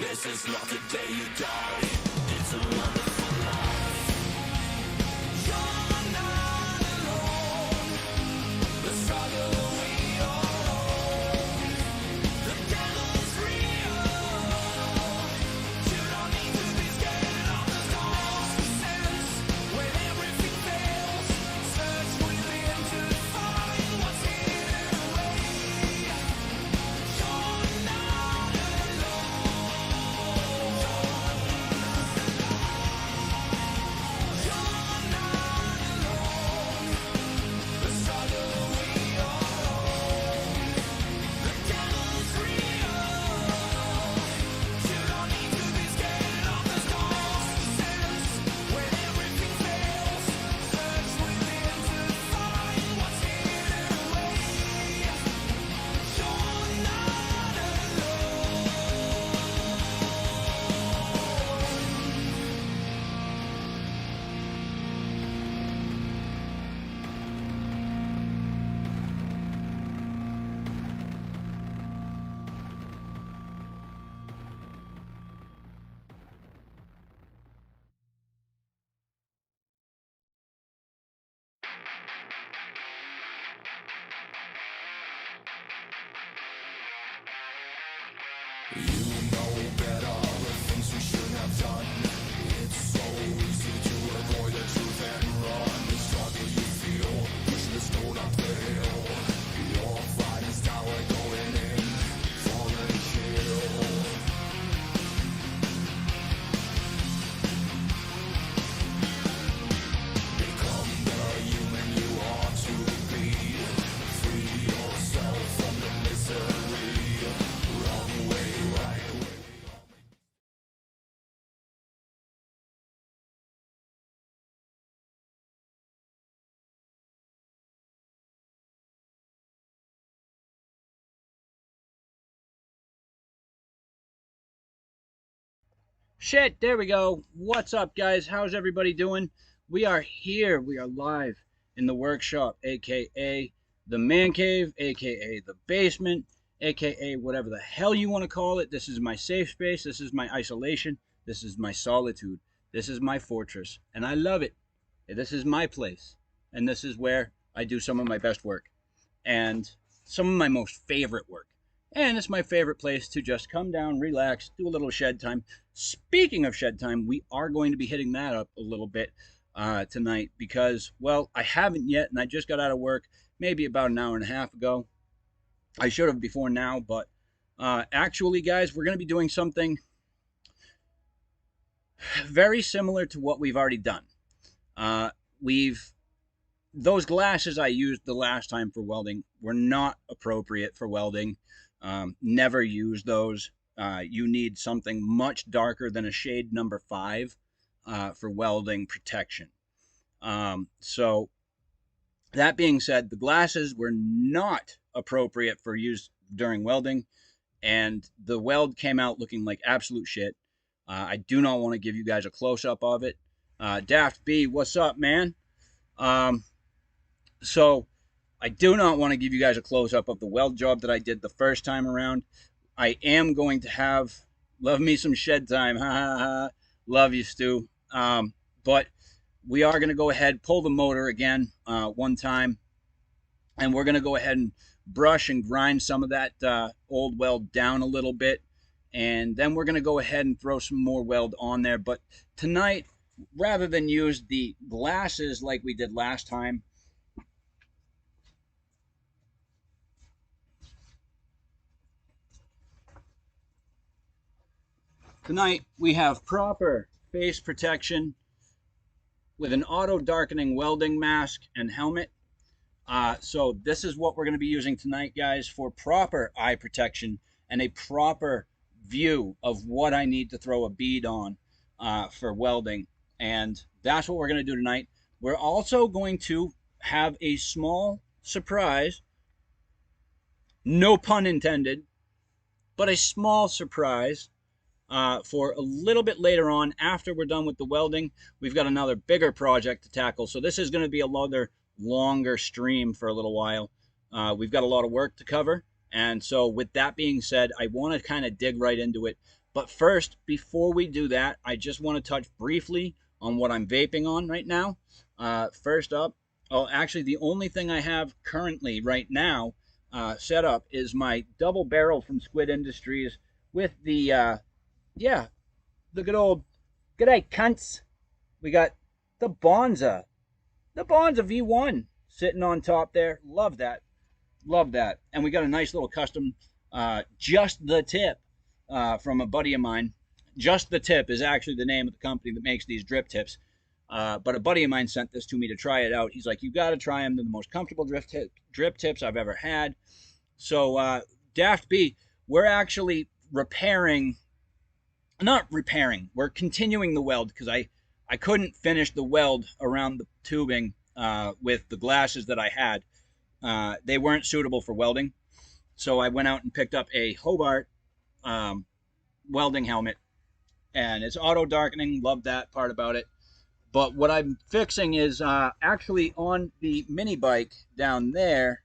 This is not the day you die. It's a wonderful life. You're not alone. The struggle we all own. The devil's real. You don't need to be scared of the storms of sense. When everything fails, search within to find what's hidden away. You're not You know better the things we should have done. It's so easy to avoid the truth and run. The struggle you feel, push the stone up the hill. Your finest hour going in, fallen kill. Become the human you ought to be. Free yourself from the misery. Wrong way, right way. Shit, there we go. What's up, guys? How's everybody doing? We are here. We are live in the workshop, aka the man cave, aka the basement, aka whatever the hell you want to call it. This is my safe space. This is my isolation. This is my solitude. This is my fortress, and I love it. This is my place, and this is where I do some of my best work and some of my most favorite work. And it's my favorite place to just come down, relax, do a little shed time. Speaking of shed time, we are going to be hitting that up a little bit tonight because, well, I haven't yet, and I just got out of work maybe about an hour and a half ago. I should have before now, but actually, guys, we're going to be doing something very similar to what we've already done. We've those glasses I used the last time for welding were not appropriate for welding. Never use those. You need something much darker than a shade number 5 for welding protection. So that being said, the glasses were not appropriate for use during welding, and the weld came out looking like absolute shit. I do not want to give you guys a close-up of it. Daft B, what's up, man? So I do not want to give you guys a close-up of the weld job that I did the first time around. I am going to have, love me some shed time, ha ha ha, love you, Stu. But we are going to go ahead, pull the motor again one time, and we're going to go ahead and brush and grind some of that old weld down a little bit, and then we're going to go ahead and throw some more weld on there. But tonight, rather than use the glasses like we did last time, tonight we have proper face protection with an auto darkening welding mask and helmet. So this is what we're going to be using tonight, guys, for proper eye protection and a proper view of what I need to throw a bead on for welding. And that's what we're going to do tonight. We're also going to have a small surprise, no pun intended, but a small surprise for a little bit later on after we're done with the welding. We've got another bigger project to tackle, so this is going to be a longer stream for a little while. We've got a lot of work to cover, and so with that being said, I want to kind of dig right into it. But first, before we do that, I just want to touch briefly on what I'm vaping on right now. First up, oh, actually, the only thing I have currently right now set up is my double barrel from Squid Industries with the, yeah, the good old, good day, cunts. We got the Bonza V1 sitting on top there. Love that. Love that. And we got a nice little custom, just the tip from a buddy of mine. Just the Tip is actually the name of the company that makes these drip tips. But a buddy of mine sent this to me to try it out. He's like, "You got to try them. They're the most comfortable drip tips I've ever had." So, Daft B, we're actually repairing, not repairing, we're continuing the weld because I couldn't finish the weld around the tubing with the glasses that I had. They weren't suitable for welding. So I went out and picked up a Hobart um, welding helmet, and it's auto darkening. Love that part about it. But what I'm fixing is actually on the mini bike down there.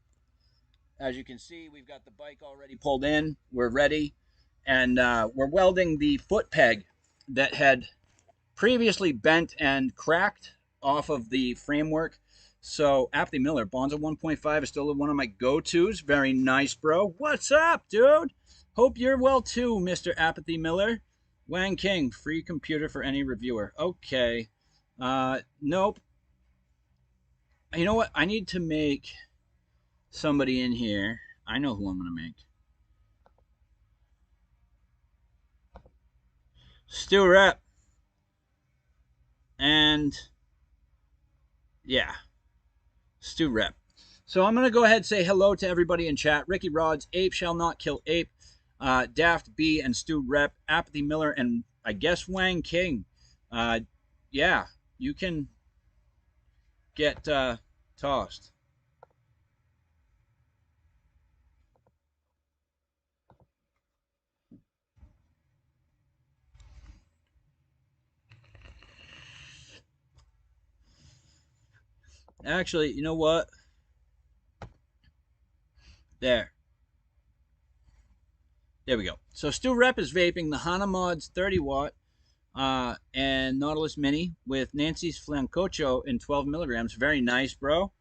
As you can see, we've got the bike already pulled in. We're ready. And we're welding the foot peg that had previously bent and cracked off of the framework. So Apathy Miller, Bonza 1.5 is still one of my go-tos. Very nice, bro. What's up, dude? Hope you're well too, Mr. Apathy Miller. Wang King, free computer for any reviewer. Okay. Nope. You know what? I need to make somebody in here. I know who I'm going to make. Stu Rep. And yeah, Stu Rep. So I'm going to go ahead and say hello to everybody in chat. Ricky Rods, Ape Shall Not Kill Ape, Daft B and Stu Rep, Apathy Miller, and I guess Wang King. Yeah, you can get tossed. Actually, you know what? There. There we go. So Stu Rep is vaping the Hana Mods 30 watt and Nautilus Mini with Nancy's Flancocho in 12 milligrams. Very nice, bro.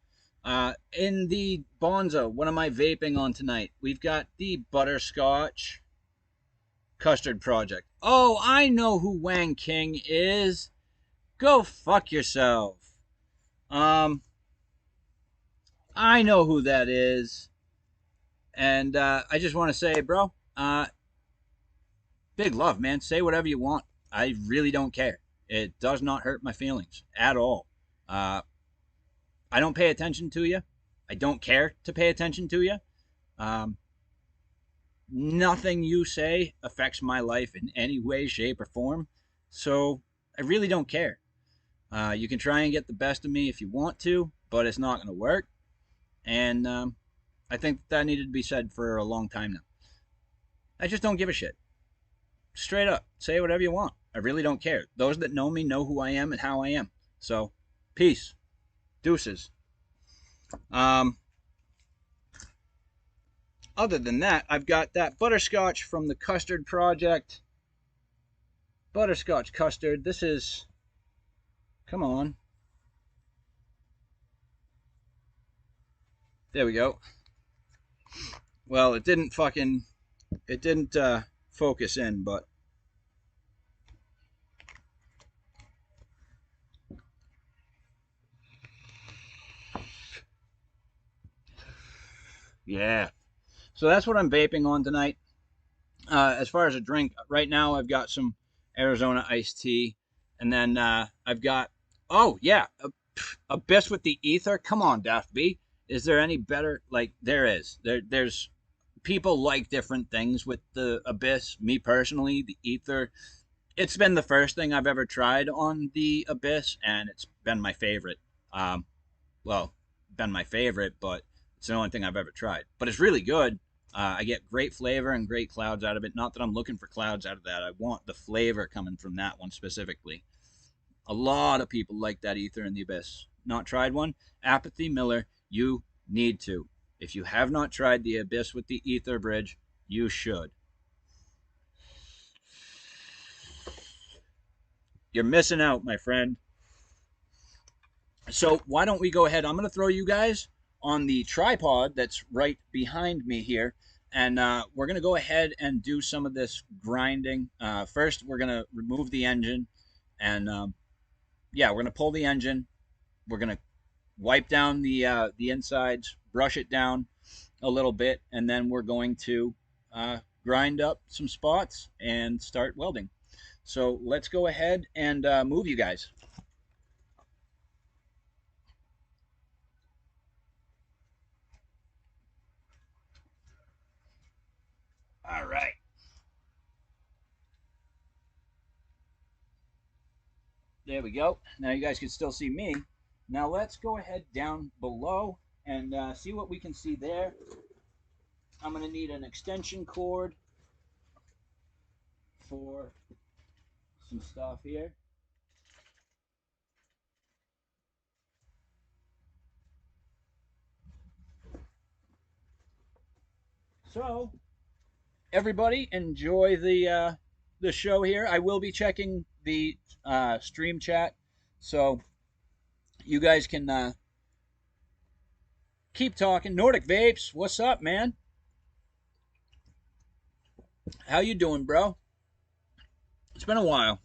In the Bonza, what am I vaping on tonight? We've got the Butterscotch Custard Project. Oh, I know who Wang King is. Go fuck yourself. I know who that is. And I just want to say, bro, big love, man. Say whatever you want. I really don't care. It does not hurt my feelings at all. I don't pay attention to you. I don't care to pay attention to you. Nothing you say affects my life in any way, shape, or form. So I really don't care. You can try and get the best of me if you want to, but it's not going to work. And I think that needed to be said for a long time now. I just don't give a shit. Straight up, say whatever you want. I really don't care. Those that know me know who I am and how I am. So, peace. Deuces. Other than that, I've got that butterscotch from the Custard Project. Butterscotch custard. This is... Come on. There we go. Well, it didn't focus in, but yeah. So that's what I'm vaping on tonight. As far as a drink, right now I've got some Arizona iced tea, and then I've got, oh yeah, Abyss with the ether. Come on, Daft B. Is there any better? Like there is. There's people like different things with the Abyss. Me personally, the ether. It's been the first thing I've ever tried on the Abyss, and it's been my favorite. Well, been my favorite, but it's the only thing I've ever tried. But it's really good. I get great flavor and great clouds out of it. Not that I'm looking for clouds out of that. I want the flavor coming from that one specifically. A lot of people like that ether in the Abyss. Not tried one? Apathy Miller, you need to. If you have not tried the Abyss with the ether bridge, you should. You're missing out, my friend. So why don't we go ahead? I'm going to throw you guys on the tripod that's right behind me here, and we're going to go ahead and do some of this grinding. First, we're going to remove the engine, and yeah, we're going to pull the engine. We're going to wipe down the insides, brush it down a little bit, and then we're going to grind up some spots and start welding. So let's go ahead and move you guys. All right. There we go. Now you guys can still see me. Now let's go ahead down below and see what we can see there. I'm going to need an extension cord for some stuff here. So everybody enjoy the show here. I will be checking the stream chat, so you guys can keep talking. Nordic Vapes, what's up, man? How you doing, bro? It's been a while,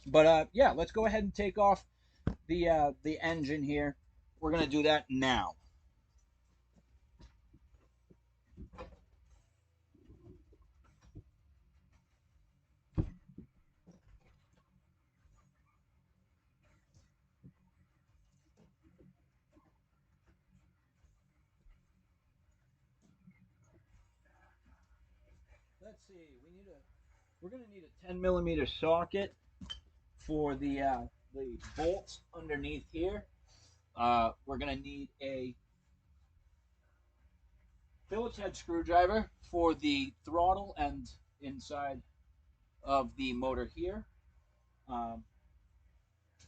but yeah, let's go ahead and take off the engine here. We're gonna do that now. Let's see. We're gonna need a 10 millimeter socket for the bolts underneath here. We're gonna need a Phillips head screwdriver for the throttle and inside of the motor here. Um,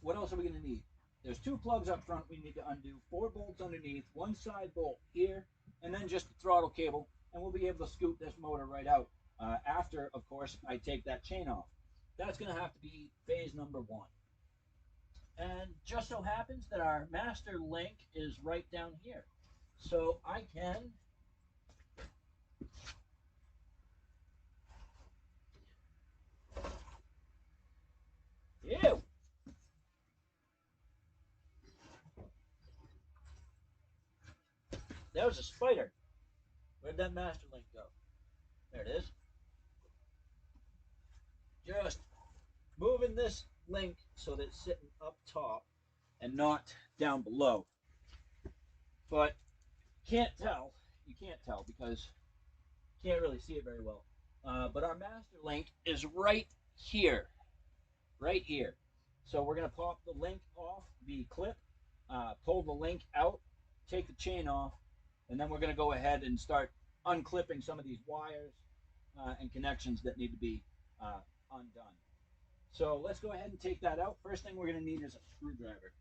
what else are we going to need? There's two plugs up front we need to undo, four bolts underneath, one side bolt here, and then just the throttle cable, and we'll be able to scoot this motor right out. After, of course, I take that chain off. That's going to have to be phase number one. And just so happens that our master link is right down here. So I can Ew! That was a spider. Where'd that master link go? There it is. Just moving this link so that it's sitting up top and not down below. But can't tell. You can't tell because you can't really see it very well. But our master link is right here. Right here. So we're going to pop the link off the clip, pull the link out, take the chain off, and then we're going to go ahead and start unclipping some of these wires and connections that need to be undone. So let's go ahead and take that out. First thing we're going to need is a screwdriver.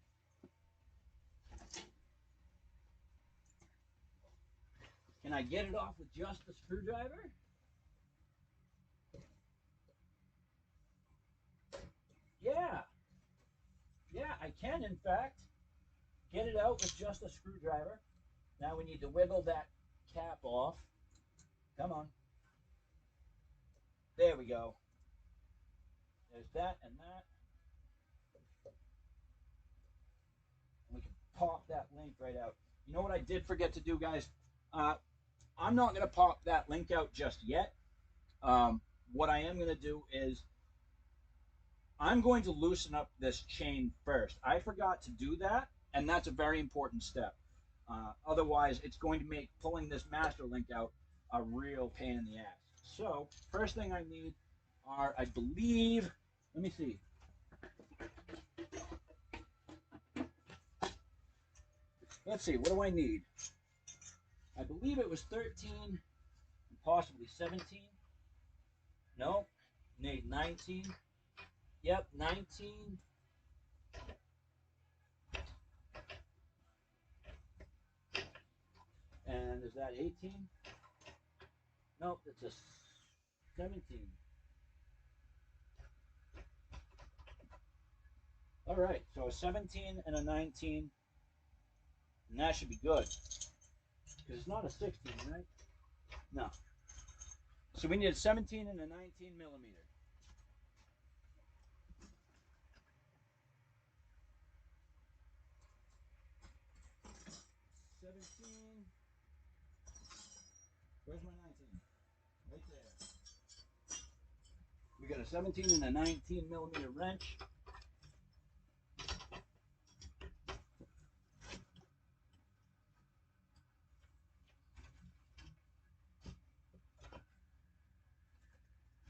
Can I get it off with just the screwdriver? Yeah. Yeah, I can, in fact, get it out with just a screwdriver. Now we need to wiggle that cap off. Come on. There we go. There's that and that. And we can pop that link right out. You know what I did forget to do, guys? I'm not going to pop that link out just yet. What I am going to do is I'm going to loosen up this chain first. I forgot to do that, and that's a very important step. Otherwise, it's going to make pulling this master link out a real pain in the ass. So, first thing I need are, I believe, let me see. Let's see, what do I need? I believe it was 13, possibly 17. No, need 19. Yep, 19. And is that 18? Nope, it's a 17. All right, so a 17 and a 19, and that should be good because it's not a 16, right? No. So we need a 17 and a 19 millimeter. Seventeen. Where's my 19? Right there. We got a 17 and a 19 millimeter wrench.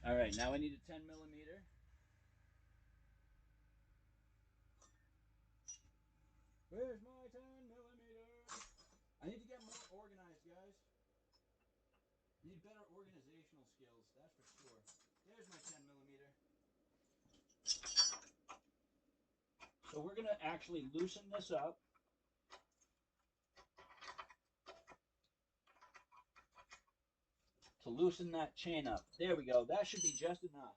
All right, now I need a 10 millimeter. Where's my 10 millimeter? I need to get more organized, guys. Need better organizational skills, that's for sure. There's my 10 millimeter. So we're gonna actually loosen this up. To loosen that chain up. There we go. That should be just enough.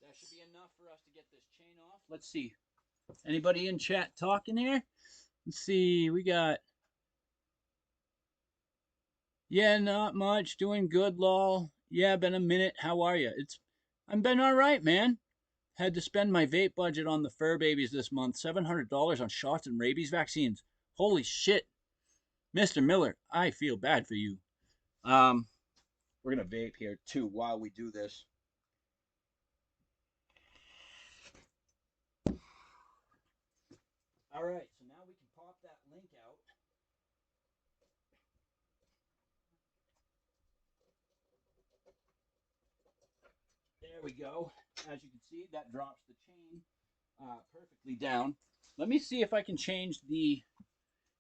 That should be enough for us to get this chain off. Let's see. Anybody in chat talking here? Let's see. We got. Yeah, not much. Doing good, lol. Yeah, been a minute. How are you? I'm been all right, man. Had to spend my vape budget on the fur babies this month. $700 on shots and rabies vaccines. Holy shit, Mr. Miller. I feel bad for you. We're gonna vape here too while we do this. All right, so now we can pop that link out. There we go. As you can see, that drops the chain perfectly down. Let me see if I can change the.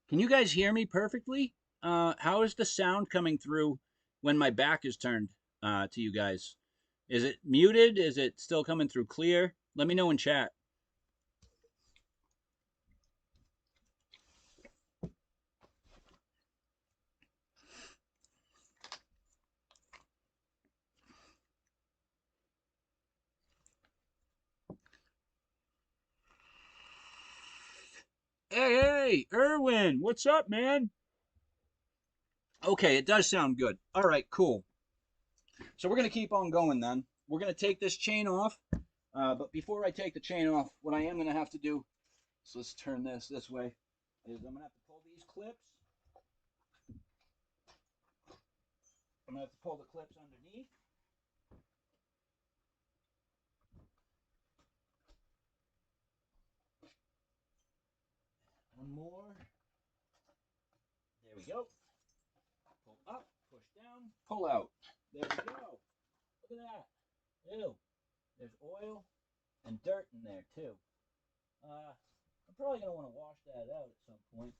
Can you guys hear me perfectly? How is the sound coming through when my back is turned to you guys? Is it muted? Is it still coming through clear? Let me know in chat. Hey, Erwin, what's up, man? Okay, it does sound good. All right, cool. So we're going to keep on going then. We're going to take this chain off. But before I take the chain off, what I am going to have to do, so let's turn this way, is I'm going to have to pull these clips. I'm going to have to pull the clips underneath. One more. There we go. Pull up, push down, pull out. There we go. Look at that. Ew. There's oil and dirt in there too. I'm probably going to want to wash that out at some point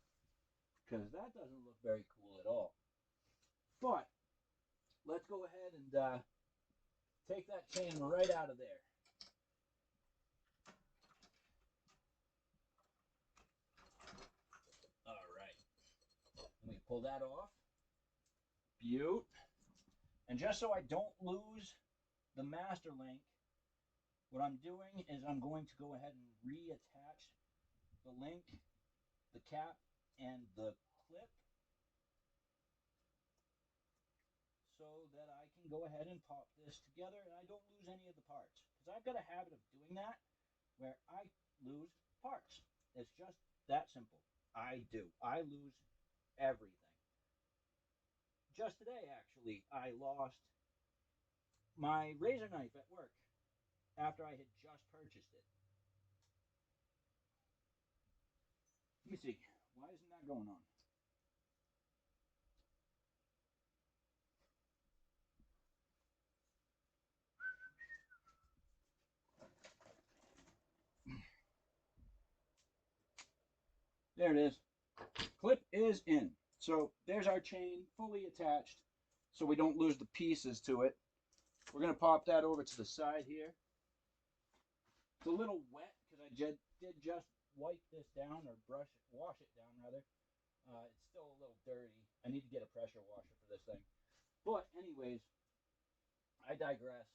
because that doesn't look very cool at all. But let's go ahead and take that chain right out of there. All right. Let me pull that off. Beaut. And just so I don't lose the master link, what I'm doing is I'm going to go ahead and reattach the link, the cap, and the clip so that I can go ahead and pop this together and I don't lose any of the parts. Because I've got a habit of doing that where I lose parts. It's just that simple. I do. I lose everything. Just today, actually, I lost my razor knife at work after I had just purchased it. Let me see. Why isn't that going on? There it is. Clip is in. So there's our chain fully attached so we don't lose the pieces to it. We're going to pop that over to the side here. It's a little wet because I did just wipe this down or wash it down rather. It's still a little dirty. I need to get a pressure washer for this thing. But anyways, I digress.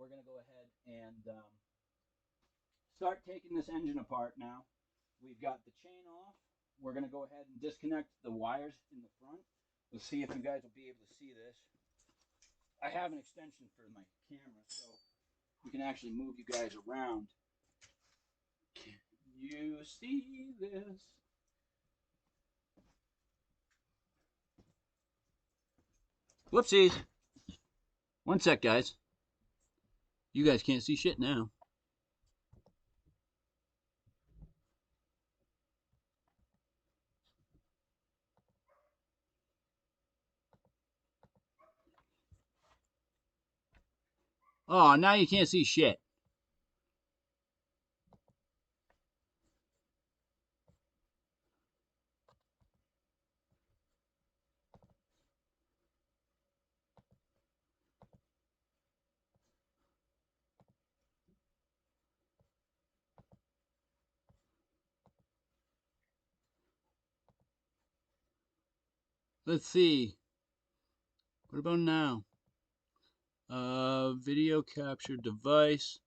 We're going to go ahead and start taking this engine apart now. We've got the chain off. We're going to go ahead and disconnect the wires in the front. Let's see if you guys will be able to see this. I have an extension for my camera, so we can actually move you guys around. Can you see this? Whoopsies. One sec, guys. You guys can't see shit now. Oh, now you can't see shit. Let's see. What about now? Video capture device.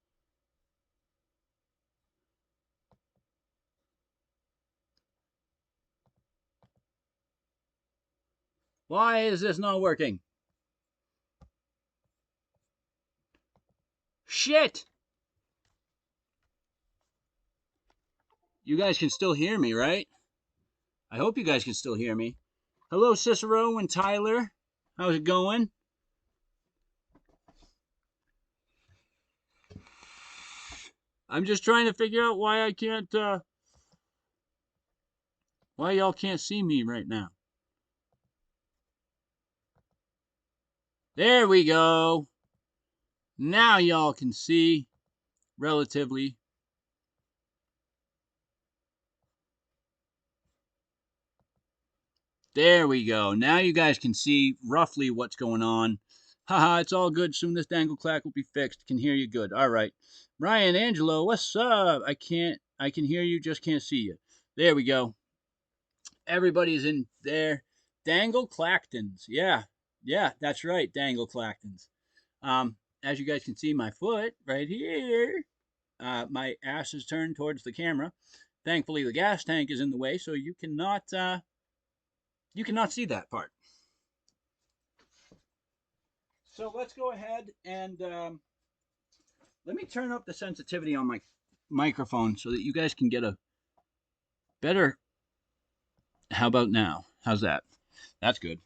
Why is this not working? Shit! You guys can still hear me, right? I hope you guys can still hear me. Hello, Cicero and Tyler. How's it going? I'm just trying to figure out why I can't, why y'all can't see me right now. There we go. Now y'all can see relatively. There we go. Now you guys can see roughly what's going on. Haha, it's all good. Soon this dangle clack will be fixed. Can hear you good. All right. Ryan, Angelo, what's up? I can hear you, just can't see you. There we go. Everybody's in there. Dangle Clactons. Yeah. Yeah, that's right. Dangle Clactons. As you guys can see, my foot right here, my ass is turned towards the camera. Thankfully, the gas tank is in the way, so you cannot see that part. So let's go ahead and let me turn up the sensitivity on my microphone so that you guys can get a better. How about now? How's that? That's good.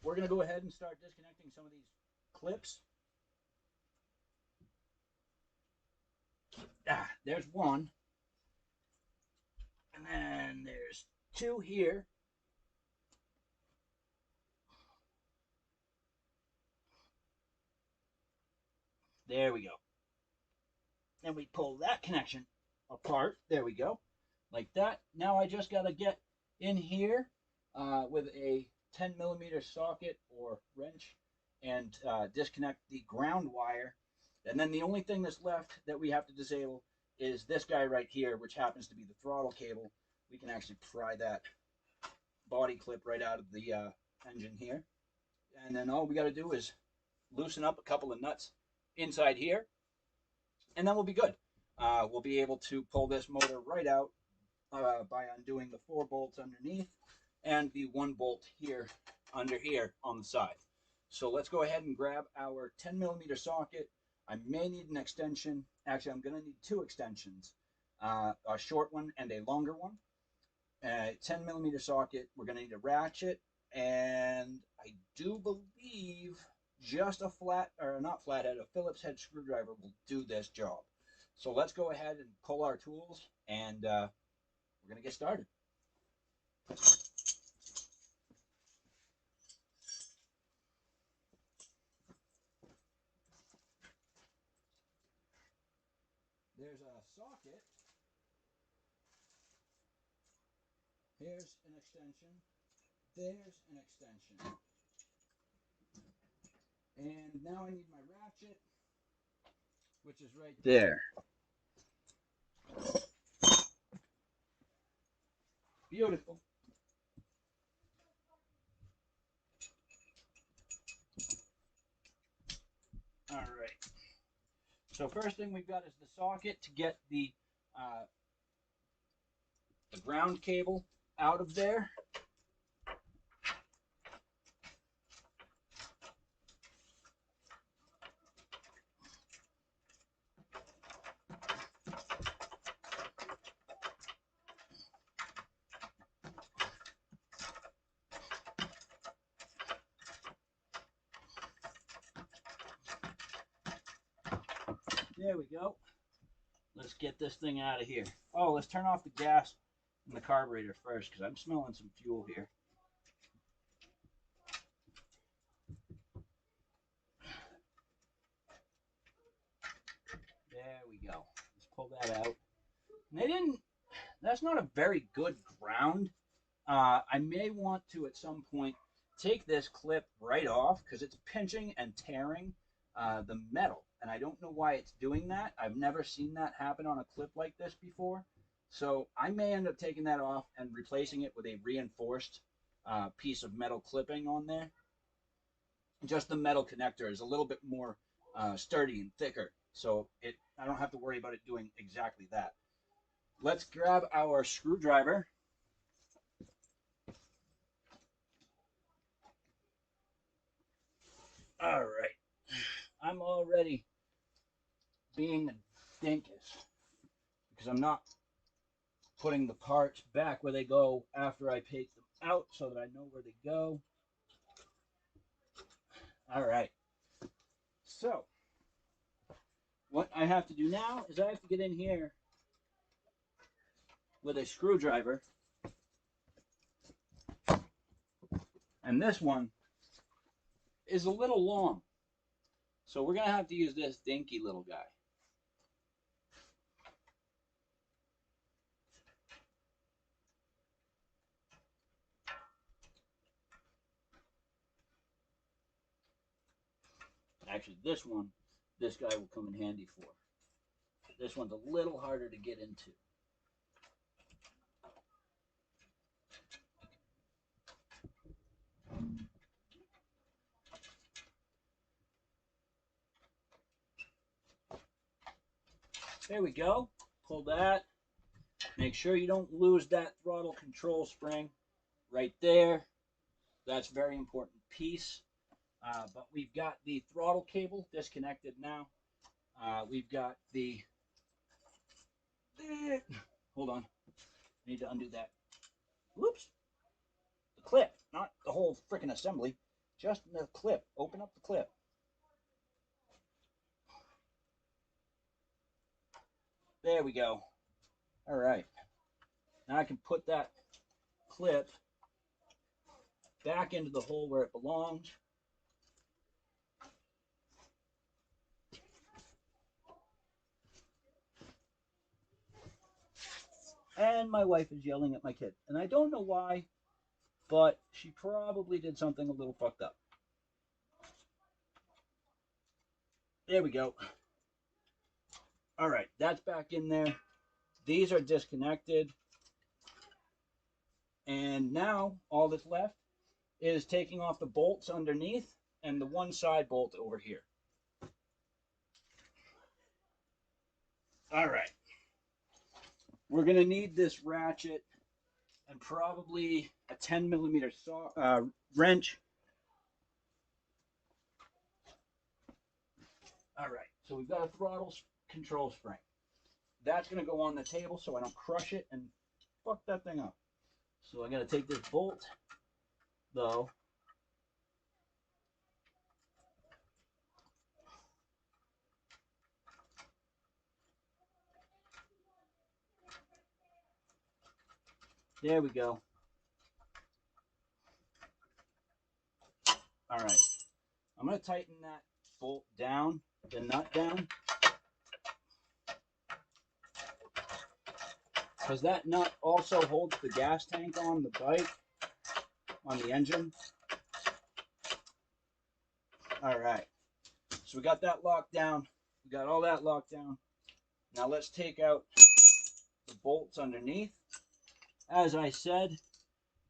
We're going to go ahead and start disconnecting some of these clips. There's one. And then there's two here. There we go. And we pull that connection apart. There we go. Like that. Now I just got to get in here with a 10 millimeter socket or wrench and disconnect the ground wire. And then the only thing that's left that we have to disable is this guy right here, which happens to be the throttle cable. We can actually pry that body clip right out of the engine here. And then all we got to do is loosen up a couple of nuts inside here, and then we'll be good. We'll be able to pull this motor right out by undoing the 4 bolts underneath and the 1 bolt here under here on the side. So let's go ahead and grab our 10 millimeter socket. I may need an extension. Actually, I'm going to need 2 extensions, a short one and a longer one. 10 millimeter socket. We're going to need a ratchet, and I do believe just a flat, or not flathead, a Phillips head screwdriver will do this job. So let's go ahead and pull our tools, and we're going to get started. There's a socket. Here's an extension. There's an extension. And now I need my ratchet, which is right there. Beautiful. So first thing we've got is the socket to get the ground cable out of there. There we go. Let's get this thing out of here. Oh, let's turn off the gas in the carburetor first because I'm smelling some fuel here. There we go. Let's pull that out. And that's not a very good ground. I may want to at some point take this clip right off because it's pinching and tearing the metal. And I don't know why it's doing that. I've never seen that happen on a clip like this before. So I may end up taking that off and replacing it with a reinforced piece of metal clipping on there. Just the metal connector is a little bit more sturdy and thicker. So I don't have to worry about it doing exactly that. Let's grab our screwdriver. All right. I'm already being a dinkus because I'm not putting the parts back where they go after I take them out so that I know where they go. All right. So what I have to do now is I have to get in here with a screwdriver. And this one is a little long. So we're going to have to use this dinky little guy. Actually, this guy will come in handy for. This one's a little harder to get into. There we go. Pull that. Make sure you don't lose that throttle control spring right there. That's a very important piece. But we've got the throttle cable disconnected now. We've got the... Hold on. I need to undo that. Whoops. The clip, not the whole freaking assembly. Just the clip. Open up the clip. There we go. All right. Now I can put that clip back into the hole where it belongs. And my wife is yelling at my kid. And I don't know why, but she probably did something a little fucked up. There we go. All right, that's back in there. These are disconnected. And now all that's left is taking off the bolts underneath and the one side bolt over here. All right. We're going to need this ratchet and probably a 10mm wrench. All right, so we've got a throttle control spring. That's going to go on the table so I don't crush it and fuck that thing up. So I got to take this bolt, though. There we go. All right. I'm going to tighten that bolt down, the nut down. Because that nut also holds the gas tank on the bike, on the engine. All right. So we got that locked down. We got all that locked down. Now let's take out the bolts underneath. As I said,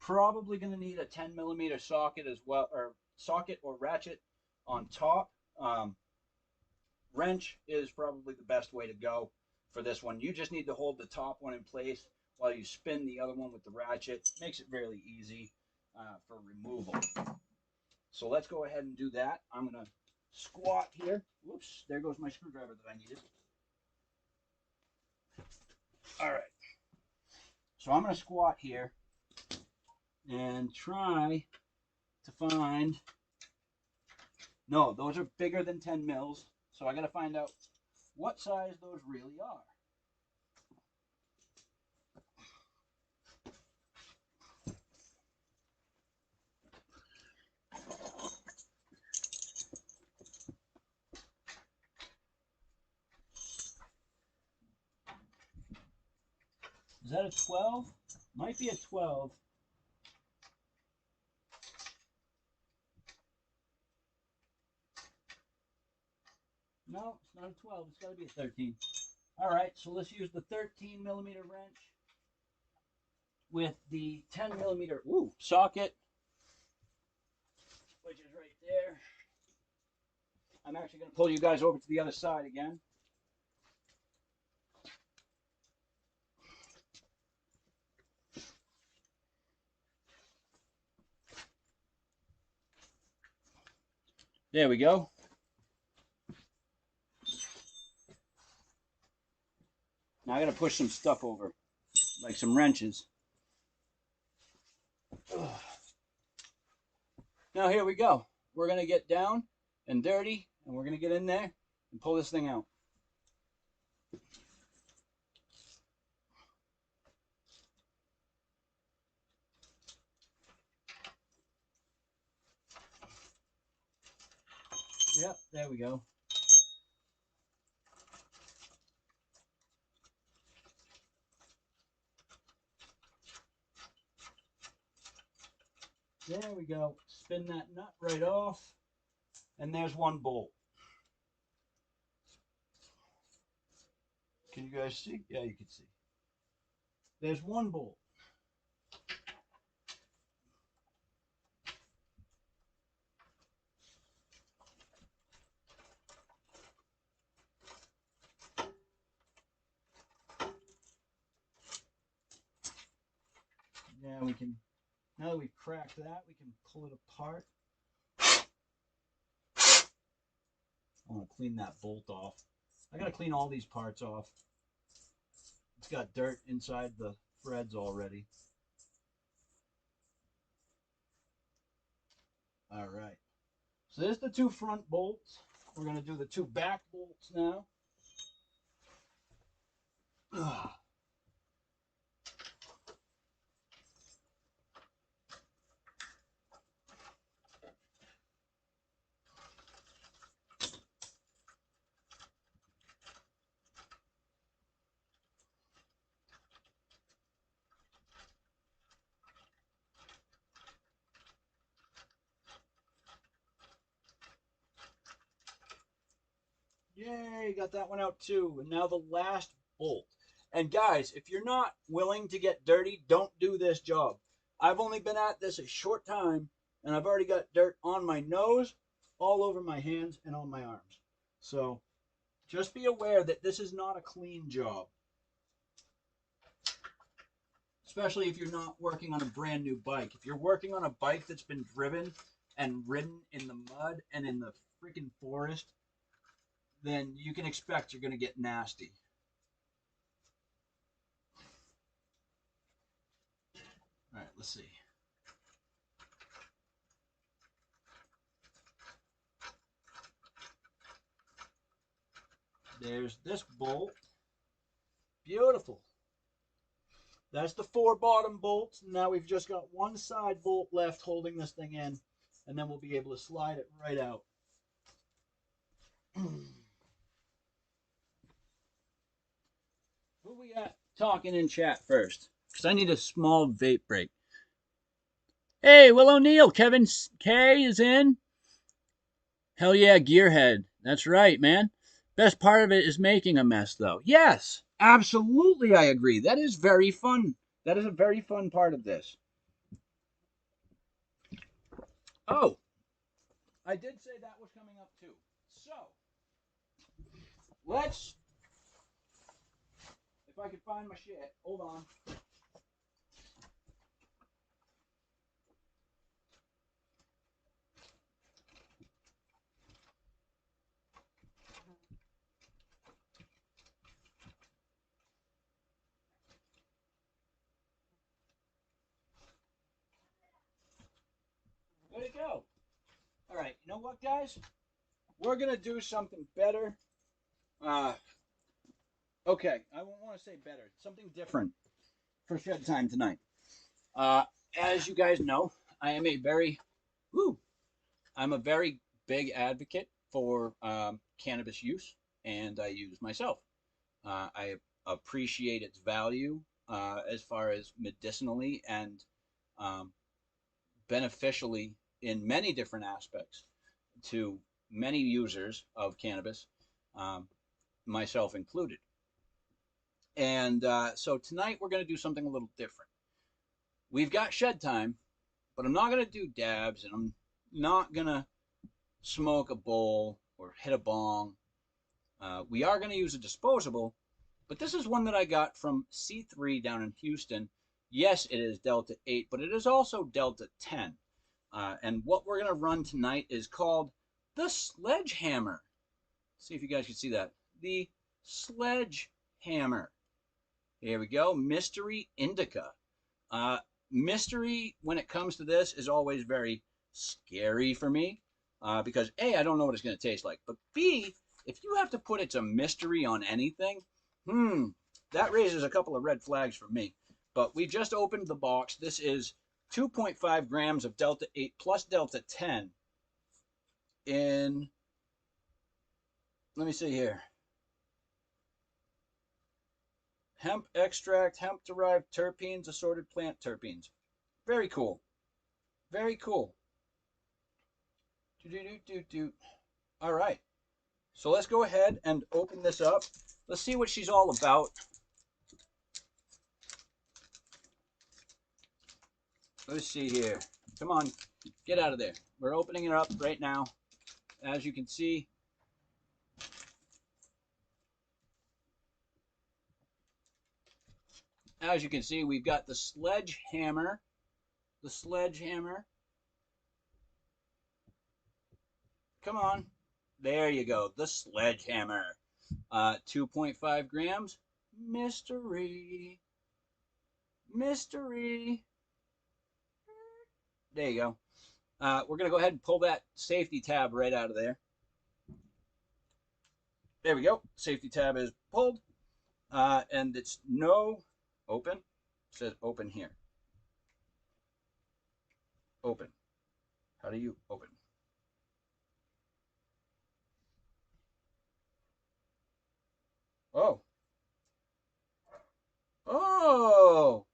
probably going to need a 10mm socket as well, or socket or ratchet on top. Wrench is probably the best way to go for this one. You just need to hold the top one in place while you spin the other one with the ratchet. Makes it fairly easy for removal. So let's go ahead and do that. I'm going to squat here. Whoops, there goes my screwdriver that I needed. All right. So I'm going to squat here and try to find. No, those are bigger than 10 mils. So I got to find out what size those really are. Is that a 12? Might be a 12. No, it's not a 12. It's got to be a 13. All right, so let's use the 13 millimeter wrench with the 10 millimeter socket, which is right there. I'm actually going to pull you guys over to the other side again. There we go. Now I got to push some stuff over, like some wrenches. Ugh. Now here we go. We're going to get down and dirty, and we're going to get in there and pull this thing out. Yep, there we go. There we go. Spin that nut right off. And there's one bolt. Can you guys see? Yeah, you can see. There's one bolt. Yeah, we can, now that we've cracked that, we can pull it apart. I want to clean that bolt off. I got to clean all these parts off. It's got dirt inside the threads already. All right. So there's the two front bolts. We're going to do the two back bolts now. Ugh. Yay, got that one out too. And now the last bolt. And guys, if you're not willing to get dirty, don't do this job. I've only been at this a short time, and I've already got dirt on my nose, all over my hands, and on my arms. So just be aware that this is not a clean job. Especially if you're not working on a brand new bike. If you're working on a bike that's been driven and ridden in the mud and in the freaking forest, then you can expect you're going to get nasty. All right, let's see. There's this bolt. Beautiful. That's the 4 bottom bolts. Now we've just got one side bolt left holding this thing in, and then we'll be able to slide it right out. Who we got talking in chat first? Because I need a small vape break. Hey, Will O'Neill, Kevin K is in. Hell yeah, Gearhead. That's right, man. Best part of it is making a mess, though. Yes, absolutely, I agree. That is very fun. That is a very fun part of this. Oh, I did say that was coming up too. So, let's, if I can find my shit, hold on. There you go. All right, you know what, guys? We're gonna do something better. Uh, okay, I won't want to say better. Something different for shed time tonight. Uh, as you guys know, I am a very, woo, I'm a very big advocate for cannabis use, and I use myself. I appreciate its value as far as medicinally and um, beneficially in many different aspects to many users of cannabis, um, myself included. And so tonight we're going to do something a little different. We've got shed time, but I'm not going to do dabs, and I'm not going to smoke a bowl or hit a bong. We are going to use a disposable, but this is one that I got from C3 down in Houston. Yes, it is Delta 8, but it is also Delta 10. And what we're going to run tonight is called the Sledgehammer. See if you guys can see that. The Sledgehammer. Here we go. Mystery Indica. Mystery, when it comes to this, is always very scary for me because A, I don't know what it's going to taste like, but B, if you have to put it's a mystery on anything, that raises a couple of red flags for me. But we just opened the box. This is 2.5 grams of Delta 8 plus Delta 10 in, let me see here, hemp extract, hemp derived terpenes, assorted plant terpenes. Very cool. Very cool. All right. So let's go ahead and open this up. Let's see what she's all about. Let's see here. Come on, get out of there. We're opening it up right now. As you can see, we've got the Sledgehammer. The Sledgehammer. Come on. There you go. The Sledgehammer. 2.5 grams. Mystery. Mystery. There you go. We're going to go ahead and pull that safety tab right out of there. There we go. Safety tab is pulled. And it's no open. It says open here. Open. How do you open? Oh. Oh.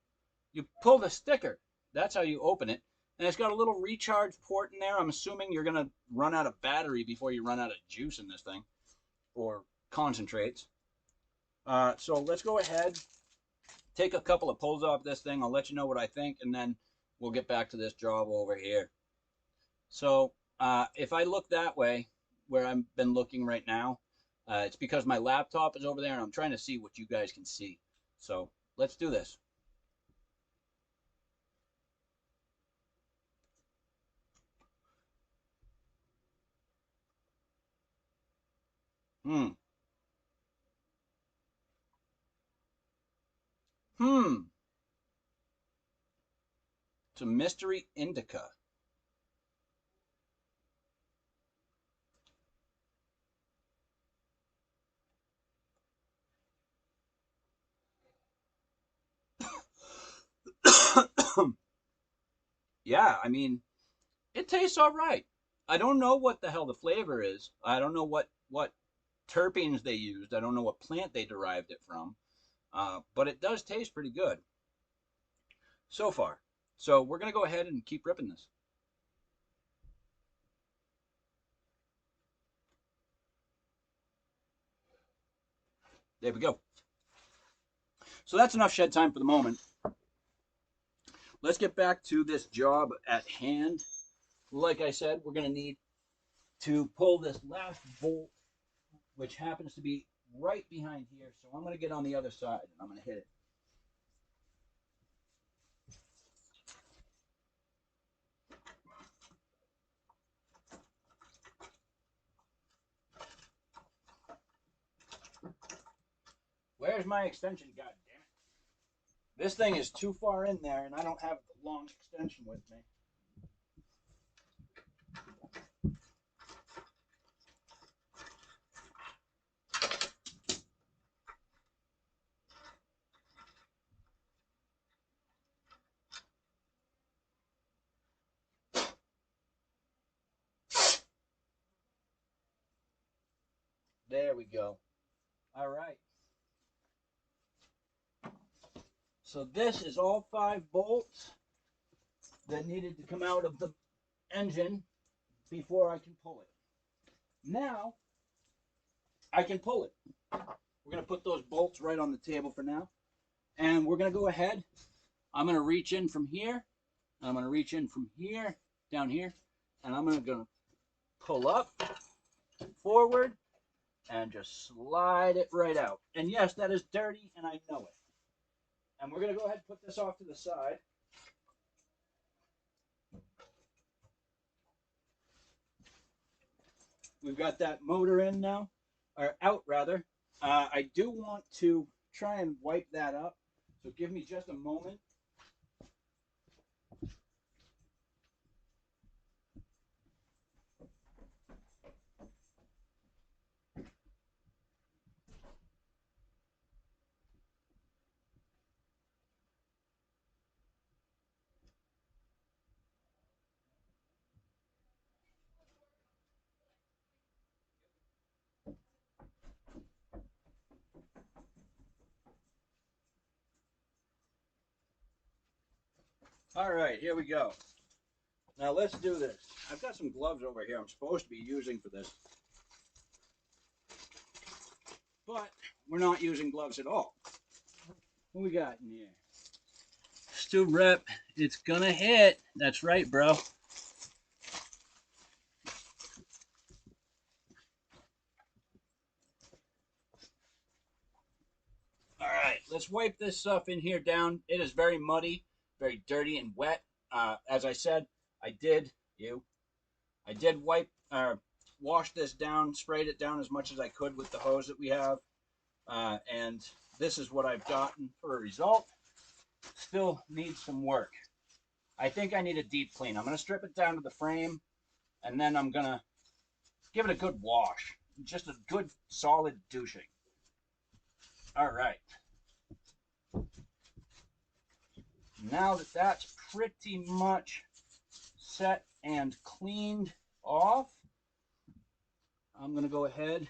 You pull the sticker. That's how you open it. And it's got a little recharge port in there. I'm assuming you're going to run out of battery before you run out of juice in this thing. Or concentrates. So let's go ahead. Take a couple of pulls off this thing. I'll let you know what I think. And then we'll get back to this job over here. So if I look that way, where I've been looking right now, it's because my laptop is over there and I'm trying to see what you guys can see. So let's do this. It's a mystery indica. Yeah, I mean, it tastes all right. I don't know what the hell the flavor is. I don't know what terpenes they used. I don't know what plant they derived it from. But it does taste pretty good so far. So we're going to go ahead and keep ripping this. There we go. So that's enough shed time for the moment. Let's get back to this job at hand. Like I said, we're going to need to pull this last bolt, which happens to be right behind here, so I'm going to get on the other side and I'm going to hit it. Where's my extension? God damn it. This thing is too far in there and I don't have the long extension with me. There we go. All right. So this is all 5 bolts that needed to come out of the engine before I can pull it. Now, I can pull it. We're going to put those bolts right on the table for now. And we're going to go ahead. I'm going to reach in from here. I'm going to reach in from here, down here. And I'm going to pull up, forward, and just slide it right out. And yes, that is dirty, and I know it. And we're going to go ahead and put this off to the side. We've got that motor in now, or out rather. I do want to try and wipe that up, so give me just a moment. All right, here we go. Now let's do this. I've got some gloves over here I'm supposed to be using for this, but we're not using gloves at all. What we got in here? Stu Rep, it's gonna hit. That's right, bro. All right, let's wipe this stuff in here down. It is very muddy, very dirty and wet. As I said, I did wipe, wash this down, sprayed it down as much as I could with the hose that we have, and this is what I've gotten for a result. Still needs some work. I think I need a deep clean. I'm going to strip it down to the frame, and then I'm going to give it a good wash. Just a good, solid douching. All right. Now that that's pretty much set and cleaned off, I'm going to go ahead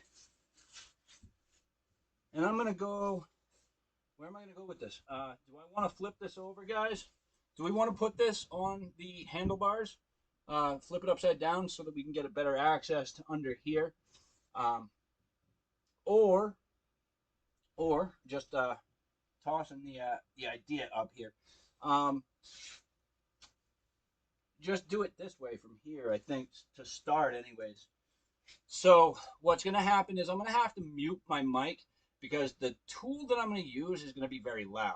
and I'm going to go, where am I going to go with this? Do I want to flip this over, guys? Do we want to put this on the handlebars? Flip it upside down so that we can get a better access to under here. Or just tossing the idea up here. Just do it this way from here, I think, to start anyways. So what's going to happen is I'm going to have to mute my mic because the tool that I'm going to use is going to be very loud.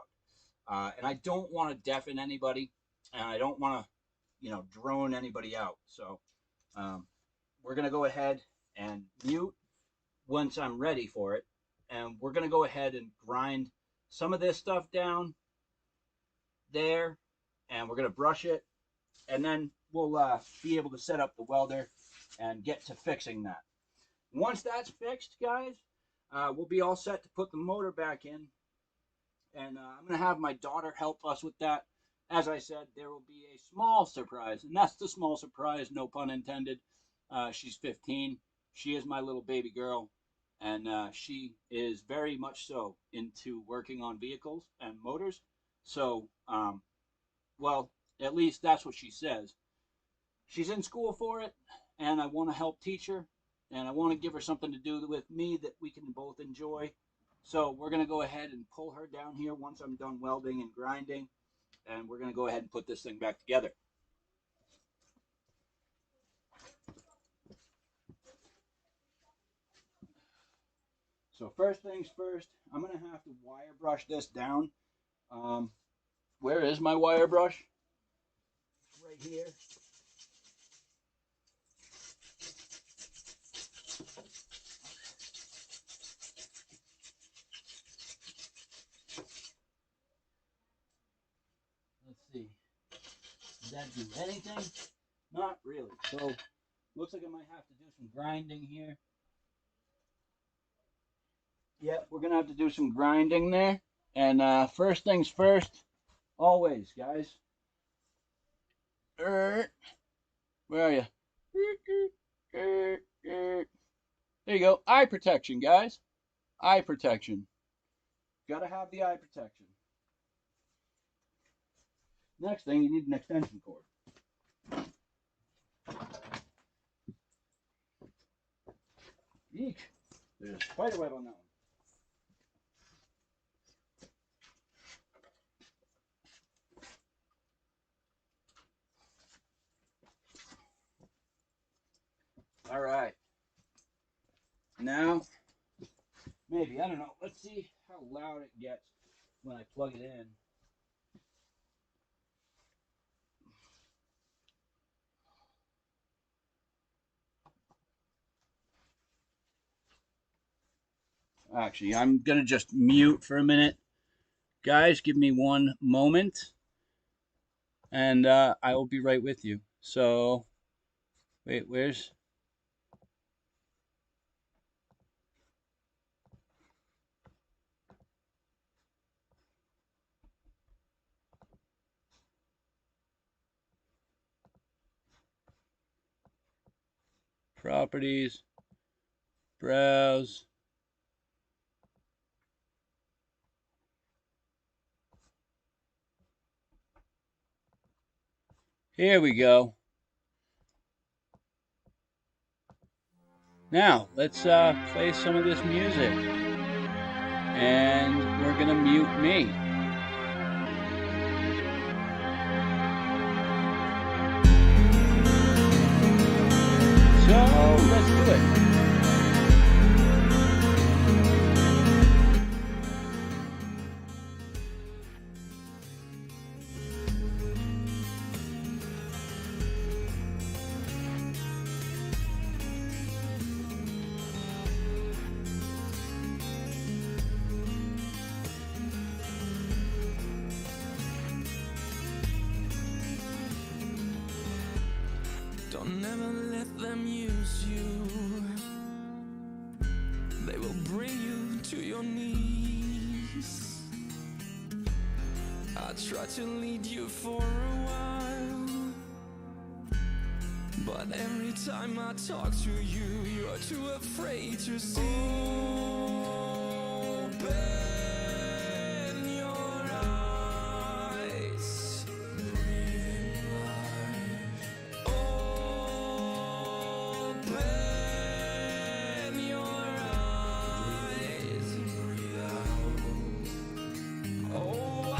And I don't want to deafen anybody, and I don't want to, drone anybody out. So we're going to go ahead and mute once I'm ready for it. And we're going to go ahead and grind some of this stuff down there, and we're going to brush it, and then we'll be able to set up the welder and get to fixing that. Once that's fixed, guys, we'll be all set to put the motor back in, and I'm going to have my daughter help us with that. As I said, there will be a small surprise, and that's the small surprise, no pun intended. She's 15. She is my little baby girl, and she is very much so into working on vehicles and motors. So, well, at least that's what she says. She's in school for it, and I want to help teach her, and I want to give her something to do with me that we can both enjoy. So we're going to go ahead and pull her down here once I'm done welding and grinding, and we're going to go ahead and put this thing back together. So first things first, I'm going to have to wire brush this down. Where is my wire brush? It's right here. Let's see. Does that do anything? Not really. So looks like I might have to do some grinding here. Yep, we're going to have to do some grinding there. And first things first, always, guys. Where are you? There you go. Eye protection, guys. Eye protection. Gotta have the eye protection. Next thing, you need an extension cord. Eek. There's a spider web on that one. All right. Now, maybe, I don't know. Let's see how loud it gets when I plug it in. Actually, I'm going to just mute for a minute. Guys, give me one moment. And I will be right with you. So, wait, where's... Properties, browse. Here we go. Now, let's play some of this music. And we're going to mute me. So, let's do it. Don't ever let them use you. They will bring you to your knees. I tried to lead you for a while, but every time I talk to you, you're too afraid to see. Open your eyes. Breathe in life. Open your eyes. Breathe out. Oh,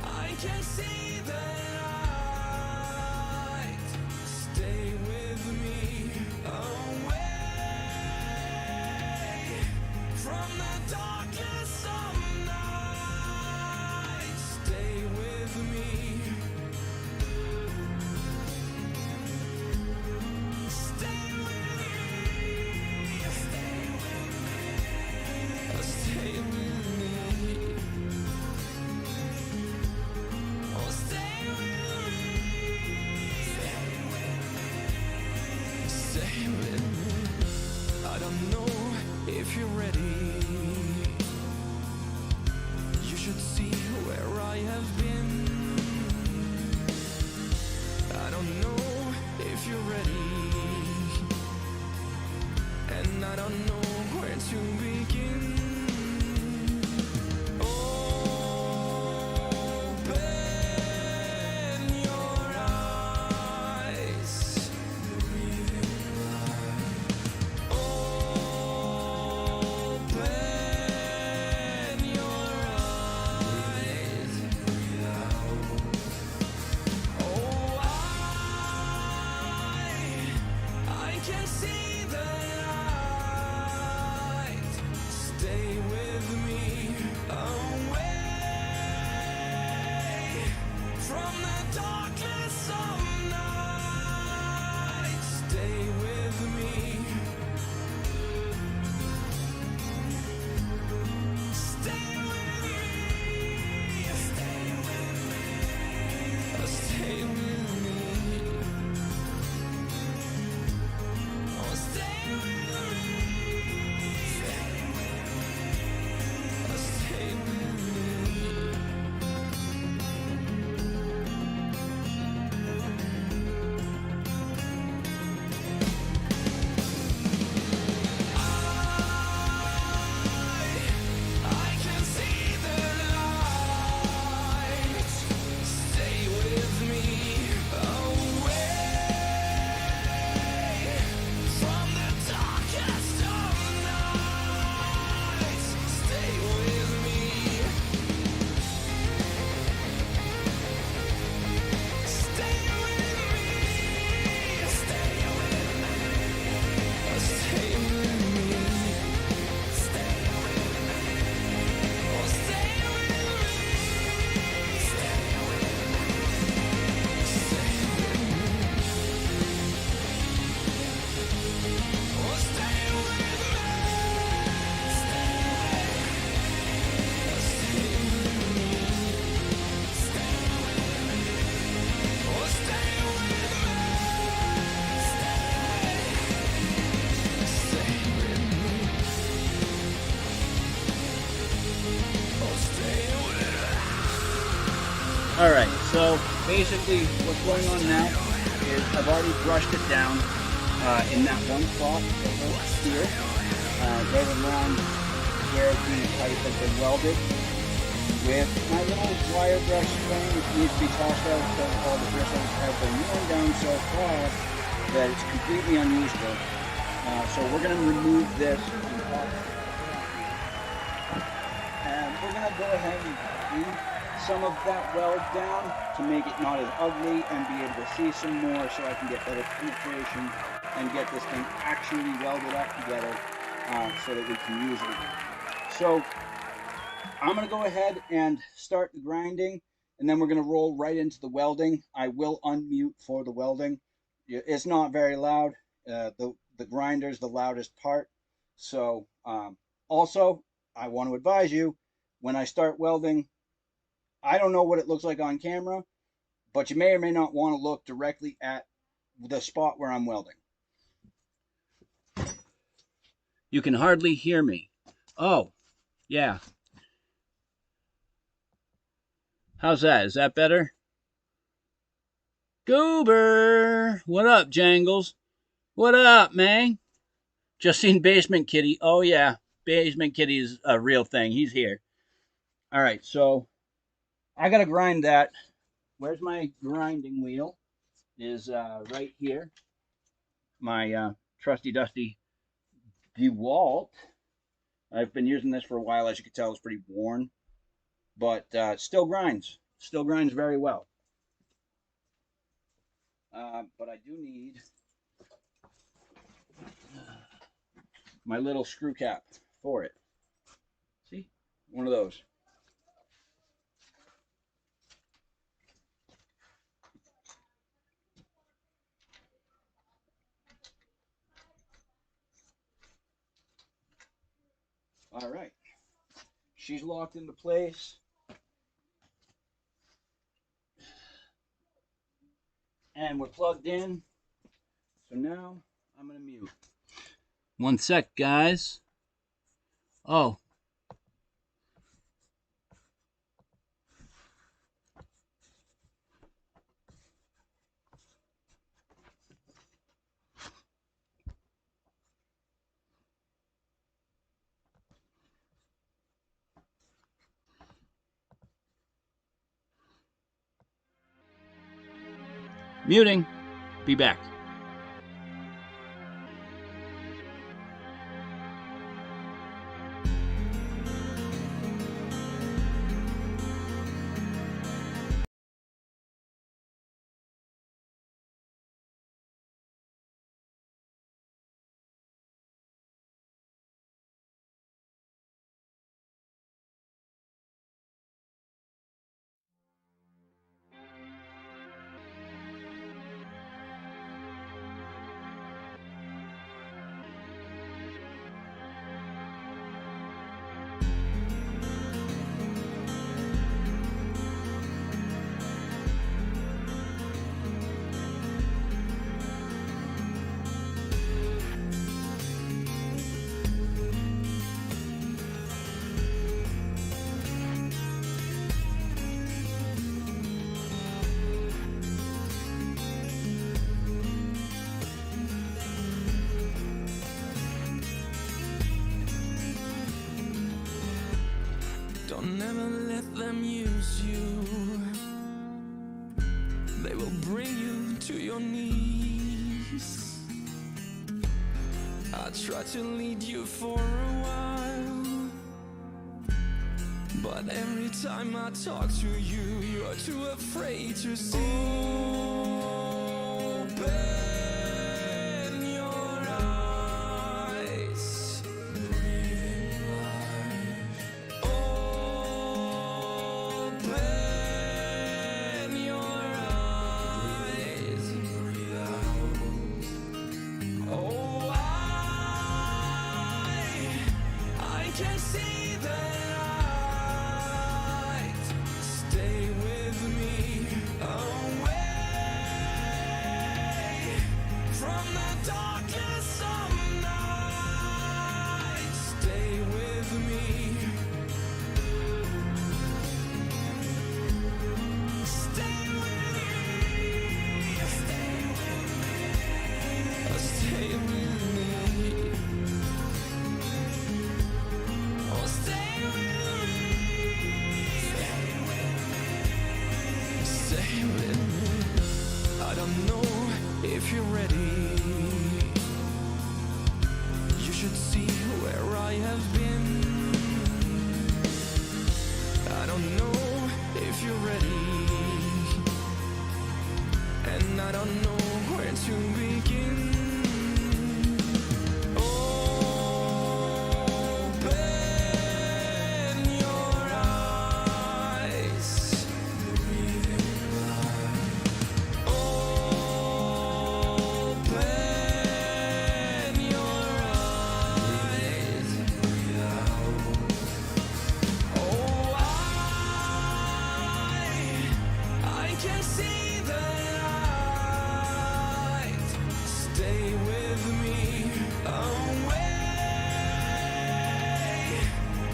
I can see the light. Stay with me away. Alright, so basically what's going on now is I've already brushed it down in that one spot over here, right along where the pipe has been welded with my little wire brush string, which needs to be tossed out because all the bristles have been worn down so far that it's completely unusable. So we're going to remove this and we're going to go ahead and glue some of that weld down to make it not as ugly and be able to see some more so I can get better penetration and get this thing actually welded up together so that we can use it. So I'm going to go ahead and start the grinding, and then we're going to roll right into the welding. I will unmute for the welding. It's not very loud. The grinder is the loudest part. So also, I want to advise you, when I start welding, I don't know what it looks like on camera, but you may or may not want to look directly at the spot where I'm welding. You can hardly hear me. Oh, yeah. How's that? Is that better? Goober! What up, Jangles? What up, man? Just seen Basement Kitty. Oh, yeah. Basement Kitty is a real thing. He's here. All right, so I got to grind that. Where's my grinding wheel? Is right here. My trusty dusty DeWalt. I've been using this for a while. As you can tell, it's pretty worn, but still grinds. Still grinds very well. But I do need my little screw cap for it. See? One of those. All right. She's locked into place. And we're plugged in. So now I'm going to mute. One sec, guys. Oh. Muting. Be back. Don't ever let them use you. They will bring you to your knees. I tried to lead you for a while, but every time I talk to you, you're too afraid to see. Open your eyes. Breathe life. Open your eyes. Breathe out. Oh, I can see the light. Stay with me away. if you're ready. You should see where I have been. I don't know if you're ready, and I don't know where to begin. Open your eyes. Open your eyes. Oh, I can see the light. Stay with me, away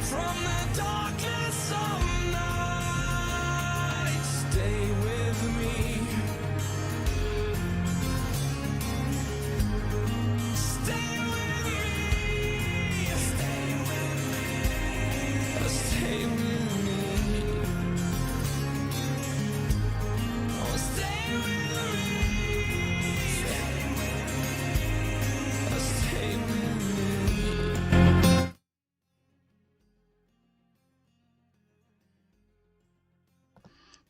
from the darkness of night. Stay with me. Stay with me. Stay with me. Stay with me. Oh, stay with me. Stay with me. Stay with me.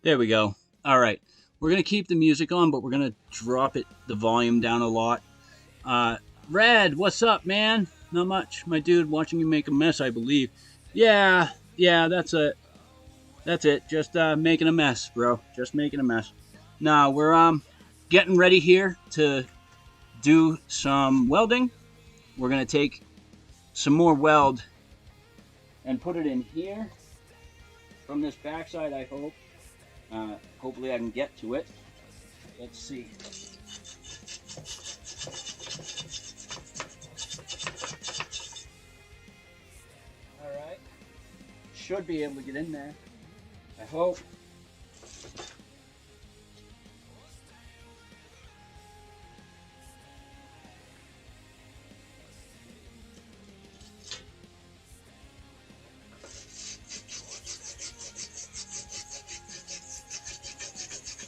There we go. All right. We're going to keep the music on, but we're going to drop the volume down a lot. Red, what's up, man? Not much. My dude, watching you make a mess, I believe. Yeah, that's it. That's it. Just making a mess, bro. Just making a mess. Now, we're getting ready here to do some welding. We're going to take some more weld and put it in here from this backside, I hope. Hopefully I can get to it. Let's see. Alright. Should be able to get in there. I hope.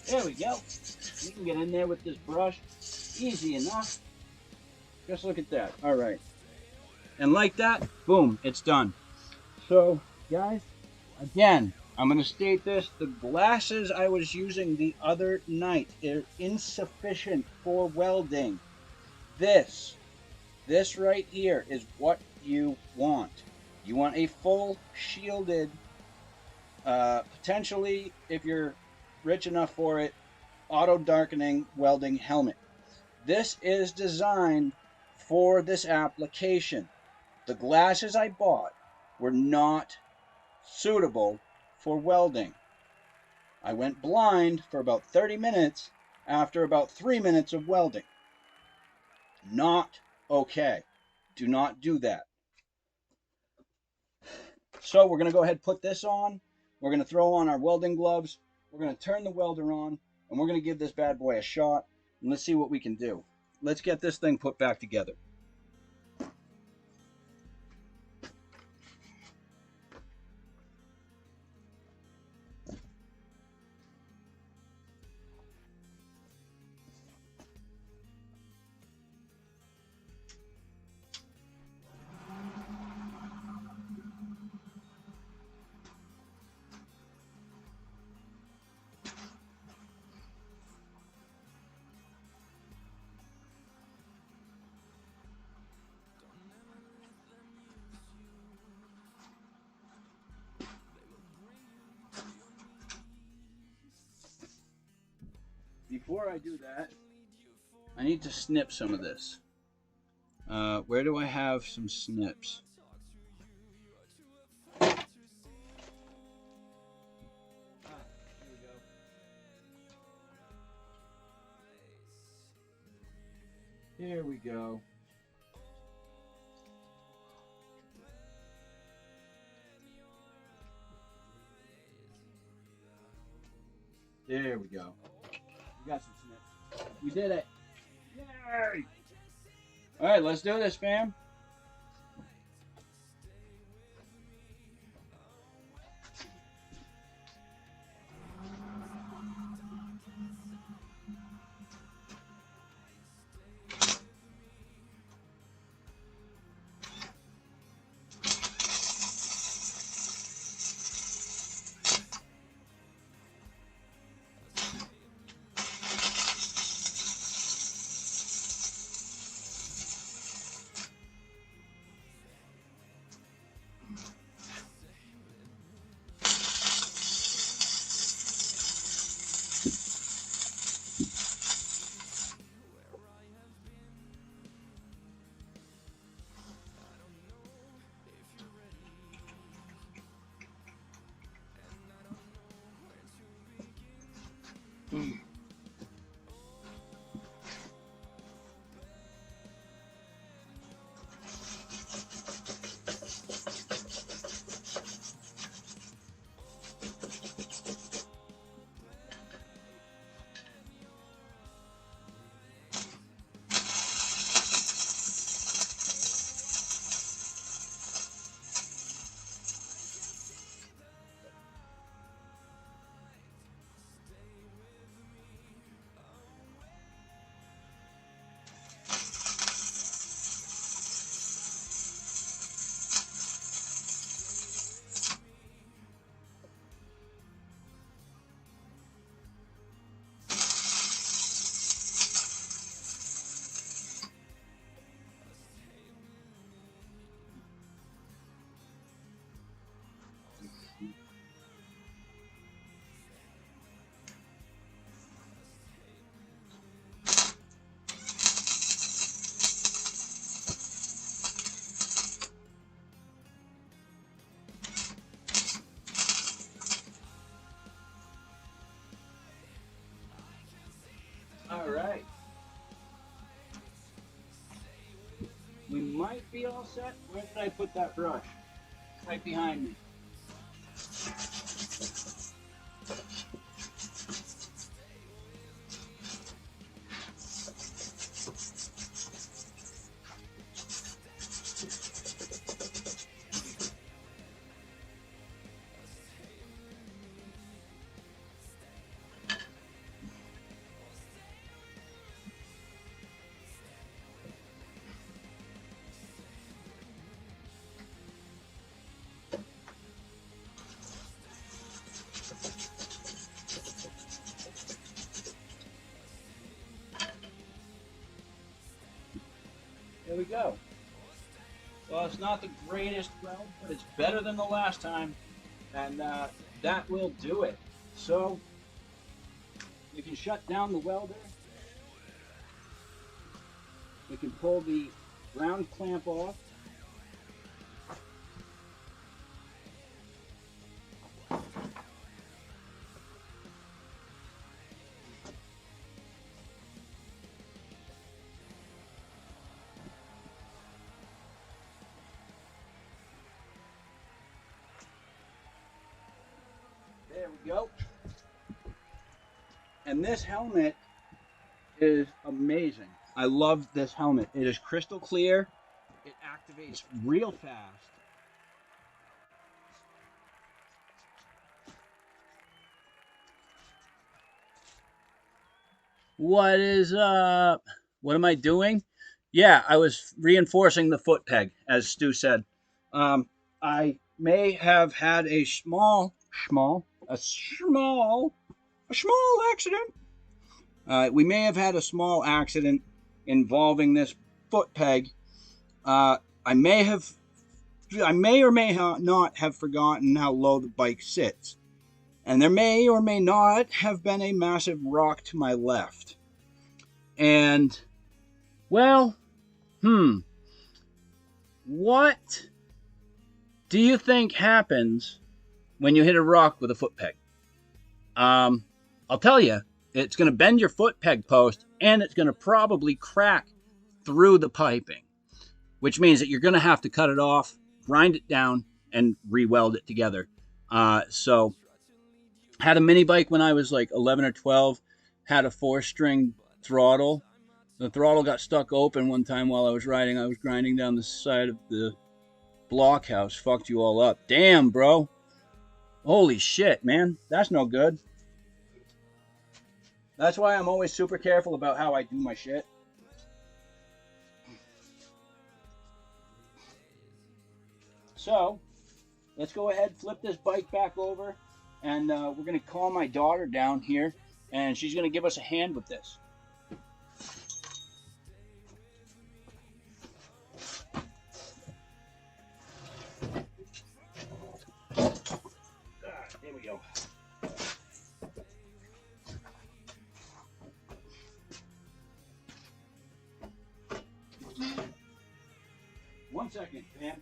There we go. You can get in there with this brush. Easy enough. Just look at that. All right. And like that, boom, it's done. So, guys, again, I'm going to state this. The glasses I was using the other night are insufficient for welding. This right here is what you want. You want a full shielded, potentially, if you're rich enough for it, auto darkening welding helmet. This is designed for this application. The glasses I bought were not suitable for welding. I went blind for about 30 minutes after about 3 minutes of welding. Not okay. Do not do that. So we're going to go ahead and put this on. We're going to throw on our welding gloves. We're going to turn the welder on, and we're going to give this bad boy a shot, and let's see what we can do. Let's get this thing put back together. Before I do that, I need to snip some of this. Where do I have some snips? Here we go. There we go. We got some snips. We did it. Yay! All right, let's do this, fam. All right. We might be all set. Where did I put that brush? Right behind me. There we go. Well, it's not the greatest weld, but it's better than the last time, and that will do it. So we can shut down the welder. We can pull the round clamp off. There we go. And this helmet is amazing. I love this helmet. It is crystal clear. It activates real fast. What is up? What am I doing? Yeah, I was reinforcing the foot peg, as Stu said. I may have had a small accident. We may have had a small accident involving this foot peg. I may or may not have forgotten how low the bike sits. And there may or may not have been a massive rock to my left. And, well, what do you think happens when you hit a rock with a foot peg? I'll tell you, it's going to bend your foot peg post, and it's going to probably crack through the piping, which means that you're going to have to cut it off, grind it down, and re-weld it together. So, had a mini bike when I was like 11 or 12, had a 4-string throttle. The throttle got stuck open one time while I was riding. I was grinding down the side of the blockhouse. Fucked you all up. Damn, bro. Holy shit, man. That's no good. That's why I'm always super careful about how I do my shit. So, let's go ahead, flip this bike back over, and we're going to call my daughter down here, and she's going to give us a hand with this. There we go. One second, man.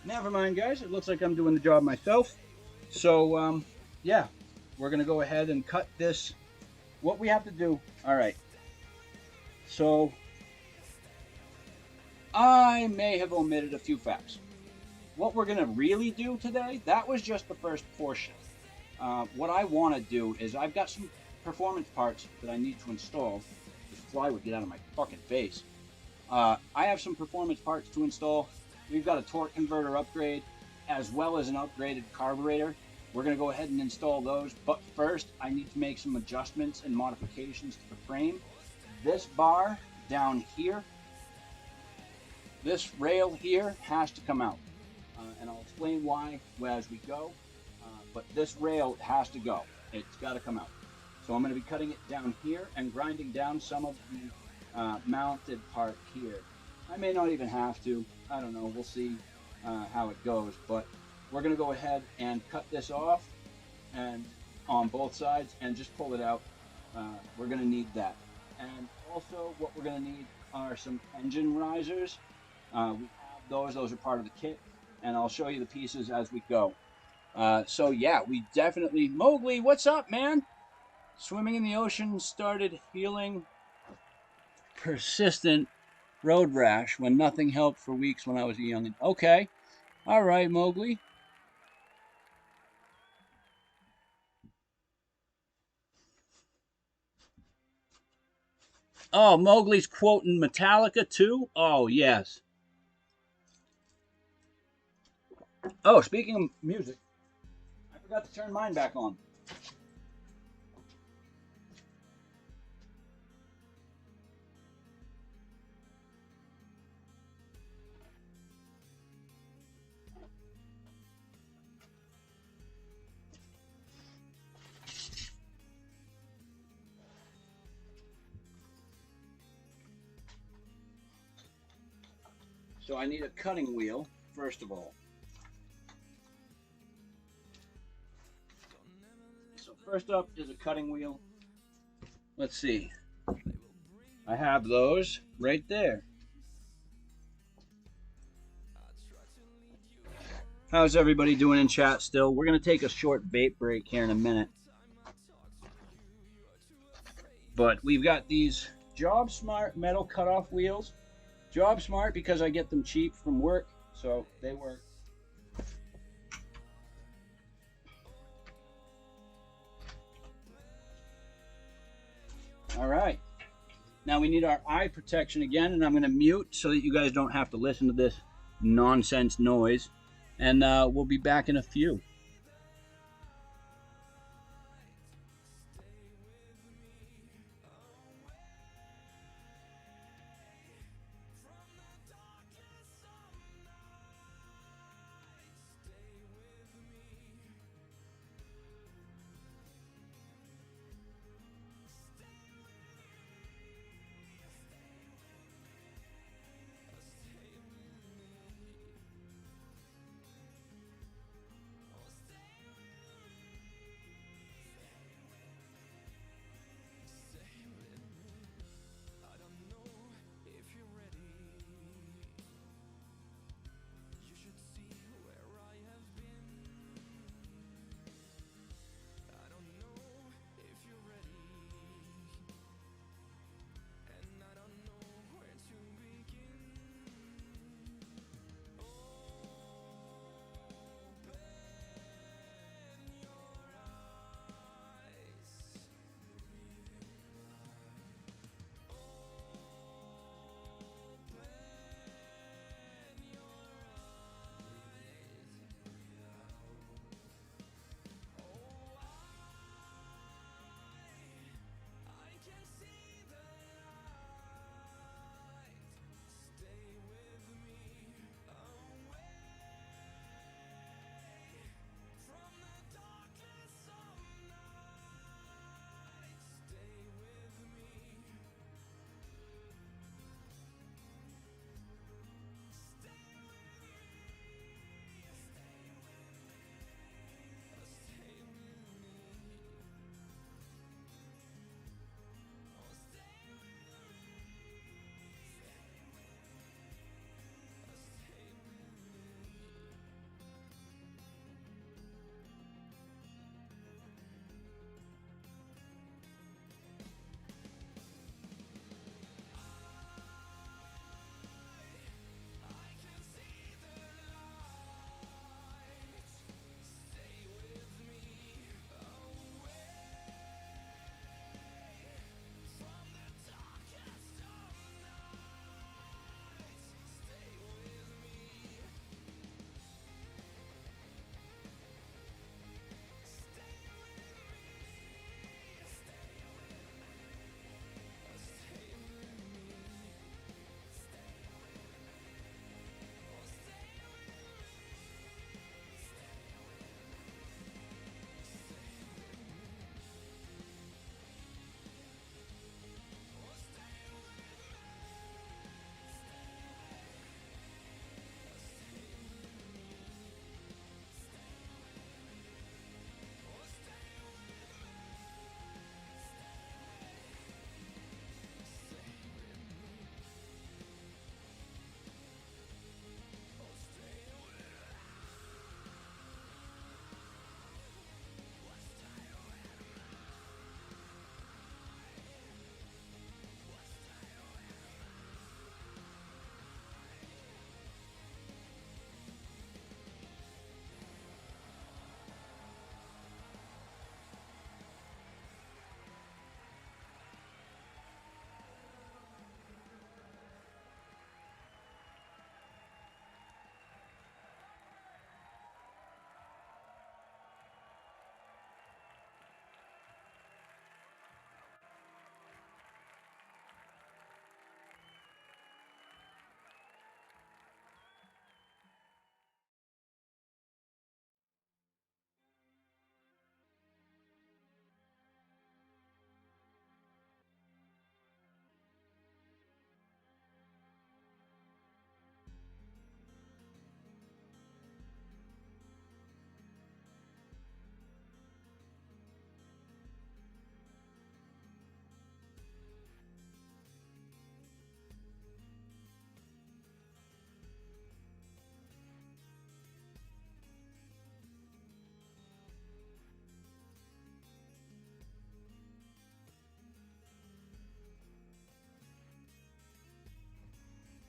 Never mind, guys. It looks like I'm doing the job myself. So, yeah, we're going to go ahead and cut this. What we have to do. All right. So, I may have omitted a few facts. What we're going to really do today, that was just the first portion. What I want to do is I've got some performance parts that I need to install. This fly would get out of my fucking face. I have some performance parts to install. We've got a torque converter upgrade as well as an upgraded carburetor. We're going to go ahead and install those. But first, I need to make some adjustments and modifications to the frame. This bar down here, this rail here has to come out. And I'll explain why as we go. But this rail has to go. It's got to come out. So I'm going to be cutting it down here and grinding down some of the mounted part here. I may not even have to. I don't know. We'll see how it goes. But we're going to go ahead and cut this off and on both sides and just pull it out. We're going to need that. And also what we're going to need are some engine risers. We have those. Those are part of the kit. And I'll show you the pieces as we go. So yeah, we definitely... Mowgli, what's up, man? Swimming in the ocean started healing persistent road rash when nothing helped for weeks when I was a youngin'. Okay. All right, Mowgli. Oh, Mowgli's quoting Metallica too? Oh, yes. Oh, speaking of music, I forgot to turn mine back on. So I need a cutting wheel, first of all. So first up is a cutting wheel. Let's see. I have those right there. How's everybody doing in chat still? We're going to take a short vape break here in a minute. But we've got these Job Smart metal cutoff wheels. Job Smart because I get them cheap from work, so they work. All right. Now we need our eye protection again, and I'm going to mute so that you guys don't have to listen to this nonsense noise. And we'll be back in a few.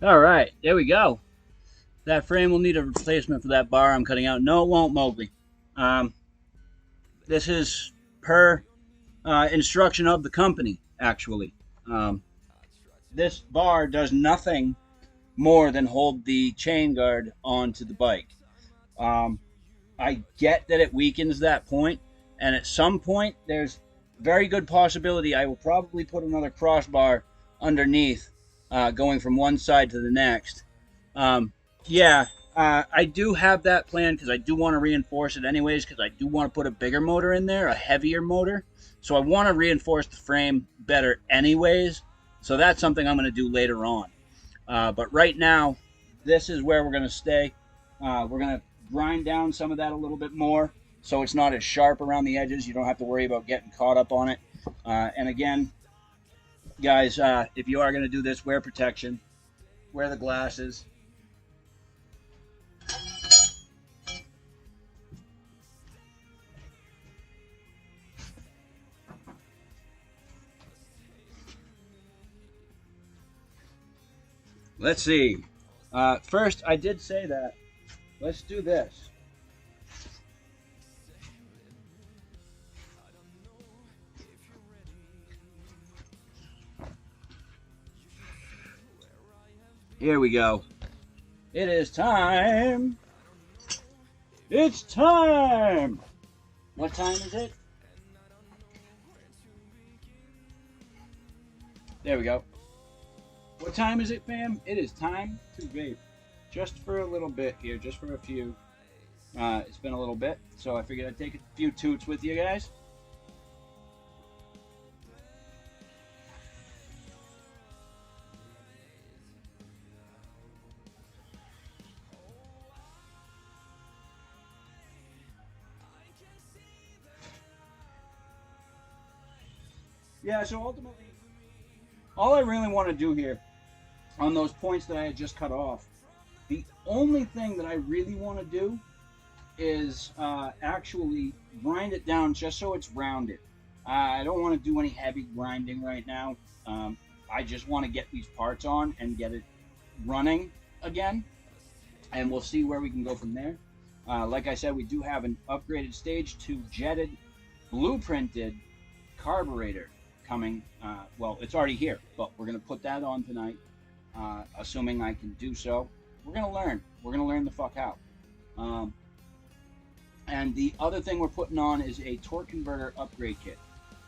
All right, there we go. That frame will need a replacement for that bar I'm cutting out. No, it won't, Mowgli. Um, this is per instruction of the company, actually. Um, this bar does nothing more than hold the chain guard onto the bike. Um, I get that it weakens that point, and at some point, there's very good possibility I will probably put another crossbar underneath, going from one side to the next. Um, yeah, I do have that plan because I do want to reinforce it anyways because I do want to put a bigger motor in there, a heavier motor. So I want to reinforce the frame better anyways. So that's something I'm going to do later on. But right now, this is where we're going to stay. We're going to grind down some of that a little bit more so it's not as sharp around the edges. You don't have to worry about getting caught up on it. And again, guys, if you are going to do this, wear protection, wear the glasses. Let's see. First, I did say that. Let's do this. Here we go. It is time. It's time. What time is it? There we go. What time is it, fam? It is time to vape. Just for a little bit here, just for a few. It's been a little bit, so I figured I'd take a few toots with you guys. Yeah, so ultimately, all I really want to do here on those points that I had just cut off, the only thing that I really want to do is actually grind it down just so it's rounded. I don't want to do any heavy grinding right now. I just want to get these parts on and get it running again, and we'll see where we can go from there. Like I said, we do have an upgraded stage 2 jetted, blueprinted carburetor coming. Well, it's already here, but we're going to put that on tonight, assuming I can do so. We're going to learn. We're going to learn the fuck out. And the other thing we're putting on is a torque converter upgrade kit.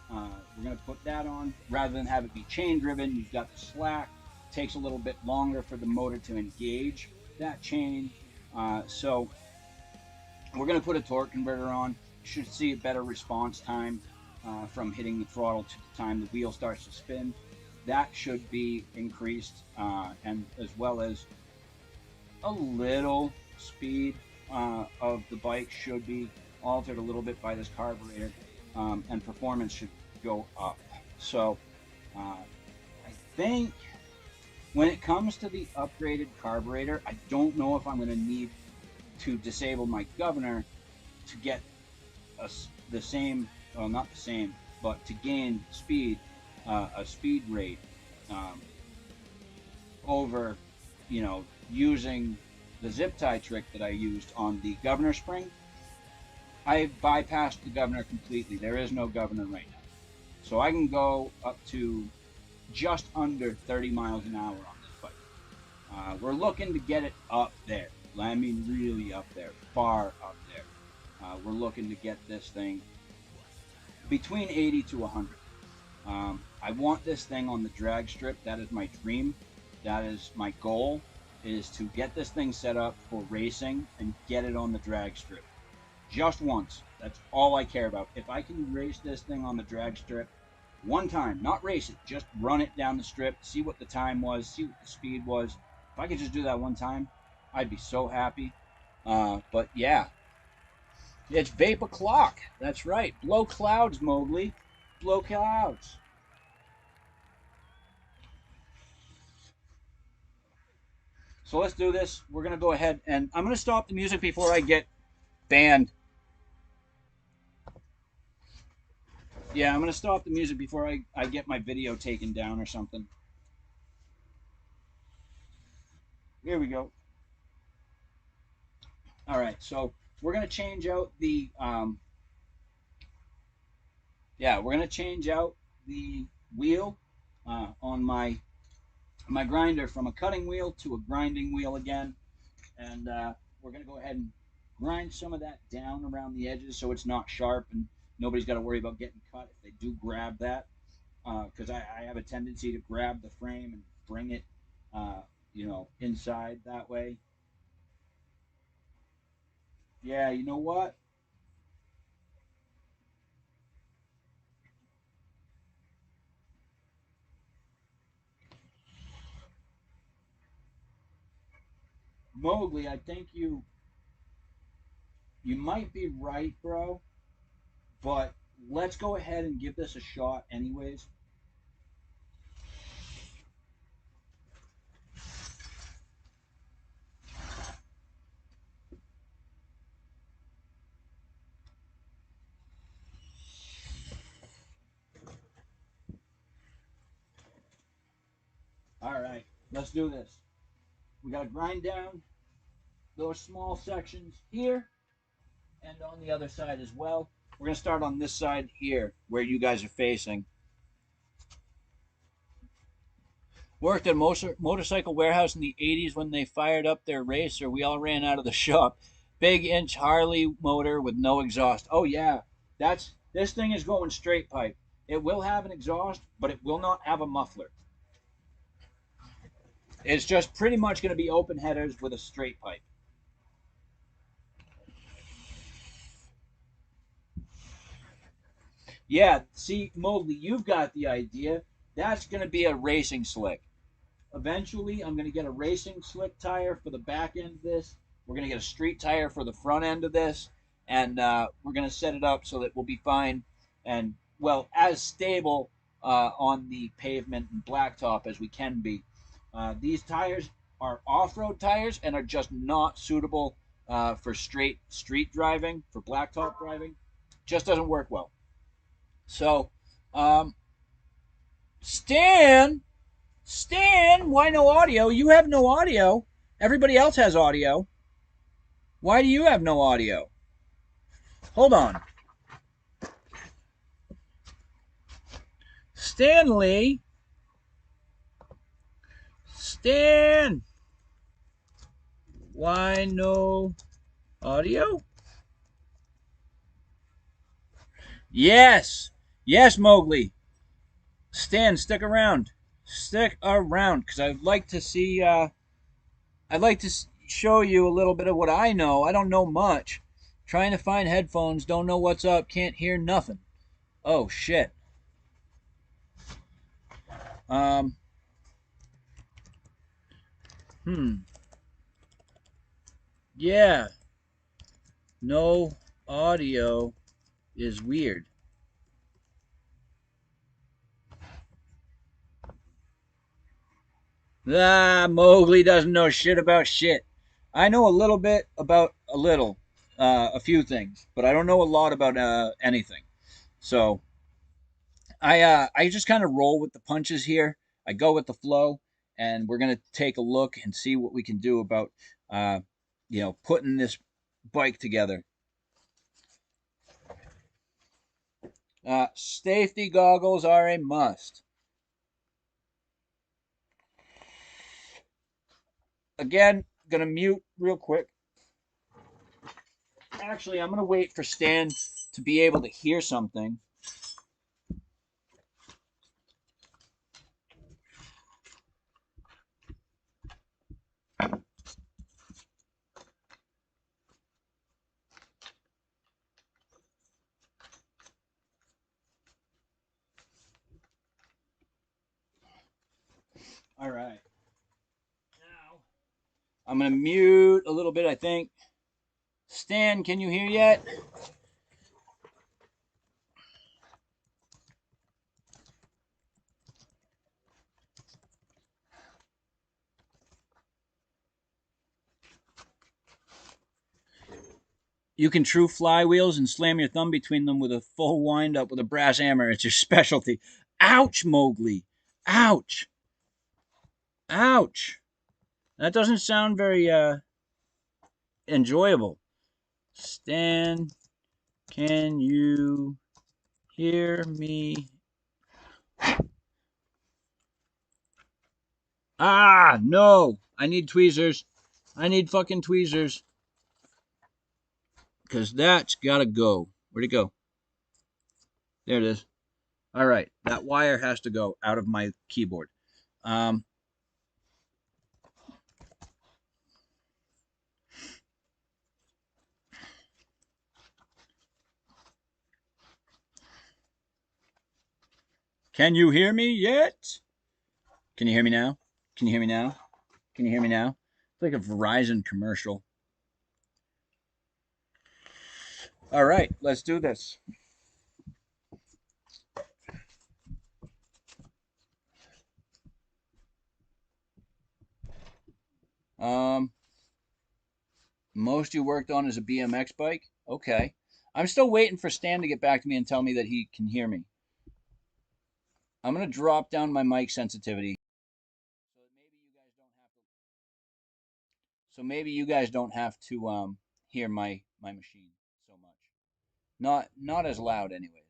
We're going to put that on rather than have it be chain driven. You've got the slack. It takes a little bit longer for the motor to engage that chain. So we're going to put a torque converter on. You should see a better response time from hitting the throttle to the time the wheel starts to spin. That should be increased, and as well as a little speed of the bike should be altered a little bit by this carburetor, and performance should go up. So I think when it comes to the upgraded carburetor, I don't know if I'm going to need to disable my governor to get the same, well, not the same, but to gain speed, a speed rate over, using the zip tie trick that I used on the governor spring. I bypassed the governor completely. There is no governor right now. So I can go up to just under 30 miles an hour on this bike. We're looking to get it up there. I mean, really up there, far up there. We're looking to get this thing between 80 to 100. I want this thing on the drag strip. That is my dream. That is my goal, is to get this thing set up for racing and get it on the drag strip. Just once. That's all I care about. If I can race this thing on the drag strip one time, not race it, just run it down the strip, see what the time was, see what the speed was. If I could just do that one time, I'd be so happy. But yeah, it's vape o'clock. That's right. Blow clouds, Mowgli. Blow clouds. So let's do this. We're going to go ahead and I'm going to stop the music before I get banned. Yeah, I'm going to stop the music before I get my video taken down or something. Here we go. All right, so we're gonna change out the we're gonna change out the wheel on my grinder from a cutting wheel to a grinding wheel again, and we're gonna go ahead and grind some of that down around the edges so it's not sharp and nobody's got to worry about getting cut if they do grab that, because I have a tendency to grab the frame and bring it, uh, inside that way. Yeah, you know what? Mowgli, I think you might be right, bro, but let's go ahead and give this a shot anyways. All right, let's do this. We got to grind down those small sections here and on the other side as well. We're going to start on this side here where you guys are facing. Worked at a motorcycle warehouse in the 80s when they fired up their racer. We all ran out of the shop. Big inch Harley motor with no exhaust. Oh, yeah. This thing is going straight pipe. It will have an exhaust, but it will not have a muffler. It's just pretty much going to be open headers with a straight pipe. Yeah, see, Mowgli, you've got the idea. That's going to be a racing slick. Eventually, I'm going to get a racing slick tire for the back end of this. We're going to get a street tire for the front end of this, and we're going to set it up so that we'll be fine and, well, as stable on the pavement and blacktop as we can be. These tires are off-road tires and are just not suitable for straight street driving, for blacktop driving. Just doesn't work well. So, um, Stan, Stan, why no audio? You have no audio. Everybody else has audio. Why do you have no audio? Hold on. Stanley. Stan. Why no audio? Yes. Yes, Mowgli. Stan, stick around. Stick around, because I'd like to see. I'd like to show you a little bit of what I know. I don't know much. Trying to find headphones. Don't know what's up. Can't hear nothing. Oh shit. Um. Hmm. Yeah. No audio is weird. Ah, Mowgli doesn't know shit about shit. I know a little bit about a little, a few things, but I don't know a lot about anything. So I just kind of roll with the punches here. I go with the flow, and we're gonna take a look and see what we can do about, uh, putting this bike together. Safety goggles are a must. Again, gonna mute real quick. Actually, I'm gonna wait for Stan to be able to hear something. All right. Now I'm gonna mute a little bit. I think. Stan, can you hear yet? You can true flywheels and slam your thumb between them with a full wind up with a brass hammer. It's your specialty. Ouch, Mowgli. Ouch. Ouch. That doesn't sound very enjoyable. Stan, can you hear me? Ah, no. I need tweezers. I need fucking tweezers. Because that's got to go. Where'd it go? There it is. All right. That wire has to go out of my keyboard. Um, can you hear me yet? Can you hear me now? Can you hear me now? Can you hear me now? It's like a Verizon commercial. All right, let's do this. Um, most you worked on is a BMX bike. Okay, I'm still waiting for Stan to get back to me and tell me that he can hear me. I'm gonna drop down my mic sensitivity. So maybe you guys don't have to hear my machine so much. Not as loud, anyways.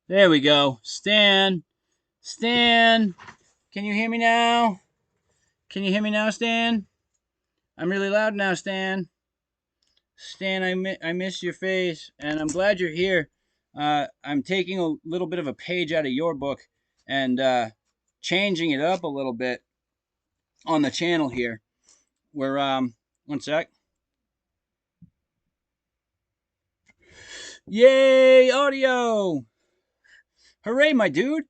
There we go. Stan. Stan. Can you hear me now? Can you hear me now, Stan? I'm really loud now, Stan. Stan, I miss your face, and I'm glad you're here. I'm taking a little bit of a page out of your book and changing it up a little bit on the channel here. We're one sec. Yay, audio! Hooray, my dude!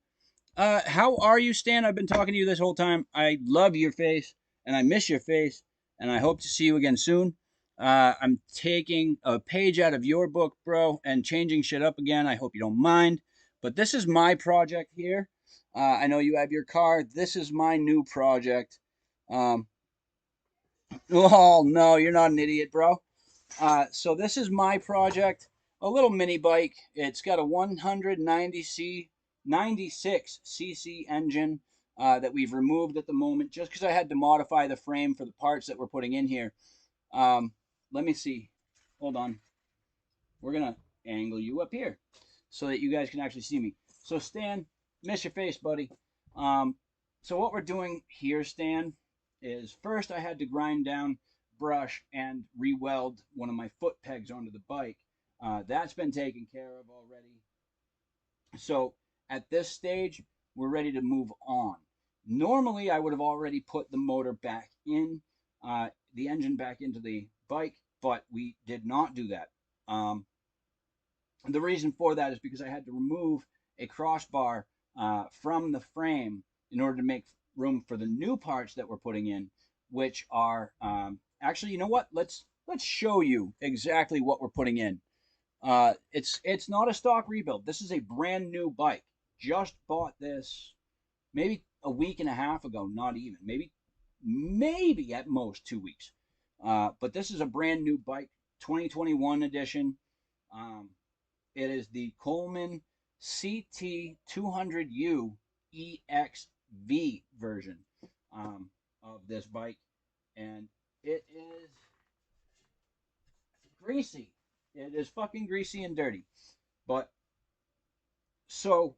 How are you, Stan? I've been talking to you this whole time. I love your face, and I miss your face, and I hope to see you again soon. I'm taking a page out of your book, bro, and changing shit up again. I hope you don't mind. But this is my project here. I know you have your car. This is my new project. Um, oh, no, you're not an idiot, bro. So this is my project, a little mini bike. It's got a 96 cc engine that we've removed at the moment, just because I had to modify the frame for the parts that we're putting in here. Let me see. Hold on. We're gonna angle you up here so that you guys can actually see me. So Stan, miss your face, buddy. Um, so what we're doing here, Stan, is first I had to grind down, brush, and re-weld one of my foot pegs onto the bike. That's been taken care of already. So at this stage, we're ready to move on. Normally, I would have already put the motor back in, the engine back into the bike, but we did not do that. The reason for that is because I had to remove a crossbar from the frame in order to make room for the new parts that we're putting in, which are actually, you know what? Let's show you exactly what we're putting in. It's not a stock rebuild. This is a brand new bike. Just bought this maybe a week and a half ago. Not even maybe at most 2 weeks. But this is a brand new bike, 2021 edition. Um, it is the Coleman CT200U EXV version of this bike, and it is greasy. It is fucking greasy and dirty. But so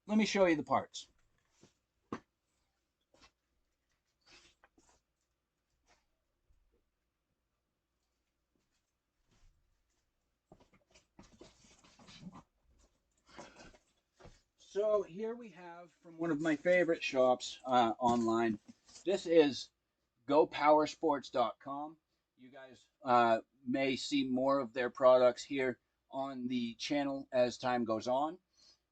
let me show you the parts. So here we have from one of my favorite shops online. This is gopowersports.com. You guys may see more of their products here on the channel as time goes on.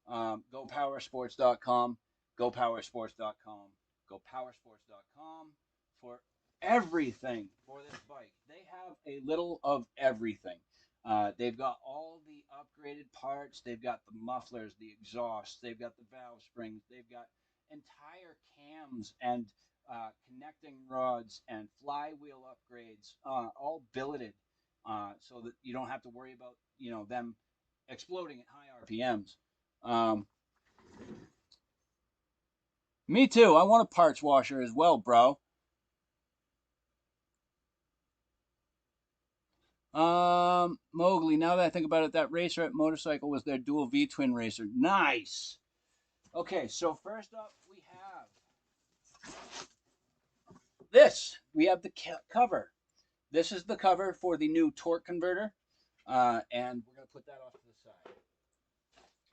GoPowersports.com, GoPowersports.com, GoPowersports.com for everything for this bike. They have a little of everything. They've got all the upgraded parts. They've got the mufflers, the exhausts. They've got the valve springs. They've got entire cams and connecting rods and flywheel upgrades, all billeted, so that you don't have to worry about them exploding at high RPMs. Um, Me too. I want a parts washer as well, bro. Mowgli. Now that I think about it, that racer at motorcycle was their dual V twin racer. Nice. Okay, so first up we have this. We have the cover. This is the cover for the new torque converter, and we're gonna put that off to the side.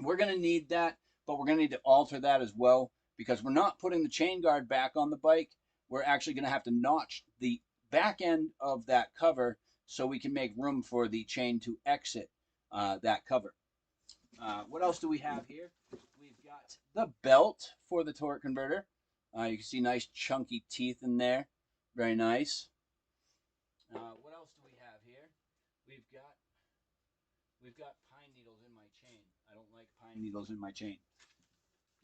We're going to need that, but we're going to need to alter that as well because we're not putting the chain guard back on the bike. We're actually going to have to notch the back end of that cover so we can make room for the chain to exit that cover. What else do we have here? We've got the belt for the torque converter. You can see nice chunky teeth in there. Very nice. What else do we have here? We've got We've got pine needles in my chain. I don't like pine needles in my chain.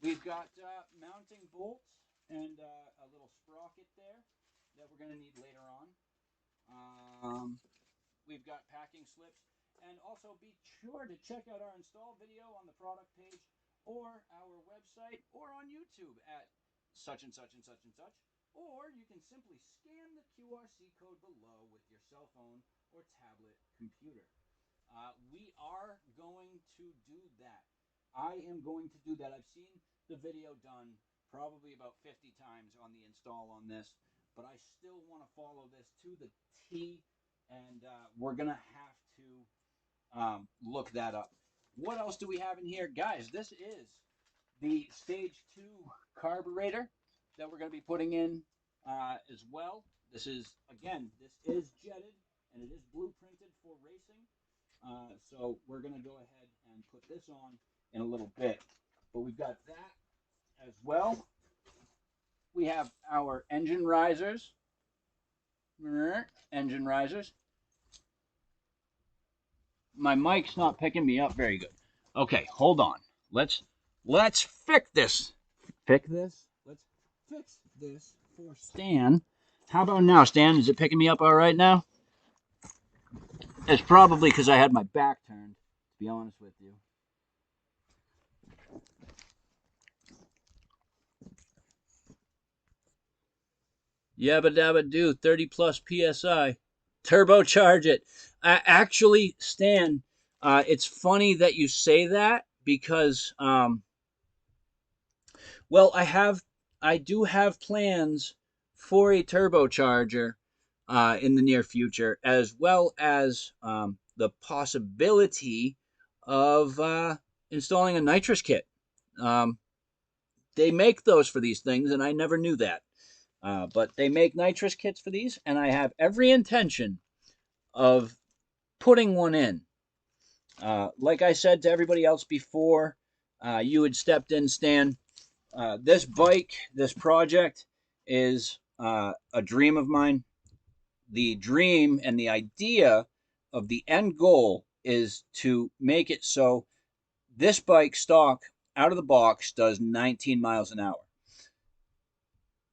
We've got mounting bolts and a little sprocket there that we're going to need later on. We've got packing slips. And also be sure to check out our install video on the product page or our website or on YouTube at such and such and such and such. Or you can simply scan the QRC code below with your cell phone or tablet computer. We are going to do that. I am going to do that. I've seen the video done probably about 50 times on the install on this, but I still want to follow this to the T, and we're going to have to look that up. What else do we have in here? Guys, this is the Stage 2 carburetor that we're going to be putting in as well. This is, again, this is jetted, and it is blueprinted for racing. So we're going to go ahead and put this on in a little bit. But we've got that as well. We have our engine risers. Engine risers. My mic's not picking me up very good. Okay, hold on. Let's fix this. Fix this. Let's fix this for Stan. How about now, Stan? Is it picking me up all right now? It's probably because I had my back turned, to be honest with you. Yabba dabba do, 30 plus PSI. Turbocharge it. Actually, Stan, it's funny that you say that because, well, I do have plans for a turbocharger in the near future, as well as the possibility of installing a nitrous kit. Um, they make those for these things, and I never knew that. But they make nitrous kits for these, and I have every intention of putting one in. Like I said to everybody else before, you had stepped in, Stan. This bike, this project is a dream of mine. The dream and the idea of the end goal is to make it so this bike stock out of the box does 19 miles an hour.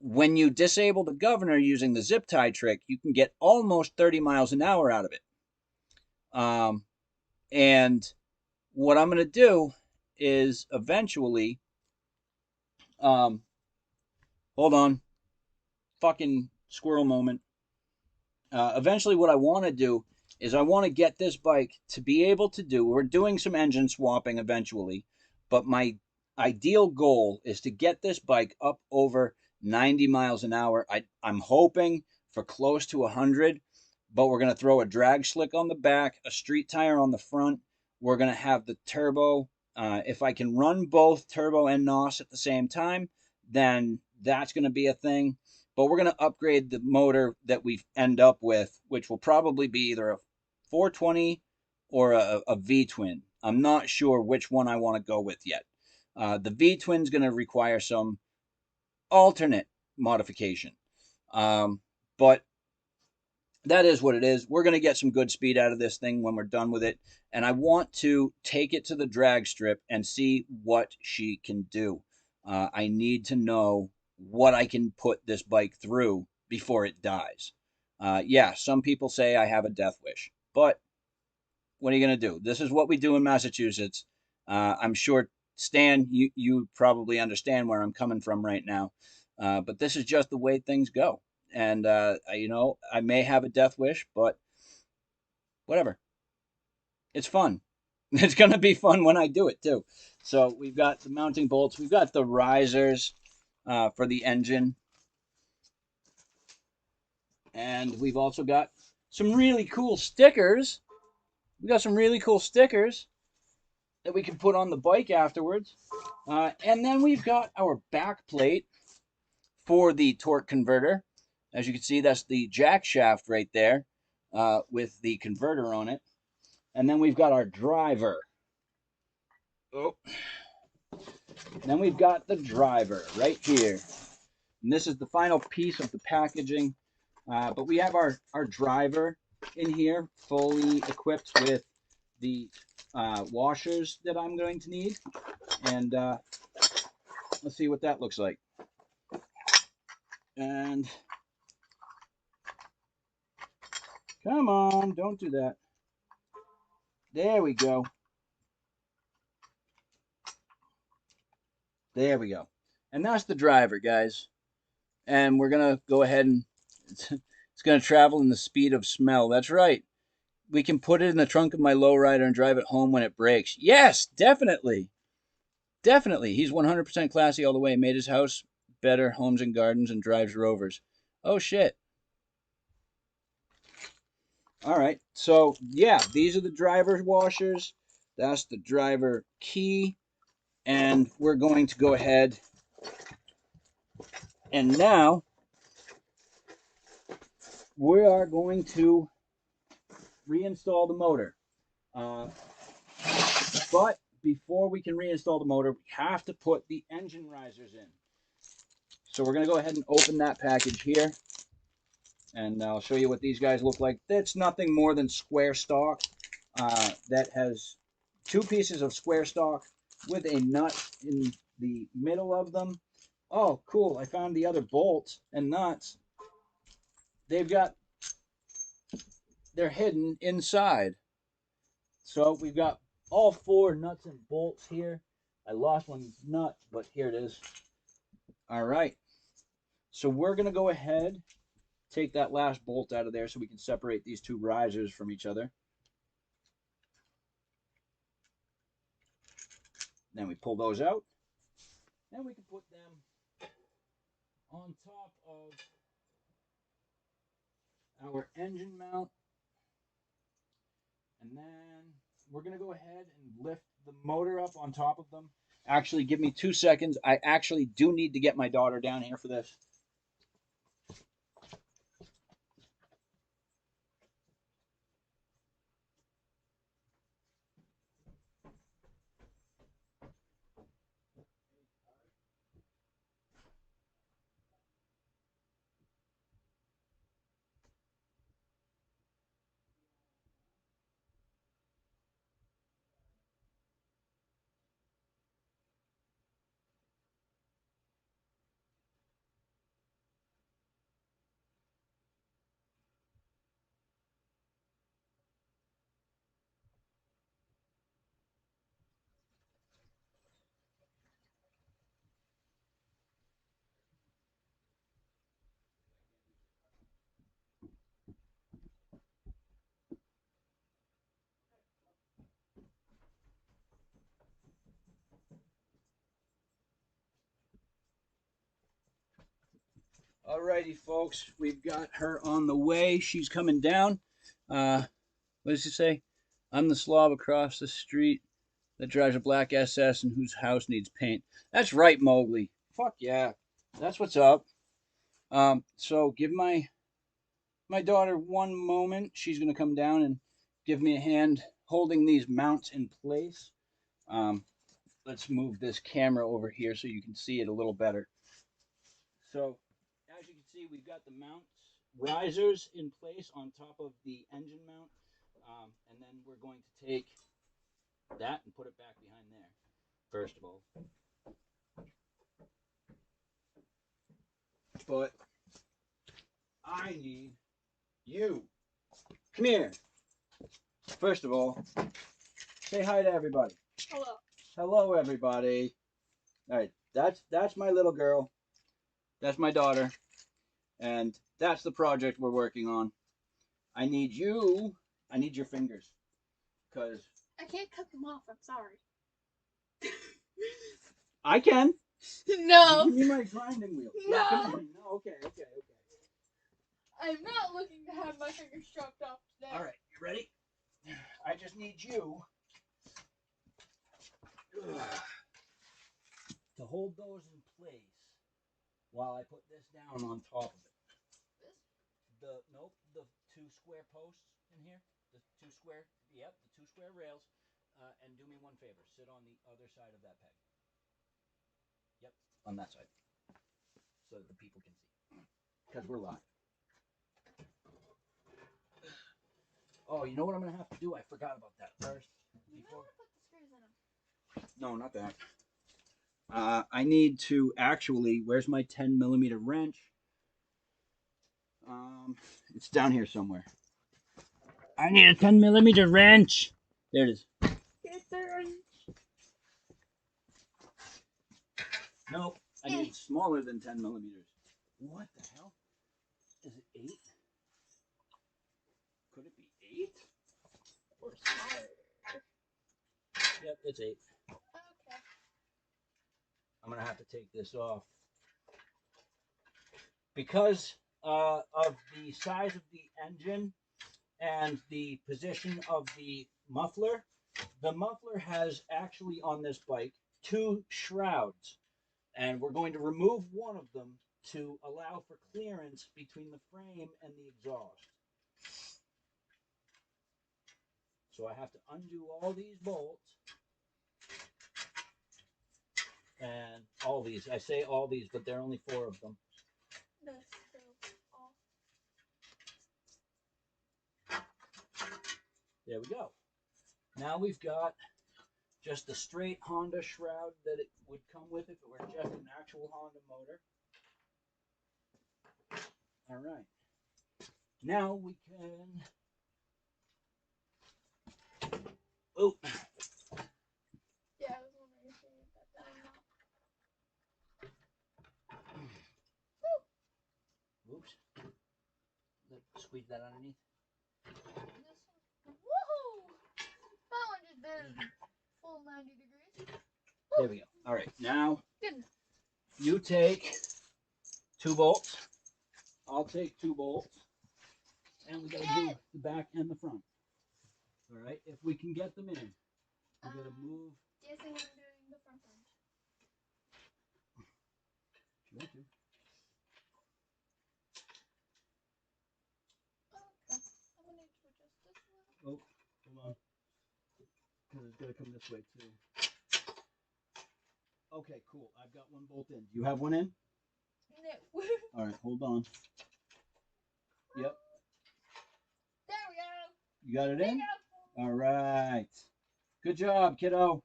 When you disable the governor using the zip tie trick, you can get almost 30 miles an hour out of it. And what I'm going to do is eventually, hold on, fucking squirrel moment. Eventually, what I want to do is I want to get this bike to be able to do, we're doing some engine swapping eventually, but my ideal goal is to get this bike up over 90 miles an hour. I'm hoping for close to 100, but we're going to throw a drag slick on the back, a street tire on the front. We're going to have the turbo. If I can run both turbo and NOS at the same time, then that's going to be a thing. But we're going to upgrade the motor that we end up with, which will probably be either a 420 or a V-twin. I'm not sure which one I want to go with yet. The V-twin is going to require some alternate modification. But that is what it is. We're going to get some good speed out of this thing when we're done with it. And I want to take it to the drag strip and see what she can do. I need to know what I can put this bike through before it dies. Yeah, some people say I have a death wish, but what are you going to do? This is what we do in Massachusetts. I'm sure, Stan, you probably understand where I'm coming from right now, but this is just the way things go. And, I may have a death wish, but whatever. It's fun. It's going to be fun when I do it, too. So we've got the mounting bolts. We've got the risers for the engine. And we've also got some really cool stickers. We got some really cool stickers that we can put on the bike afterwards. And then we've got our back plate for the torque converter. As you can see, that's the jack shaft right there with the converter on it. And then we've got our driver. Oh. Then we've got the driver right here. And this is the final piece of the packaging. But we have our driver in here, fully equipped with the washers that I'm going to need. And let's see what that looks like. And come on, don't do that. There we go. There we go. And that's the driver, guys. And we're going to go ahead and it's going to travel in the speed of smell. That's right. We can put it in the trunk of my lowrider and drive it home when it breaks. Yes, definitely. Definitely. He's 100% classy all the way. Made his house better, homes and gardens, and drives rovers. Oh, shit. All right. So, yeah, these are the driver's washers. That's the driver key. And we're going to go ahead and now we are going to reinstall the motor. Uh, but before we can reinstall the motor, we have to put the engine risers in. So we're going to go ahead and open that package here. And I'll show you what these guys look like. That's nothing more than square stock that has two pieces of square stock with a nut in the middle of them. Oh, cool. I found the other bolts and nuts. They're hidden inside. So we've got all four nuts and bolts here. I lost one nut, but here it is. All right. So we're going to go ahead, take that last bolt out of there so we can separate these two risers from each other. Then we pull those out. Then we can put them on top of our engine mount. And then we're going to go ahead and lift the motor up on top of them. Actually, give me 2 seconds. I actually do need to get my daughter down here for this. Alrighty, folks, we've got her on the way. She's coming down. What does it say? I'm the slob across the street that drives a black SS and whose house needs paint. That's right, Mowgli. Fuck yeah, that's what's up. So give my daughter one moment. She's gonna come down and give me a hand holding these mounts in place. Um, let's move this camera over here so you can see it a little better. So, as you can see, we've got the mounts risers in place on top of the engine mount, and then we're going to take that and put it back behind there. First of all, but I need you. Come here. First of all, say hi to everybody. Hello. Hello, everybody. All right, that's my little girl. That's my daughter, and that's the project we're working on. I need you. I need your fingers, cause I can't cut them off. I'm sorry. I can. No. Give me my grinding wheel. No. Come here. No. Okay. I'm not looking to have my fingers chopped off today. All right. You ready? I just need you to hold those in place while I put this down on top of it. The two square posts in here. The two square. Yep. The two square rails. And do me one favor. Sit on the other side of that peg. Yep. On that side. So that the people can see. Because we're live. Oh, you know what I'm gonna have to do? I forgot about that first. You might want to put the screws in them. No, not that. I need to actually. Where's my 10mm wrench? It's down here somewhere. I need a 10mm wrench. There it is. Here's the wrench. Nope. I need smaller than 10mm. What the hell? Is it 8? Could it be 8? Or smaller? Yep, it's 8. Okay. I'm going to have to take this off. Because of the size of the engine and the position of the muffler has actually on this bike 2 shrouds. And we're going to remove one of them to allow for clearance between the frame and the exhaust. So I have to undo all these bolts. And all these. I say all these, but there are only 4 of them. That's so off. There we go. Now we've got just the straight Honda shroud that it would come with if it were just an actual Honda motor. All right. Now we can. Oh. Yeah, I was wondering if you had that down or not. Oops. Squeeze that underneath. This one. Woohoo! That one just did full 90 degrees. There we go. All right. Now Good. you take 2 bolts. I'll take 2 bolts. And we got to do the back and the front. All right. If we can get them in, we got to move. Guessing I'm doing the front end. Should I do? Okay. I'm gonna need to adjust this one. Oh, hold on. Because it's got to come this way too. Okay, cool. I've got 1 bolt in. Do you have one in? No. All right, hold on. Yep. There we go. You got it There in? you go. All right. Good job, kiddo.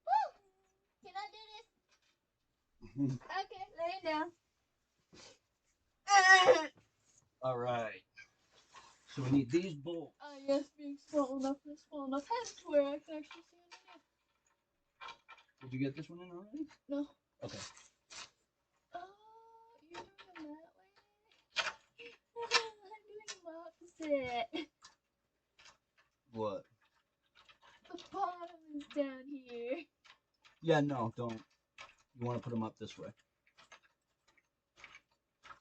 Woo! Can I do this? Okay, lay it down. All right. So we need these bolts. Yes, being small enough is small enough. Hence where I can actually see underneath. Did you get this one in already? No. Okay. You're doing them that way? I'm doing them opposite. What? The bottom is down here. Yeah, no, don't. You want to put them up this way.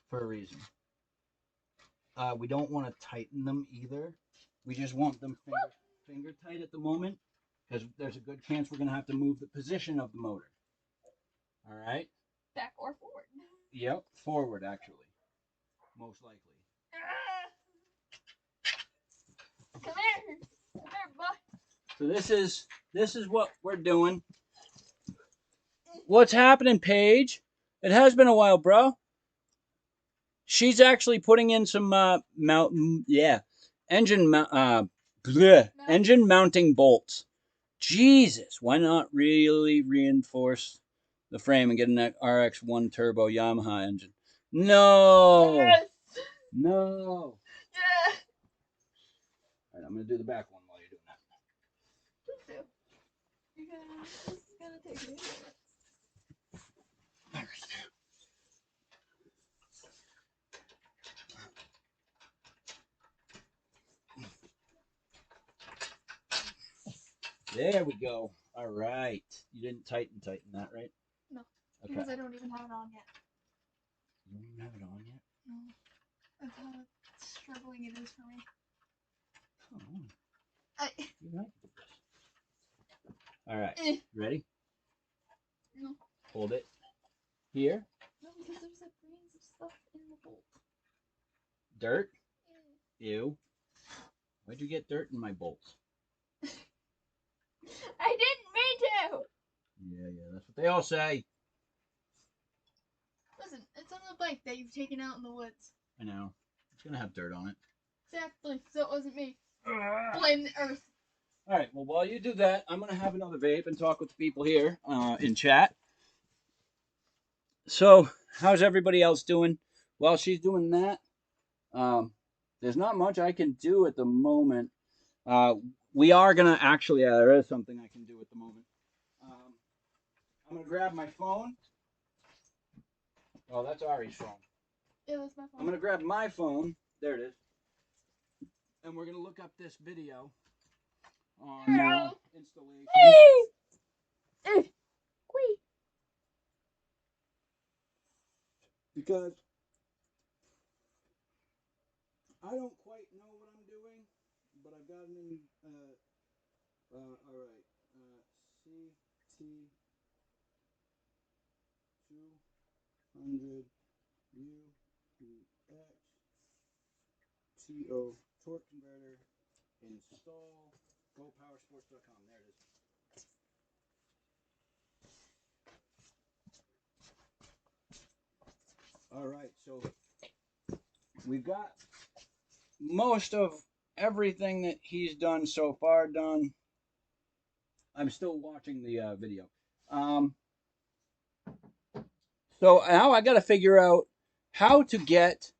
For a reason. We don't want to tighten them either. We just want them finger tight at the moment. Because there's a good chance we're going to have to move the position of the motor. All right? Back or forward. Yep, forward actually. Most likely. Come here. Come here, boy. So this is what we're doing. What's happening, Paige? It has been a while, bro. She's actually putting in some engine mounting bolts. Jesus, why not really reinforce the frame and get an RX-1 turbo Yamaha engine? No. Yes. No. Yes. All right, I'm going to do the back one while you're doing that. Please do. This is gonna take me a minute. There we go. All right. You didn't tighten that, right? No. Okay. Because I don't even have it on yet. You don't even have it on yet? No. That's how struggling it is for me. Oh, you like this. All right. Ready? No. Hold it. Here. No, because there's like grains of stuff in the bolt. Dirt. Ew. Why'd you get dirt in my bolts? I didn't mean to! Yeah, that's what they all say. Listen, it's on the bike that you've taken out in the woods. I know. It's going to have dirt on it. Exactly, so it wasn't me. Blame the earth. All right, well, while you do that, I'm going to have another vape and talk with the people here in chat. So, how's everybody else doing? While she's doing that, there's not much I can do at the moment. We are going to actually, there is something I can do at the moment. I'm going to grab my phone. Oh, that's Ari's phone. Yeah, that's my phone. I'm going to grab my phone. There it is. And we're going to look up this video on installation. because I don't quite know what I'm doing, but I've got an all right, CT 200 UX TO torque converter install GoPowersports.com. There it is. All right, so we've got most of everything that he's done so far done. I'm still watching the video. So now I got to figure out how to get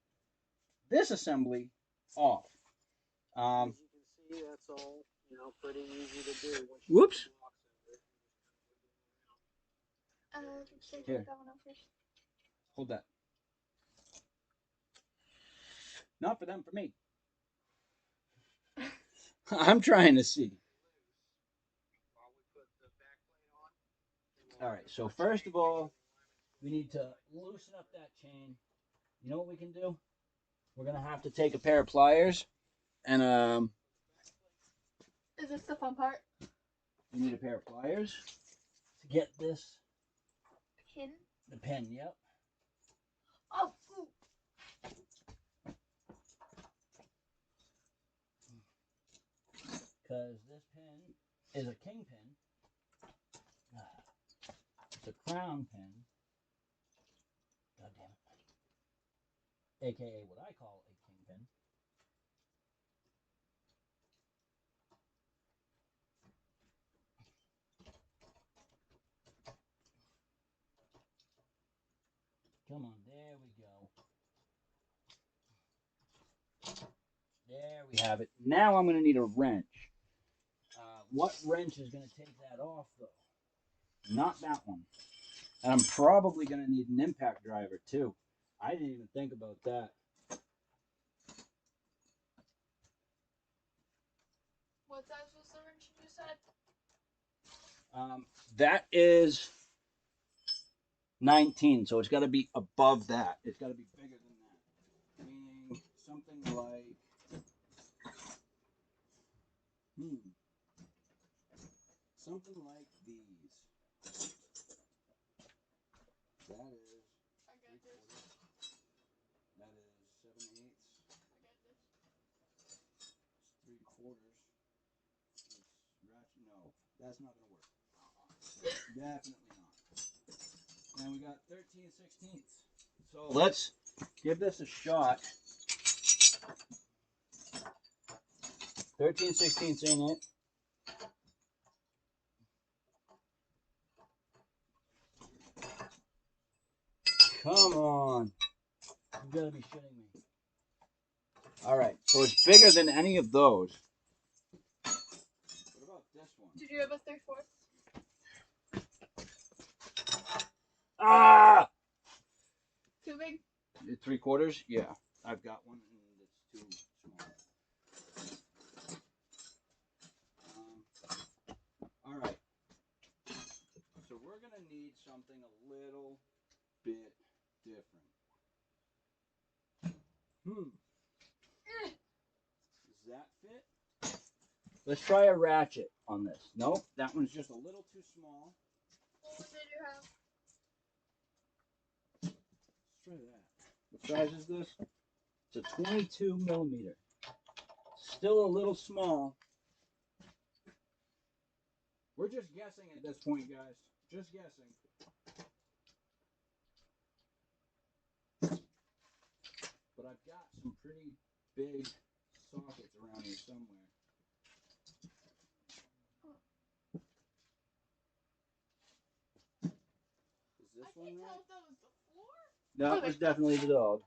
this assembly off. As you can see, that's all, pretty easy to do. Whoops. Here. Hold that. Not for them, for me. I'm trying to see. All right, so first of all, we need to loosen up that chain. You know what we can do? We're going to have to take a pair of pliers and Is this the fun part? you need a pair of pliers to get this Pin? the pin, yep. Oh, ooh. Because this pin is a king pin. It's a crown pin. God damn it. AKA what I call a king pin. Come on, there we go. There we have it. Now I'm going to need a wrench. What wrench is going to take that off, though? Not that one. And I'm probably going to need an impact driver, too. I didn't even think about that. What size was the wrench you said? That is 19, so it's got to be above that. It's got to be bigger than that. Meaning something like... something like these. That is... I got this. That is 7/8. I got this. It's 3/4. It's ratchet. No, that's not gonna work. Definitely not. And we got 13/16. So let's give this a shot. 13/16 ain't it? Come on. You gotta be shitting me. Alright, so it's bigger than any of those. What about this one? Did you have a 3/4? Ah! Too big? 3/4? Yeah. I've got one and it's too small. Alright. So we're gonna need something a little bit different. Does that fit? Let's try a ratchet on this. Nope, that one's just a little too small. What did you have? Let's try that. What size is this? It's a 22 millimeter. Still a little small. We're just guessing at this point, guys. Just guessing. But I've got some pretty big sockets around here somewhere. Is this I one can't tell right? if that was the floor. That was definitely the dog.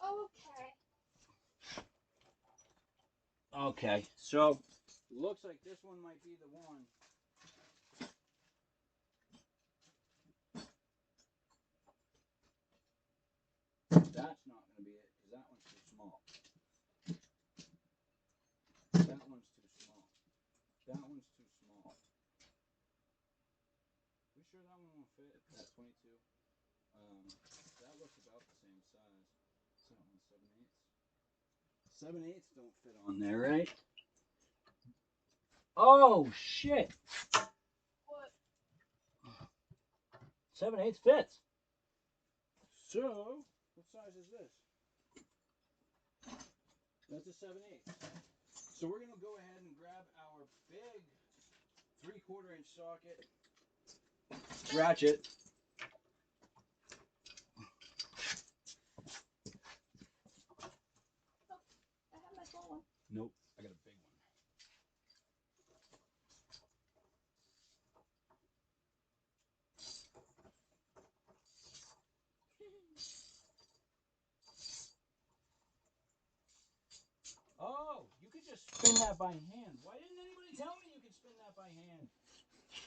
Okay. Okay, so looks like this one might be the one. That's not going to be it because that one's too small. That one's too small. That one's too small. We sure that one won't fit? That 22. That looks about the same size. So 7/8. 7/8 don't fit on there, right? Oh shit! What? 7/8 fits. So, what size is this? That's a 7/8. So we're gonna go ahead and grab our big 3/4 inch socket ratchet. I have my small one. Nope, I got a big one. Oh, you could just spin that by hand. Why didn't anybody tell me you could spin that by hand?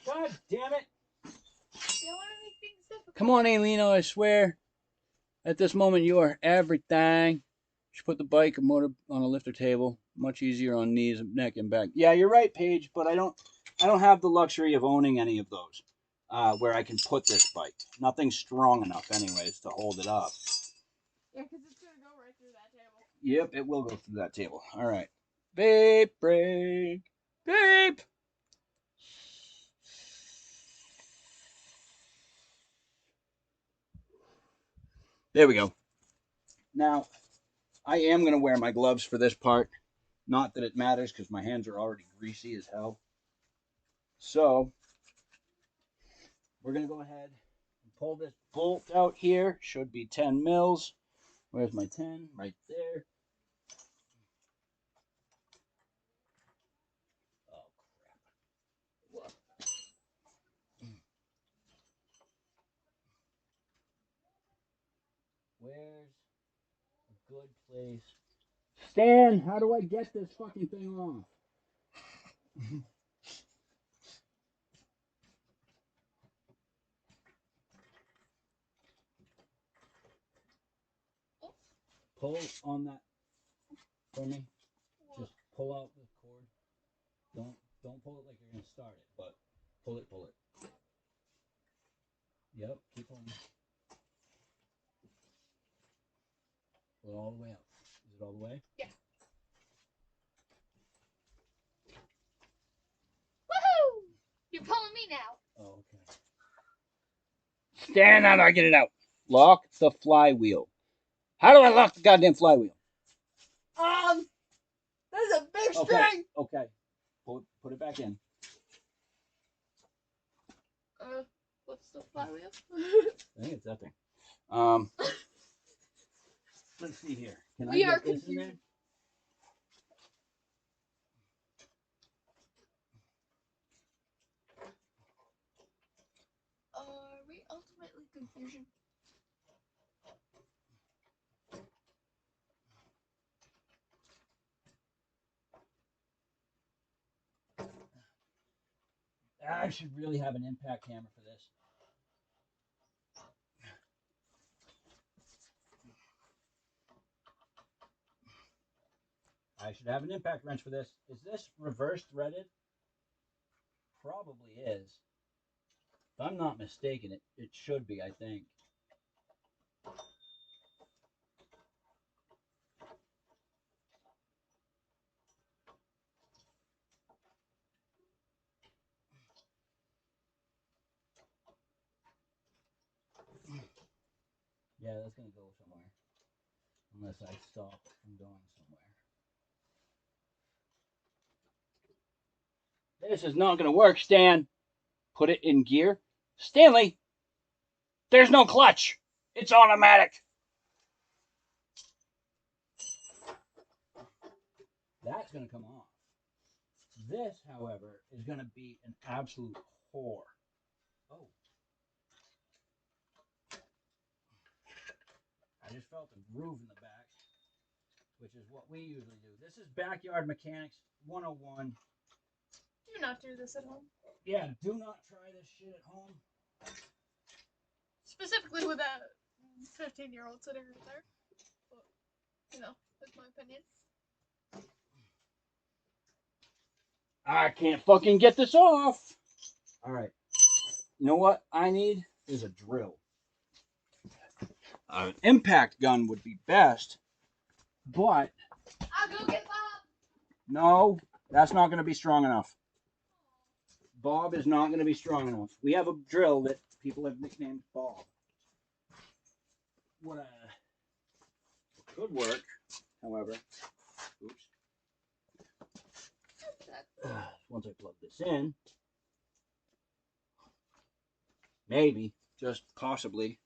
God damn it. They want to make things difficult. Come on, Ailino, I swear. At this moment, you are everything. Just put the bike or motor on a lifter table. Much easier on knees, neck, and back. Yeah, you're right, Paige, but I don't have the luxury of owning any of those where I can put this bike. Nothing's strong enough, anyways, to hold it up. Yeah, because it's going to go right through that table. Yep, it will go through that table. All right. Vape break. Vape. There we go. Now, I am going to wear my gloves for this part. Not that it matters because my hands are already greasy as hell. So, we're going to go ahead and pull this bolt out here. Should be 10 mils. Where's my 10? Right there. Oh, crap. Where's a good place? Stan, how do I get this fucking thing off? Pull on that for me. Just pull out the cord. Don't pull it like you're gonna start it, but pull it. Yep, keep pulling. Pull it all the way up. Is it all the way? Yeah. Woohoo! You're pulling me now. Oh, okay. Stand how do I get it out? Lock the flywheel. How do I lock the goddamn flywheel? There's a big Okay. string. Okay. Put it back in. What's the flywheel? I think it's that thing. Let's see here. Can We I are get this in there? confused. Are we ultimately confusion? I should really have an impact hammer for this. I should have an impact wrench for this. Is this reverse threaded? Probably is. If I'm not mistaken, it should be, I think. Yeah, that's going to go somewhere. Unless I stop from going somewhere. This is not going to work, Stan. Put it in gear. Stanley, there's no clutch. It's automatic. That's going to come off. This, however, is going to be an absolute whore. Oh. I just felt a groove in the back, which is what we usually do. This is Backyard Mechanics 101. Do not do this at home. Yeah, do not try this shit at home. Specifically with a 15-year-old sitting right there. But, that's my opinion. I can't fucking get this off. All right. You know what I need is a drill. An impact gun would be best, but I'll go get Bob. no, that's not going to be strong enough. Bob is not going to be strong enough. We have a drill that people have nicknamed Bob. What could work, however. Oops. Once I plug this in, maybe, just possibly.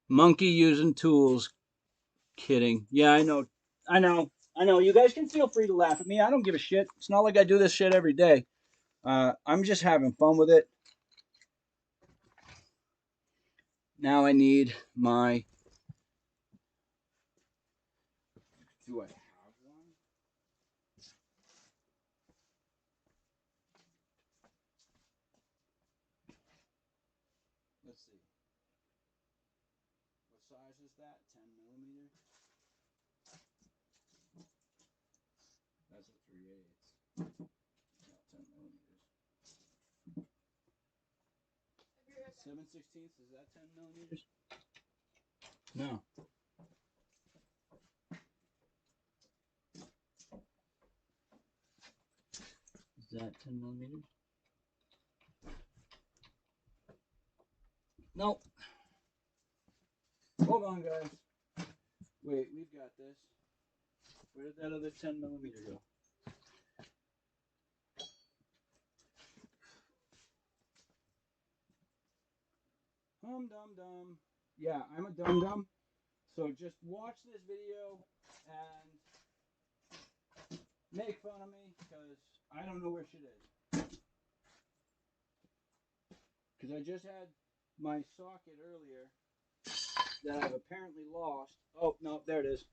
Monkey using tools. Kidding. Yeah, I know. I know. I know. You guys can feel free to laugh at me. I don't give a shit. It's not like I do this shit every day. I'm just having fun with it. Now I need my. Do I have one? Let's see. What size is that? 10 millimeter? That's a 3/8. Not 10 millimeters. 7/16. Is that 10 millimeters? No. Is that 10 millimeters? Nope. Hold on, guys. Wait, we've got this. Where did that other 10 millimeter go? Dum dum. Yeah, I'm a dum dum. So just watch this video and make fun of me because I don't know where shit is. Because I just had my socket earlier that I've apparently lost. Oh, no, there it is.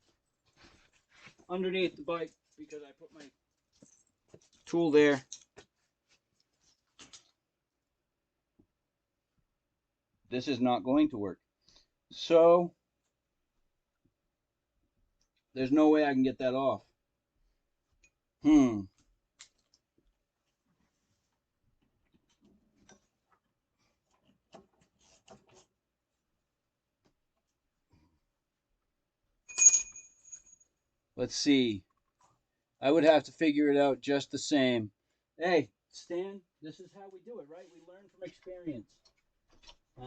Underneath the bike because I put my tool there. This is not going to work. So there's no way I can get that off. Let's see. I would have to figure it out just the same. Hey, Stan, this is how we do it, right? We learn from experience. I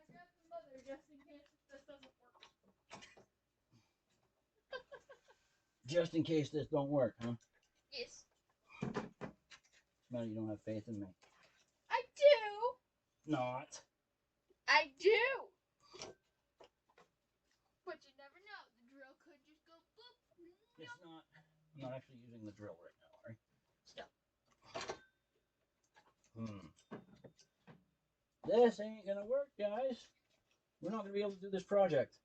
grabbed the mother just in case this doesn't work. Just in case this don't work, huh? Yes. No, you don't have faith in me. I do. Not. I do. But you never know. The drill could just go boop. It's not. I'm not actually using the drill right now, right? Still. This ain't gonna work, guys. We're not gonna be able to do this project.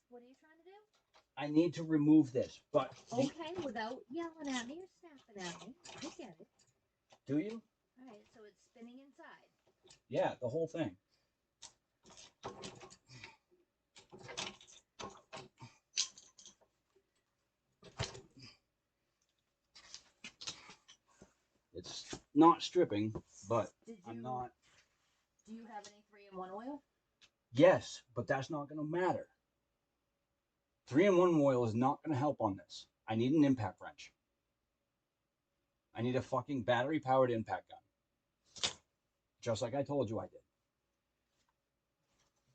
What are you trying to do? I need to remove this, but Okay, without yelling at me or snapping at me. I get it. do you? Alright, so it's spinning inside. Yeah, the whole thing. It's not stripping, but I'm not. Do you have any 3-in-1 oil? Yes, but that's not going to matter. 3-in-1 oil is not going to help on this. I need an impact wrench. I need a fucking battery-powered impact gun. Just like I told you I did.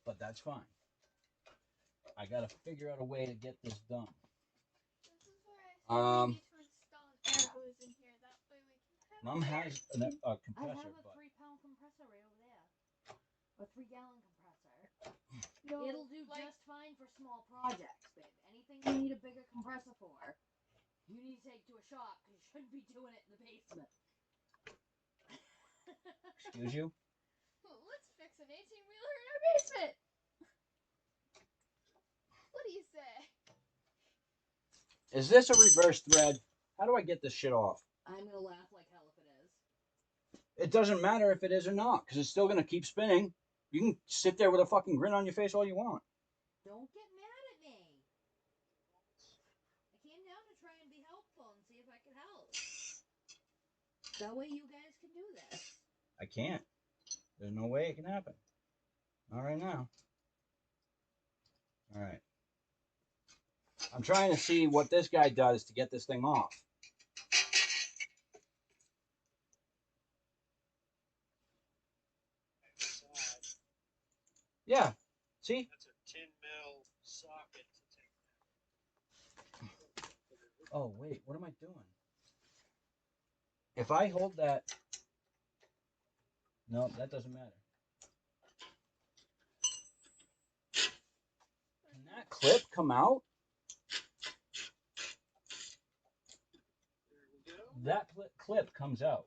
But that's fine. I got to figure out a way to get this done. This is why I need to install an air hose in here. That way we can have Mom has a I compressor, have a but 3-pound compressor right over there. A 3-gallon compressor. No, It'll do like, just fine for small projects, babe. Anything you need a bigger compressor for, you need to take to a shop because you shouldn't be doing it in the basement. excuse you? let's fix an 18-wheeler in our basement. What do you say? Is this a reverse thread? How do I get this shit off? I'm gonna laugh like hell if it is. It doesn't matter if it is or not, because it's still going to keep spinning. You can sit there with a fucking grin on your face all you want. Don't get mad at me. I came down to try and be helpful and see if I could help. That way you guys can do this. I can't. There's no way it can happen. Not right now. All right. I'm trying to see what this guy does to get this thing off. Yeah. See? That's a 10 mil socket to take that. Oh, wait. What am I doing? If I hold that... No, that doesn't matter. Can that clip come out? There we go. That clip comes out.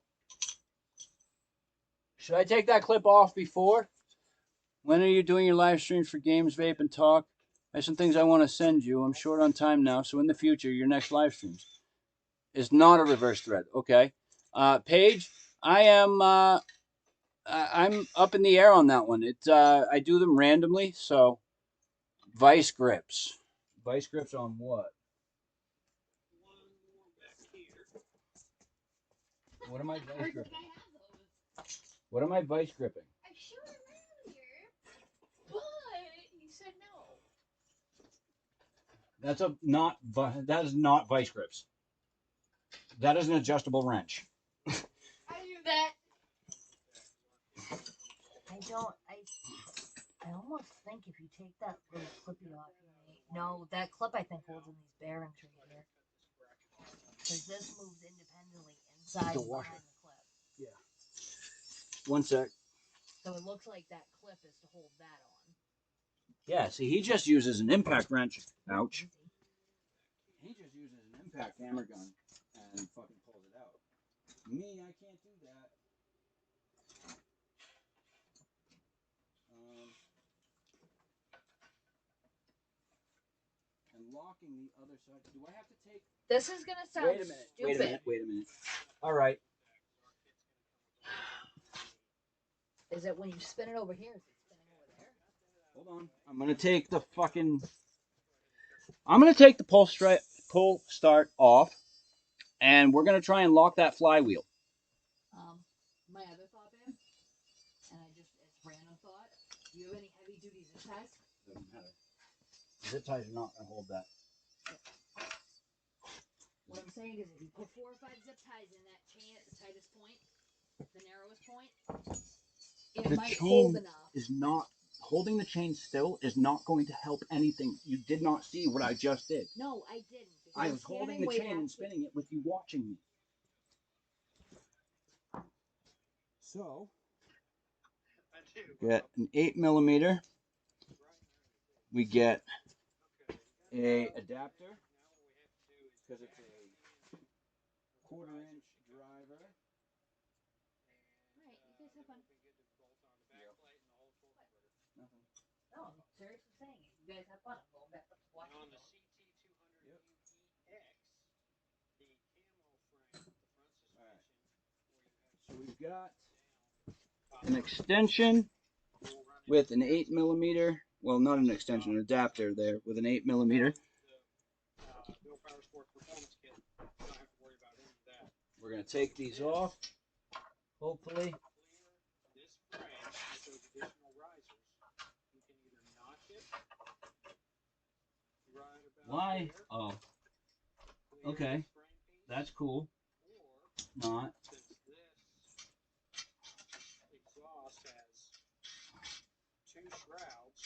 Should I take that clip off before? When are you doing your live streams for Games, Vape, and Talk? I have some things I want to send you. I'm short on time now, so in the future, your next live streams is not a reverse thread. Okay. Paige, I'm up in the air on that one. I do them randomly, so vice grips. Vice grips on what? One more back here. What am I vice I think gripping? I have those. What am I vice gripping? I showed him earlier, but he said no. That is not vice grips. That is an adjustable wrench. I knew that. I almost think if you take that little clippy off, no, that clip I think holds in these bearings right here. Because this moves independently inside The and washer. behind the clip. Yeah. One sec. So it looks like that clip is to hold that on. Yeah, see, he just uses an impact wrench. Ouch. He just uses an impact hammer gun and fucking pulls it out. Me, I can't do that. And locking the other side. Do I have to take... This is gonna sound Wait a minute. stupid. Wait a minute. All right. Is it when you spin it over here? Is it spinning over there? Hold on. I'm going to take the fucking... I'm going to take the pull start off. And we're going to try and lock that flywheel. My other thought, babe, and it's random thought. Do you have any heavy duty zip ties? Doesn't matter. Zip ties are not going to hold that. What I'm saying is if you put 4 or 5 zip ties in that chain at the tightest point, the narrowest point, it The might chain hold enough. is not... Holding the chain still is not going to help anything. You did not see what I just did. No, I didn't. I was holding the chain and spinning it with you watching me. So, get an 8mm. We get a adapter because it's a 1/4 inch driver. Right, you guys have fun. Nothing. No, I'm seriously saying it. You guys have fun. I'm going back up to watch. On the CT200UEX, the camo frame, the front suspension, So we've got an extension with an 8mm. Well, not an extension, an adapter there with an 8mm. Bill Power Sport Performance Kit. You don't have to worry about any of that. We're going to take these off, hopefully. This frame with those additional risers, you can either notch it right about Why? there, Oh, clear okay. this frame piece, That's cool. or Not. since this exhaust has 2 shrouds,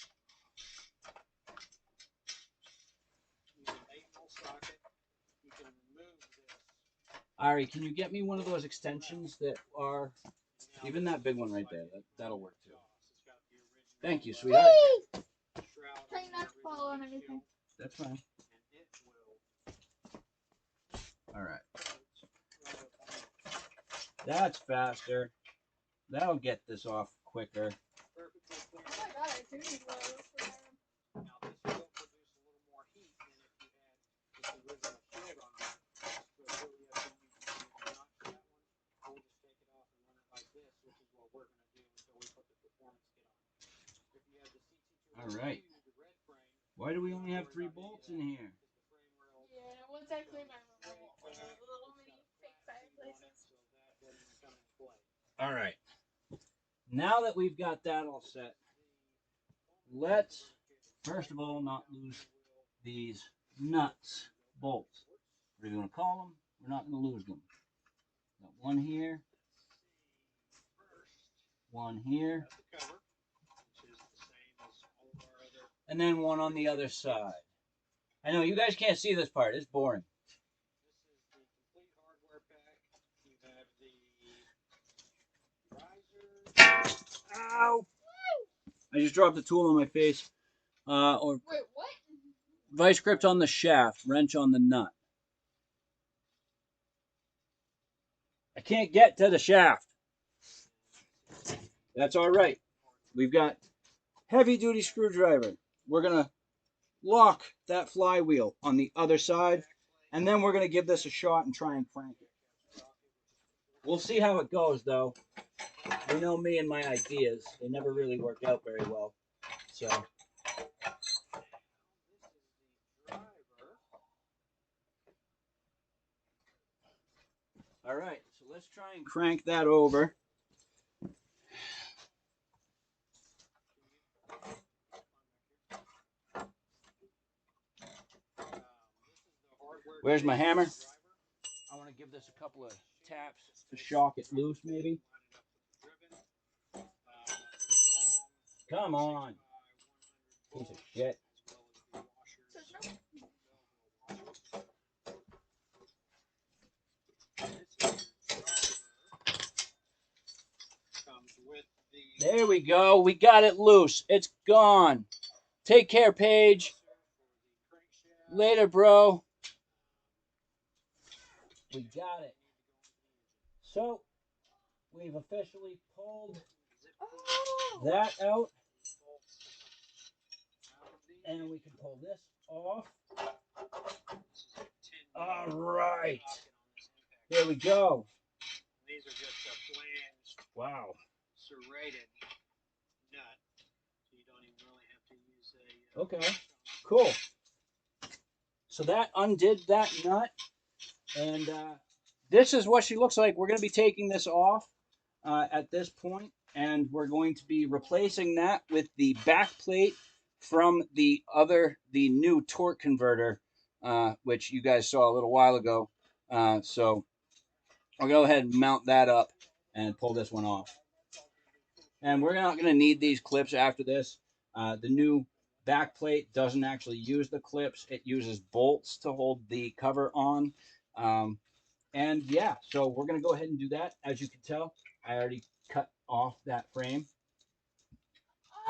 use an 8mm socket, you can remove this. Ari, can you get me one of those extensions that are... Even that big one right there. That'll work too. Thank you, sweetheart. Whee! Trying not to fall on anything. That's fine. All right. That's faster. That'll get this off quicker. Oh my god, I do need one of those for my room. Now this will produce a little more heat than if you had this original shield on it. So it really up to you. You can either notch that one, or we'll just take it off and run it like this, which is what we're going to do until we put the performance kit on. If you have the CT200, All right. the red frame, Why do we only have 3 bolts in here? Yeah, once I clean my room, I want one of those little mini fake fireplaces. All right. Now that we've got that all set, let's first of all not lose these nuts, bolts, whatever you want to call them. We're not going to lose them. Got one here, one here, and then one on the other side. I know you guys can't see this part. It's boring. This is the complete hardware pack. You have the risers. Ow! I just dropped a tool on my face. Or Wait, what? vice grip on the shaft, wrench on the nut. I can't get to the shaft. That's all right. We've got heavy duty screwdriver. We're going to lock that flywheel on the other side, and then we're going to give this a shot and try and crank it. We'll see how it goes, though. You know me and my ideas. They never really work out very well. So, all right. So let's try and crank that over. Where's my hammer? I want to give this a couple of taps to shock it loose, maybe. Come on. Piece of shit. There we go. We got it loose. It's gone. Take care, Paige. Later, bro. We got it. So, we've officially pulled that out. And we can pull this off. All right. There we go. These are just a flanged, Wow. serrated nut, so you don't even really have to use a. Okay. Cool. So that undid that nut, and this is what she looks like. We're going to be taking this off at this point, and we're going to be replacing that with the back plate from the new torque converter, which you guys saw a little while ago. So I'll go ahead and mount that up and pull this one off. And we're not going to need these clips after this. The new back plate doesn't actually use the clips. It uses bolts to hold the cover on. And yeah, so we're going to go ahead and do that. As you can tell, I already cut off that frame.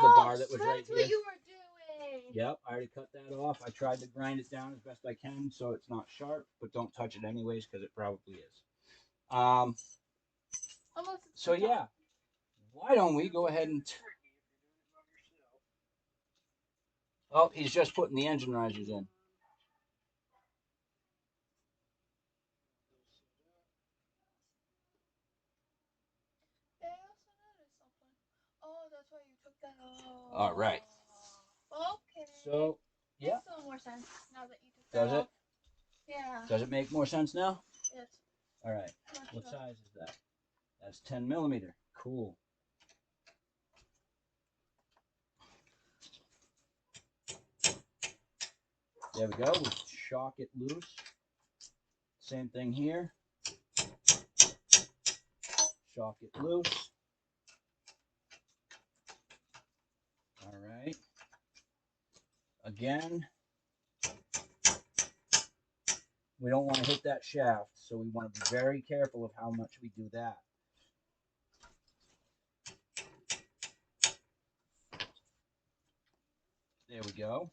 The bar that was right That's here. what you were doing. Yep, I already cut that off. I tried to grind it down as best I can so it's not sharp, but don't touch it anyways because it probably is. So yeah, why don't we go ahead and... Oh, he's just putting the engine risers in. Yeah, I also noticed something. Oh, that's why you took that off. All right. Okay. So, yeah. Makes a little more sense now that you took that Does it? off. Yeah. Does it make more sense now? Yes. All right. What size is that? That's 10 millimeter. Cool. There we go. We shock it loose. Same thing here. Shock it loose. All right. Again, we don't want to hit that shaft, so we want to be very careful of how much we do that. There we go.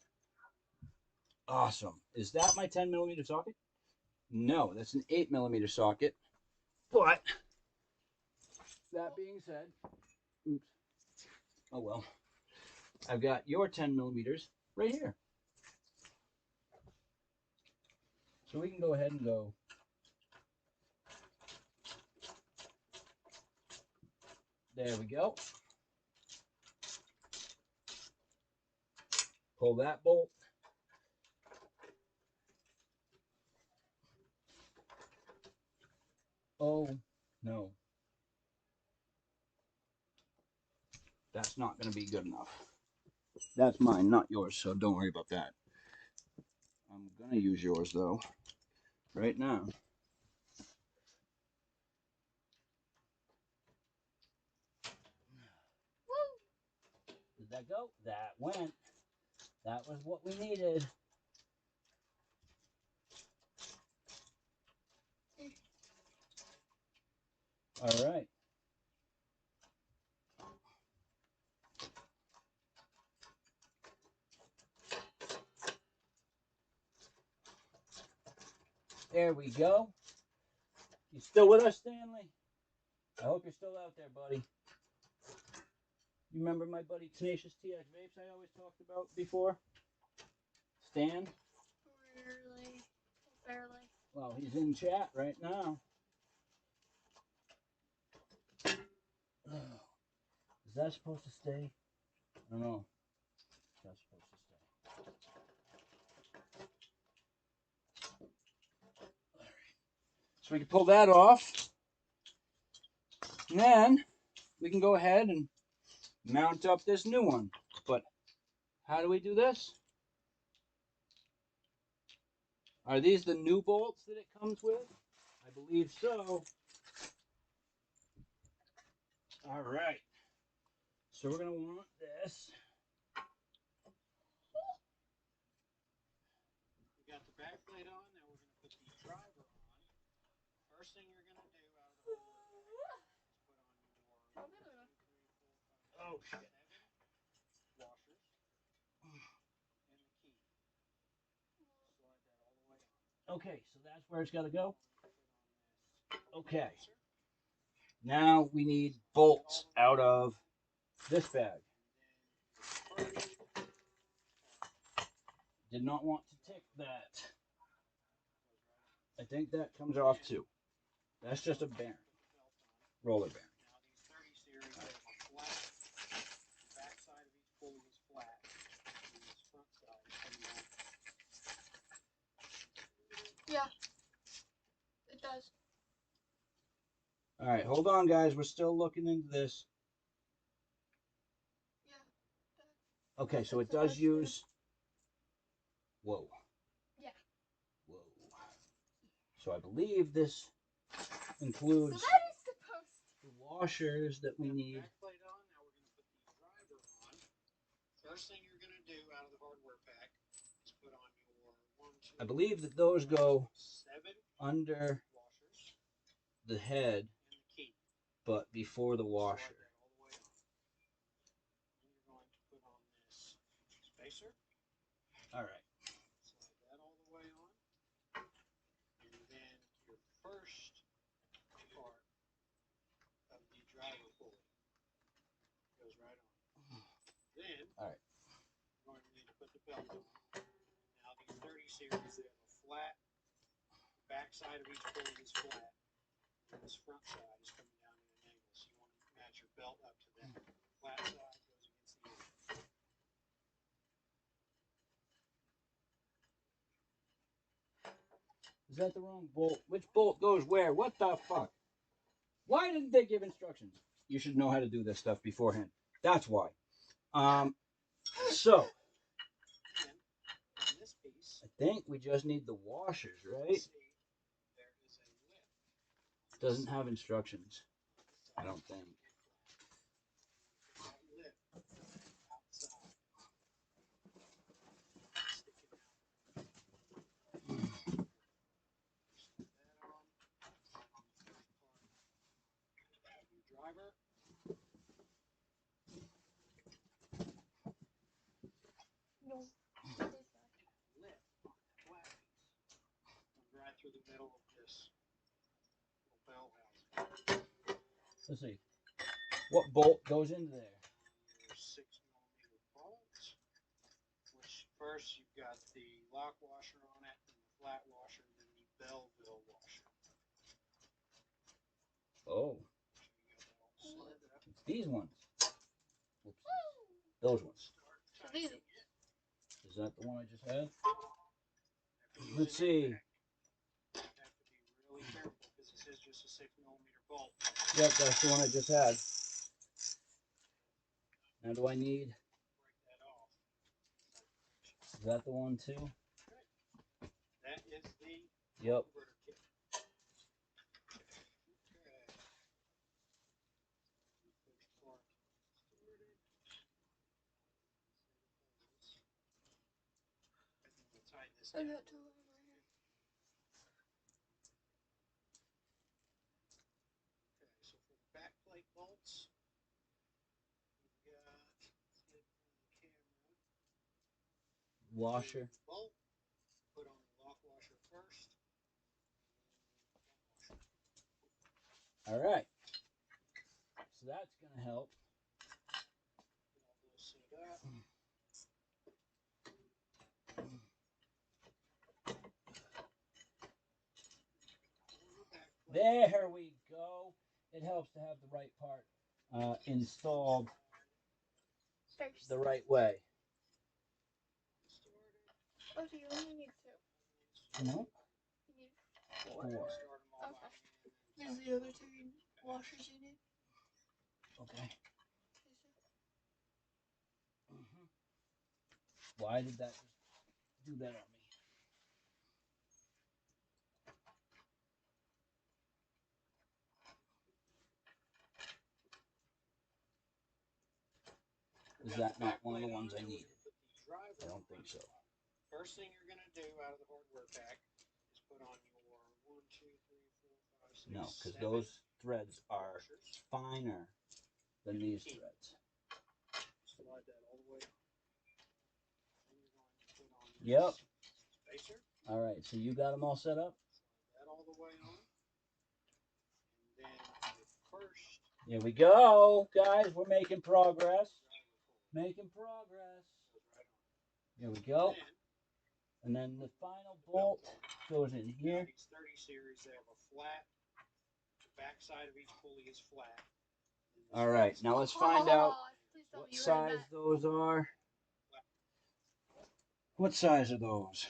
Awesome. Is that my 10 millimeter socket? No, that's an 8 millimeter socket. But, that being said, oops. Oh well. I've got your 10 millimeters right here. So we can go ahead and go. There we go. Pull that bolt. Oh, no. that's not going to be good enough. That's mine, not yours, so don't worry about that. I'm going to use yours, though, right now. Did that go? That went. That was what we needed. All right. There we go. You still with us, Stanley? I hope you're still out there, buddy. You remember my buddy Tenacious TX Vapes I always talked about before? Stan? Barely. Barely. Well, he's in chat right now. Is that supposed to stay? I don't know. That's supposed to stay. All right. So we can pull that off. And then we can go ahead and mount up this new one. But how do we do this? Are these the new bolts that it comes with? I believe so. All right. So we're going to want this. We got the back plate on. Now we're going to put the driver on. First thing you're going to do out of the hardware pack is put on your Oh, shit. 7 washers and the key. Slide that all the way on. Okay, so that's where it's got to go. Put on this Okay. spacer. Now we need bolts out of this bag. Did not want to tick that. I think that comes off too. That's just a bearing. Roller bearing. Now these 30 series they have a flat. The back side of each pulley is flat. And this front side is coming down. Yeah. It does. All right, hold on, guys. We're still looking into this. Yeah. Okay, so it does use. Whoa. Yeah. Whoa. So I believe this So includes that is supposed the washers that we need. Back plate on. Now we're going to put the driver on. First thing you're going to do out of the hardware pack is put on your 1, 2, I believe that those go 7 under washers the head, and the key. but before the Slide washer. that all the way on. Then you're going to put on this spacer. All right. Slide that all the way on. And then your first part of the driver pulley goes right on. Then All right. you're going to need to put the belt on. Now these 30 series, they have a flat. The back side of each pulley is flat. And this front side is coming down at an angle. So you want to match your belt up to that. Flat side goes against the angle. Is that the wrong bolt? Which bolt goes where? What the fuck? Why didn't they give instructions? You should know how to do this stuff beforehand. That's why. So And on this piece, I think we just need the washers, you right? see there is a lip. Doesn't have instructions. I don't think. That lip outside. Stick it out. Slide that on. On the first part of your driver. No. Lip on that black piece comes right through the middle of this little bell housing. Let's see. What bolt goes into there? Your 6mm bolts, which first you've got the lock washer on it, and the flat washer, and then the Belleville washer. Oh, So you got that all slid up. it's these ones. Whoops. Those ones. Start So these. tightening it. Is that the one I just had? After Let's using see. it, you have to be really careful because this is just a 6mm bolt. Yep, that's the one I just had. Now do I need, break that off. is that the one too? That is the Yep. converter kit. Okay. First part started. I think we'll tighten this I down. got two of them right here. Okay, so for the back plate bolts, we've got flip on the camera. Washer. Bolt. Put on the lock washer first. And then the All right. So that's gonna help. get all those set up. There we go. It helps to have the right part installed First. the right way. Oh, so you only need two. No? You need four. Four. Start them all by Okay. hand. There's the other two washers you need. Okay. These Why did that just do that on me? Is that not one of the ones I needed? I don't think so. First thing you're going to do out of the hardware pack is put on your 1, 2, 3, 4, 5, 6, No, because 7 those threads are washers. finer than these threads. Slide that all the way on. Then you're going to put on Yep. this spacer. All right, so you got them all set up? Slide that all the way on. And then your first Here we go, guys. We're making progress. Making progress. goes right on. Here we go. Then And then the final bolt goes in here. these 30 series, they have a flat. The back side of each pulley is flat. All right, now let's find out please tell what me you heard size that. those are. What size are those?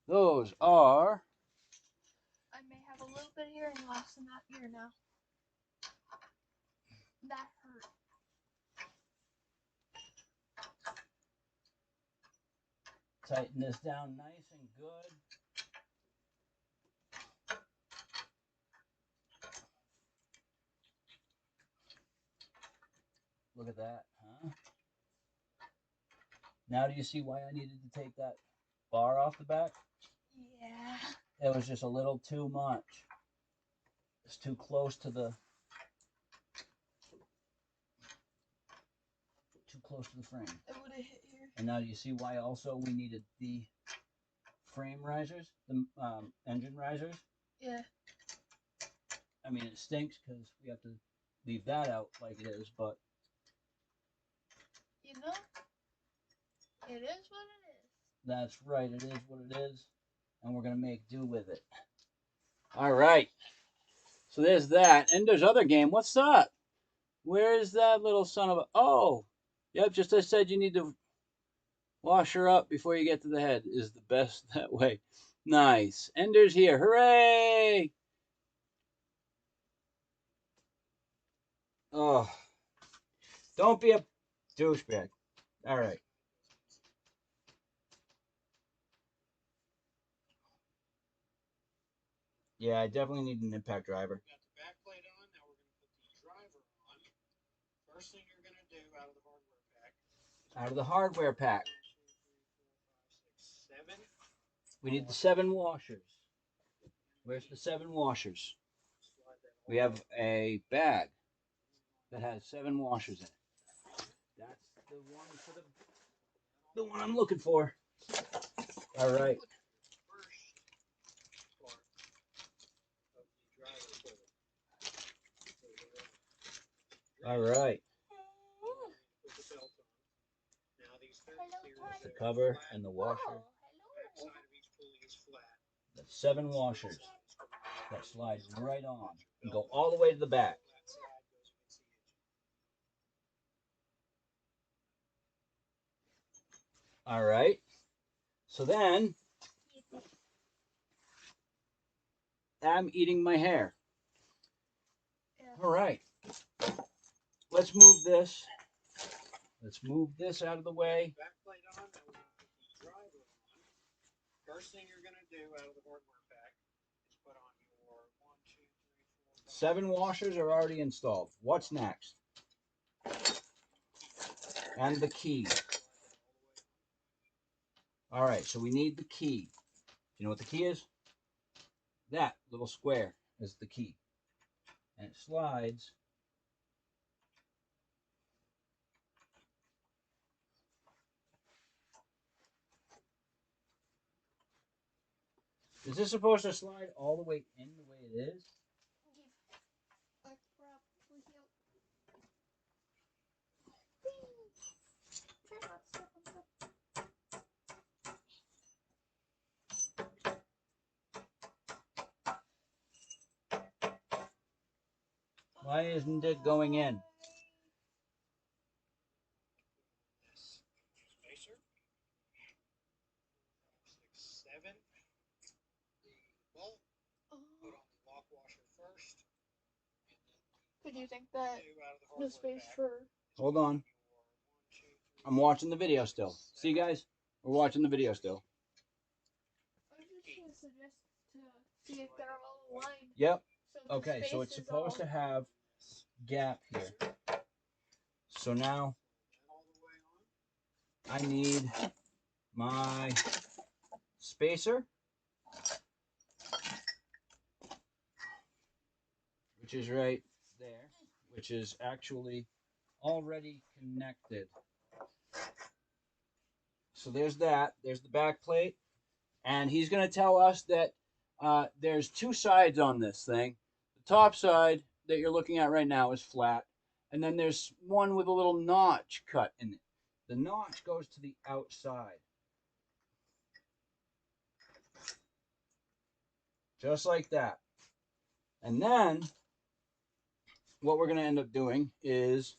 Those are, I may have a little bit of hearing loss in that ear now. That hurt. tighten this down nice and good. Look at that, huh? Now do you see why I needed to take that bar off the back? Yeah. It was just a little too much. It's too close to the frame. It would have hit here. And now do you see why also we needed the frame risers, the engine risers? Yeah. I mean, it stinks because we have to leave that out like it is, but You know, it is what it is. that's right. It is what it is, and we're gonna make do with it. All right. So there's that. Ender's other game. What's up? Where's that little son of a? Oh, yep. Just as I said, you need to wash her up before you get to the head. Is the best that way. Nice. Ender's here. Hooray! Oh, don't be a douchebag. All right. Yeah, I definitely need an impact driver. Got the back plate on. Now we're going to put the driver on. First thing you're going to do out of the hardware pack. Out of the hardware pack. 1, 2, 3, 4, 5, 6, 7. We need the 7 washers. Where's the 7 washers? Slide that We have a bag that has 7 washers in it. That's the one for the one I'm looking for. All right. first part of the driver pulley. All right. Put the belt on. Now these 30 series, The they're cover flat. and the washer. Oh, Back hello. side of each pulley is flat. That's 7 washers that slide right on and go all the way to the back. That side goes against the engine. All right. So then I'm eating my hair. Yeah. All right. Let's move this Let's move this out of the way. Back plate on, now we're going to put the driver on. First thing you're going to do out of the hardware pack is put on your 1, 2, 3, 4, 5. 7 washers are already installed. What's next? And the key. All right, so we need the key. Do you know what the key is? That little square is the key. And it slides. Is this supposed to slide all the way in the way it is? I probably help. Try not to step on stuff. Why isn't it going in? Spacer. 6, 7. The bolt. Put on the lock washer first. Could you think that Two out of the the hardware space pack. for Hold on. Your 1, 2, 3, I'm watching the video still. See, guys? We're watching the video still. I was just gonna suggest to see if they're all aligned. Yep. So the Okay, so it's space is supposed to all- have gap here. So now all the way on. I need my spacer, which is right there, which is actually already connected. So there's that. There's the back plate. And he's going to tell us that there's 2 sides on this thing. The top side that you're looking at right now is flat. And then there's one with a little notch cut in it. The notch goes to the outside. Just like that. And then what we're going to end up doing is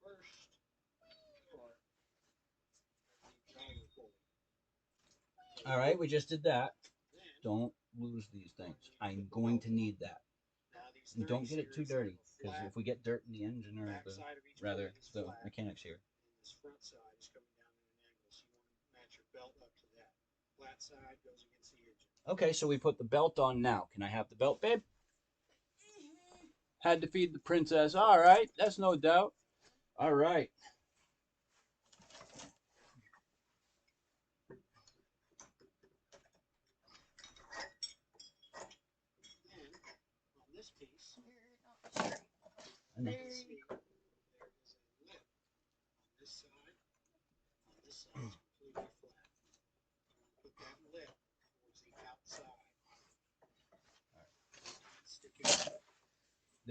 First part of the driver pulley. all right, we just did that. Then, Don't lose these things. I'm going to need that. now these And 30 don't get it too series dirty, have a because flat if we get dirt in the engine or back the side of each rather pulley is the flat, mechanics here. and this front side is coming down at an angle, so you want to match your belt up to that. Flat side goes against the engine. Okay, so we put the belt on now. Can I have the belt, babe? Had to feed the princess. All right, that's no doubt. All right. Then, on this piece, You're not straight. And you There can you see there is a lip on this side. On this side, it's completely flat. Put that lip towards the outside. Stick it in.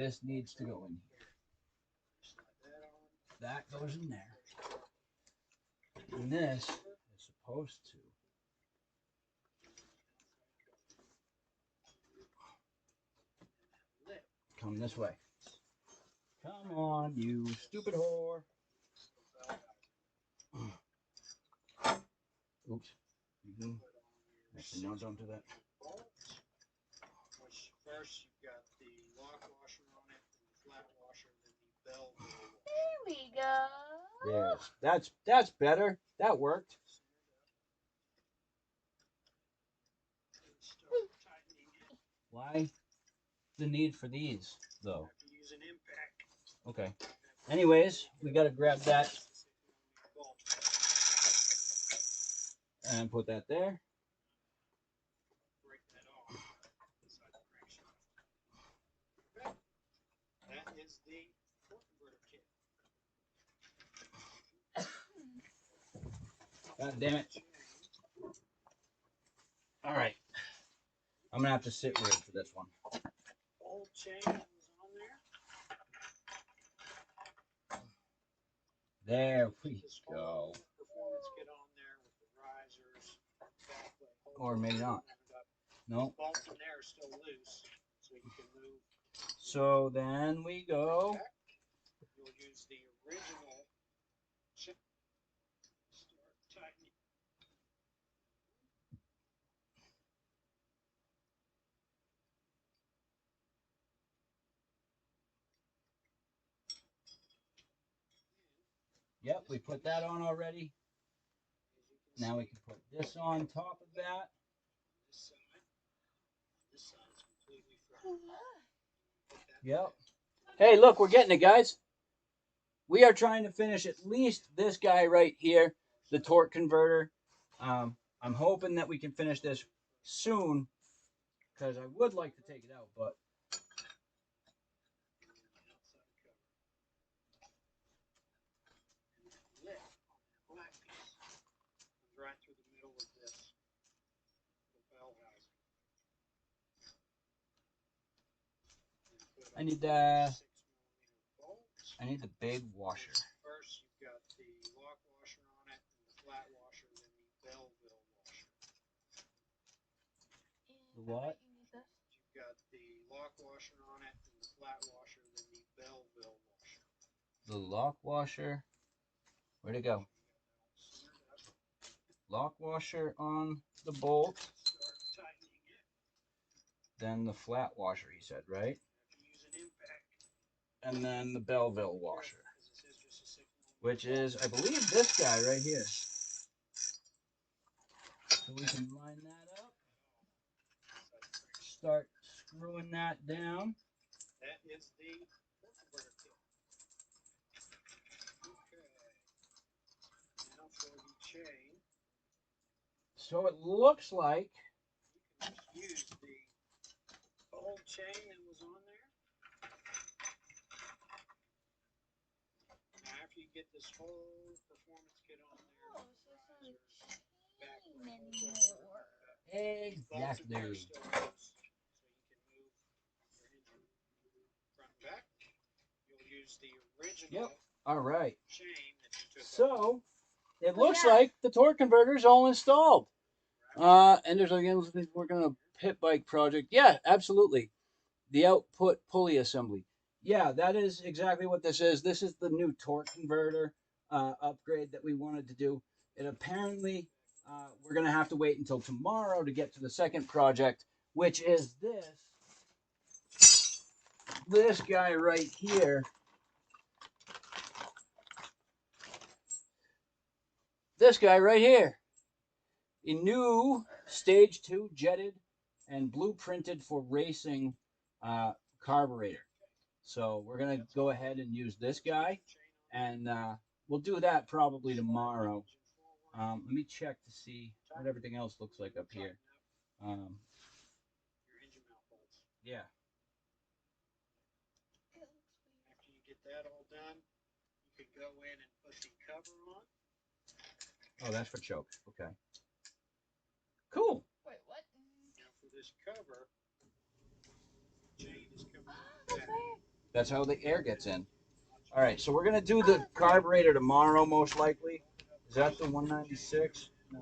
this needs to go in here. Slide that on. That goes in there. And this is supposed to Lip. come this way. Come on, you stupid whore. Oops. Mhm. Put on your Actually, no, don't do that. bolts, which first you've got the lock washer on it, then the flat washer, then the bell washer. There we go. Yes, that's better. That worked. And start tightening it. Why the need for these though? Have to use an impact. Okay. Anyways, we got to grab that Bolt. and put that there. Break that off inside the crankshaft. Okay. That is the torque converter kit. God damn it. All right. I'm going to have to sit rig for this one. Old chain was on there. There we This go. whole performance kit on there with the risers, backplate, Or maybe not. No. Bolts in there are still loose, so you can move. So then we go. You'll use the original chip. Start tightening. Yep, we put that on already. Now we can put this on top of that. Yep. Hey, look, we're getting it, guys. We are trying to finish at least this guy right here, the torque converter. I'm hoping that we can finish this soon because I would like to take it out, but Right through the middle of this bell housing. I need the big washer. First, you've got the lock washer on it, and the flat washer, then the Belleville washer. The what? You've got the lock washer on it, and the flat washer, then the Belleville washer. The lock washer. Where'd it go? Lock washer on the bolt. Start tightening it. Then the flat washer, he said, right? If you use an impact. And then the Belleville washer, which is, I believe, this guy right here. So we can line that up. Start screwing that down. That is the torque converter kit. Okay. Now for the chain. So it looks like You can just use the old chain that was on there. Now after you get this whole performance kit on there, Oh, so it's not a back chain anymore. exactly. so you can move your engine front and back. You'll use the original All right. chain that you took So it Oh, looks yeah. like the torque converter is all installed. And there's again working on a pit bike project. Yeah, absolutely. The output pulley assembly. Yeah, that is exactly what this is. This is the new torque converter upgrade that we wanted to do. It apparently we're gonna have to wait until tomorrow to get to the second project, which is this guy right here. This guy right here. A new Stage 2 jetted and blueprinted for racing carburetor. So we're going to go ahead and use this guy, and we'll do that probably tomorrow. Let me check to see what everything else looks like up here. your engine mount bolts. Yeah. After you get that all done, you can go in and put the cover on. Oh, that's for chokes. Okay. Cool. Wait, what? Now for this cover, chain is coming That's back. weird. That's how the air gets in. All right, so we're going to do the carburetor tomorrow, most likely. Is that the 196? No.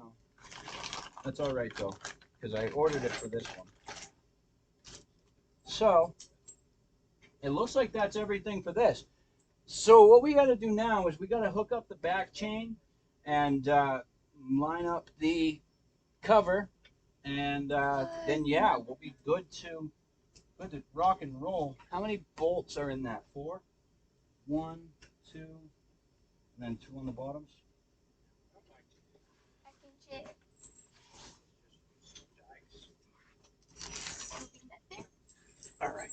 That's all right, though, because I ordered it for this one. So it looks like that's everything for this. So what we got to do now is we got to hook up the back chain and line up the cover, and then yeah, we'll be good to rock and roll. How many bolts are in that? 4? 1, 2, and then 2 on the bottoms. I can check. Moving that there. All right,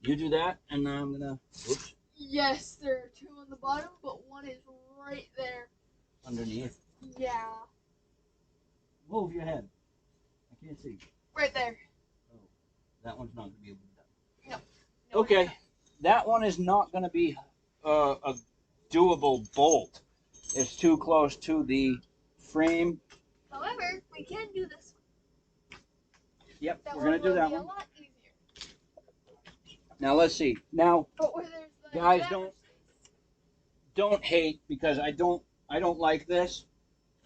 you do that, and then I'm gonna. Whoops. Yes, there are 2 on the bottom, but one is right there. Underneath. Yeah, Move your head. I can't see. right there. Oh, that one's not gonna be able to do that. No, Okay, it's that one is not gonna be a doable bolt. It's too close to the frame. not. However, we can do this one. Yep, That we're gonna one do will that be one. a lot easier. Now let's see. Now, But where there's the Guys, driver's don't hate because I don't like this,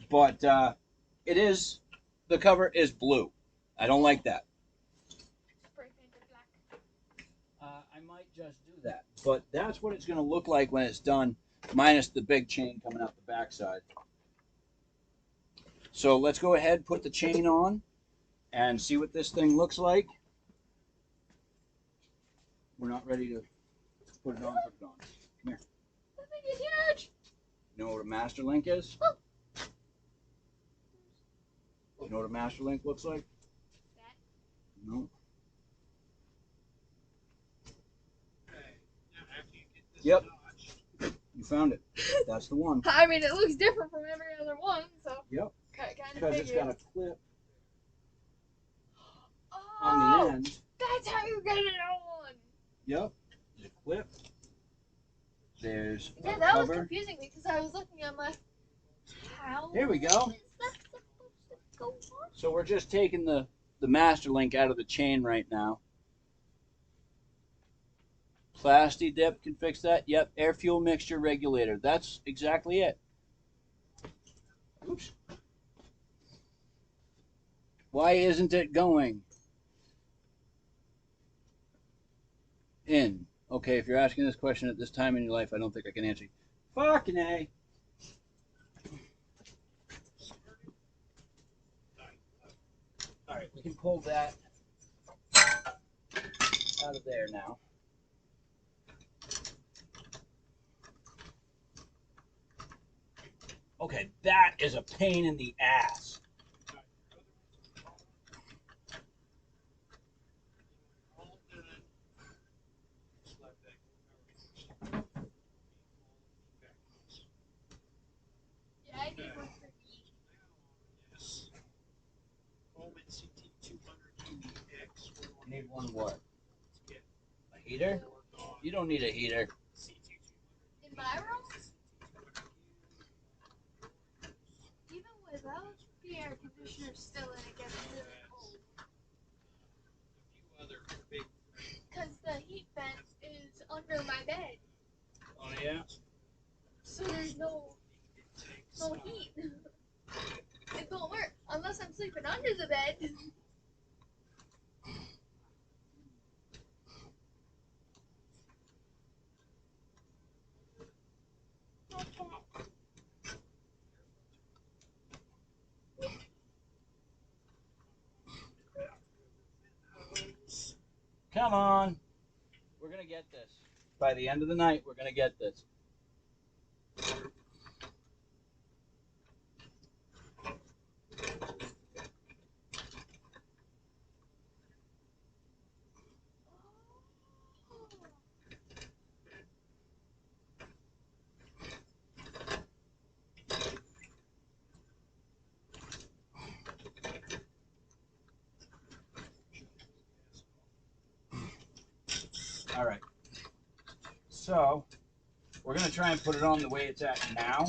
but it is the cover is blue. I don't like that. spray painted black. I might just do that, but that's what it's going to look like when it's done, minus the big chain coming out the backside. So let's go ahead, put the chain on, and see what this thing looks like. We're not ready to put it on. Put it on. Come here. That thing is huge. You know what a master link is? You know what a master link looks like? That. No. Yep. You found it. That's the one. I mean, it looks different from every other one, so. Yep. Kind of Because it's got a clip Oh, on the end. that's how you get it on. Yep. There's a clip. There's Yeah, a that was cover. confusing me because I was looking at my. How? There we go. Is that supposed to go on? So we're just taking the master link out of the chain right now. Plasti dip can fix that. Yep, air fuel mixture regulator. That's exactly it. Oops. Why isn't it going in? Okay, if you're asking this question at this time in your life, I don't think I can answer you. Fucking A. Alright, we can pull that out of there now. Okay, that is a pain in the ass. Yeah, I need one for me. You need one what? A heater? You don't need a heater. In my room, even without the air conditioner still in, it gets really cold. Because the heat vent is under my bed, Oh yeah? so there's no heat. It don't work unless I'm sleeping under the bed. Come on. We're going to get this. By the end of the night, we're going to get this. All right. So, we're going to try and put it on the way it's at now.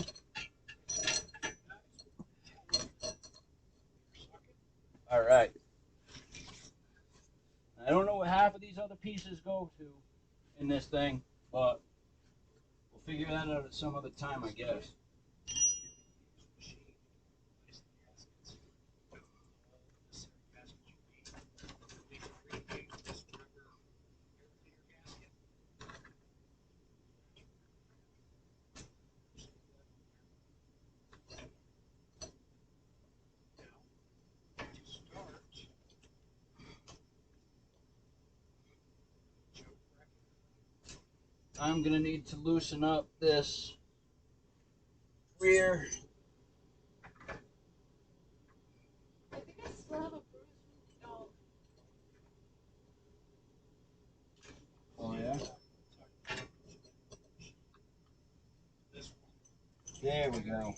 All right. I don't know what half of these other pieces go to in this thing, but we'll figure that out at some other time, I guess. I'm going to need to loosen up this rear. I think I still have a bruise from the dog. Oh, yeah? There we go.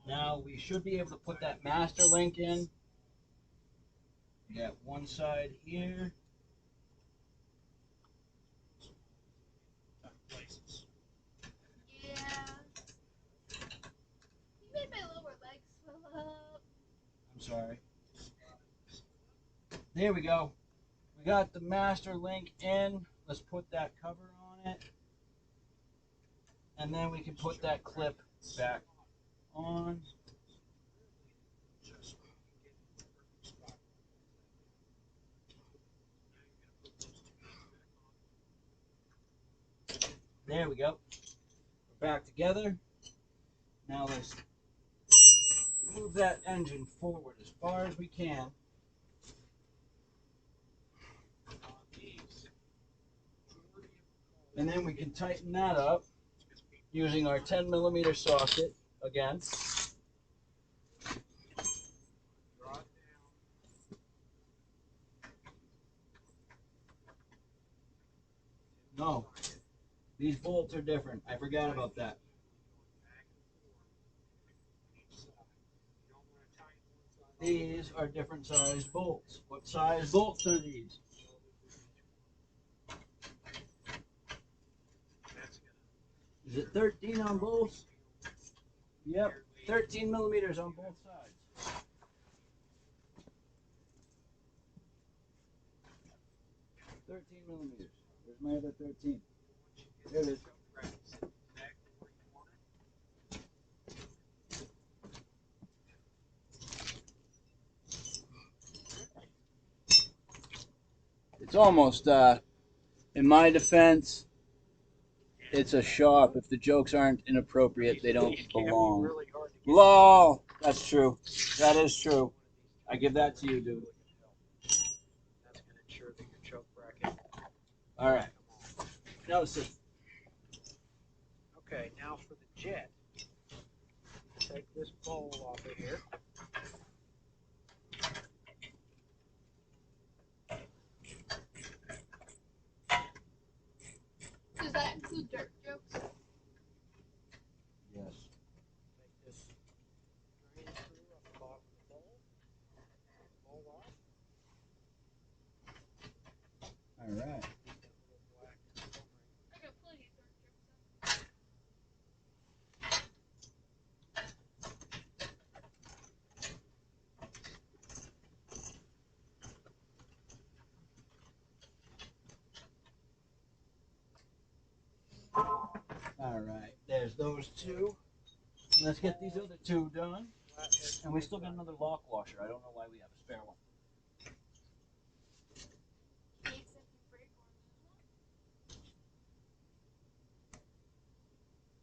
Now we should be able to put that master link in. We got one side here. Yeah. You made my lower legs swell up. I'm sorry. There we go. We got the master link in. Let's put that cover on it. And then we can put that clip back on. There we go. We're back together. Now let's move that engine forward as far as we can. And then we can tighten that up. using our 10mm socket again. Draw it down. No, these bolts are different. I forgot about that. These are different size bolts. What size bolts are these? Is it 13 on both? Yep, 13mm on both sides. $13mm. Where's my other 13? There it is. It's almost, in my defense, it's a shop. If the jokes aren't inappropriate, they don't belong. LOL! That's true. That is true. I give that to you, dude. That's going to ensure that your choke bracket. All right. Now let's see. Okay, now for the jet. Take this bowl off of here. Does that include dirt jokes? Yes. Take this drain screw off the bottom of the bowl. Bowl off. All right. That little black O-ring. I got plenty of dirt jokes. All right. There's those two. Let's get these other two done. And we still got another lock washer. I don't know why we have a spare one.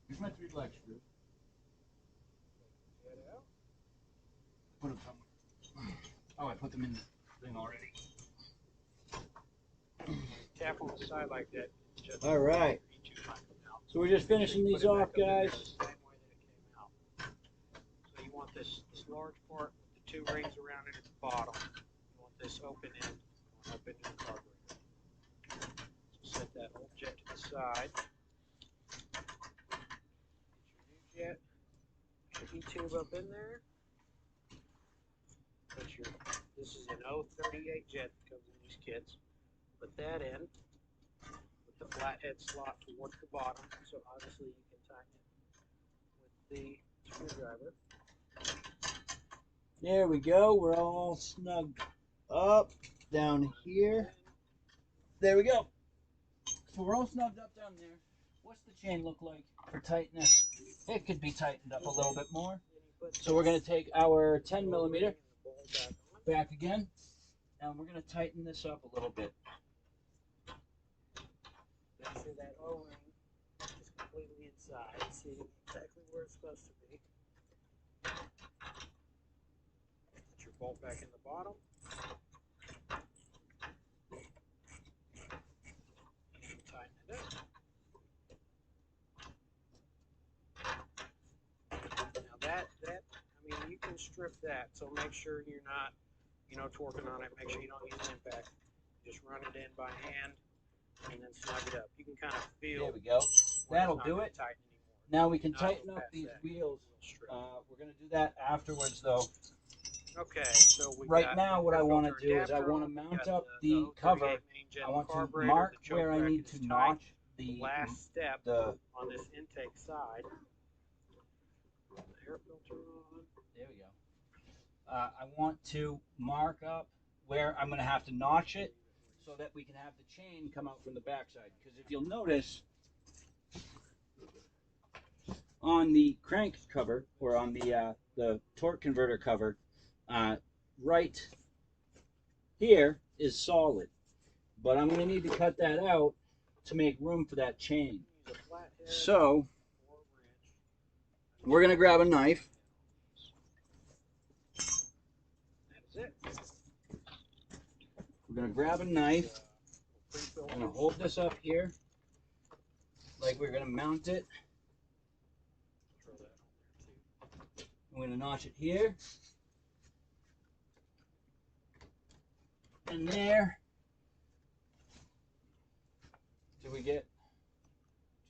Here's my 3 black screws. Get out. Put them somewhere. Oh, I put them in the thing already. Tap on the side like that. Just All right. So we're just finishing these off, guys. The same way that it came out. So you want this large part with the 2 rings around it at the bottom. You want this open end up into the carburetor. So set that old jet to the side. Get your new jet. Put your E-tube up in there. This is an 038 jet that comes in these kits. Put that in with the flathead slot towards the bottom, so obviously you can tighten it with the screwdriver. There we go. We're all snugged up down here. There we go. So we're all snugged up down there. What's the chain look like for tightness? It could be tightened up a little bit more. So we're going to take our 10mm back again, and we're going to tighten this up a little bit. Make sure that O-ring is completely inside. See exactly where it's supposed to be. Put your bolt back in the bottom. And tighten it up. Now that, I mean, you can strip that, so make sure you're not, torquing on it. Make sure you don't use impact. Just run it in by hand and then snug it up. You can kind of feel. There we go. That'll do it. Now we can Not tighten go up past these that. wheels. Strip. We're going to do that afterwards, though. Okay, so we Right got now, what I air want to filter do is I adapter want to on, we mount got up the the 038 cover. main jet I want to carburetor, mark the choke where I bracket need is to tight. notch The the last step the. on this intake side. The air filter on. There we go. I want to mark up where I'm going to have to notch it so that we can have the chain come out from the backside. Because if you'll notice, on the crank cover or on the torque converter cover, right here is solid, but I'm going to need to cut that out to make room for that chain. Use a flathead So or a wrench. we're going to grab a knife. That is it. We're going to grab a knife. I'm going to hold this up here like we're going to mount it I'm going to notch it here. And there. Do we get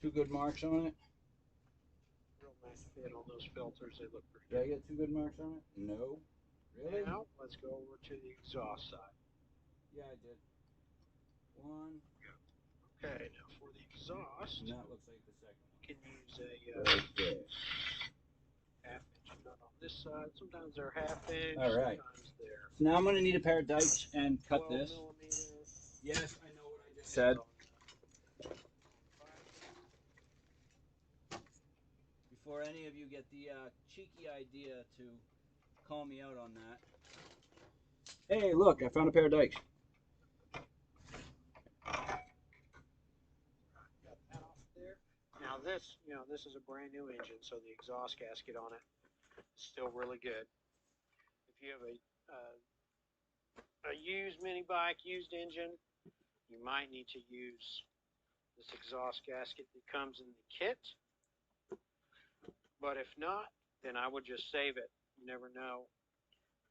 2 good marks on it? Real nice fit on those filters. They look pretty Did I good. get 2 good marks on it? No. Really? Now, let's go over to the exhaust side. Yeah, I did. 1. Okay, now for the exhaust, And that looks like the second one. you can use a Right there. half-inch nut on this side. Sometimes they're half-inch, All right. sometimes they're So now I'm going to need a pair of dikes and cut 12 this. millimeter. Yes, I know what I just said. Before any of you get the cheeky idea to call me out on that. Hey, look, I found a pair of dikes. Got that off there. Now this, this is a brand new engine, so the exhaust gasket on it is still really good. If you have a used mini bike, used engine, you might need to use this exhaust gasket that comes in the kit. But if not, then I would just save it. You never know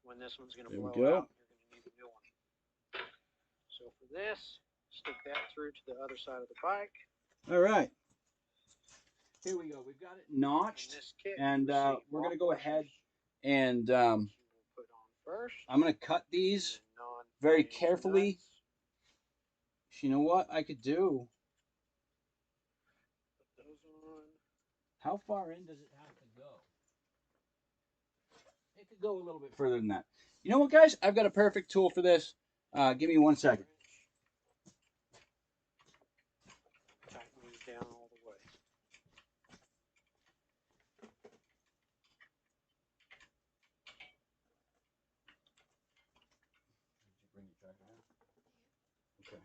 when this one's going to blow out. You're going to need a new one. So for this, stick that through to the other side of the bike. All right. Here we go. We've got it notched. And we're going to go ahead and Put on first. I'm going to cut these very carefully. You know what I could do? Put those on. How far in does it have to go? It could go a little bit further than that. You know what, guys? I've got a perfect tool for this. Give me 1 second. Tighten these down all the way. Did you bring your tractor down? Okay.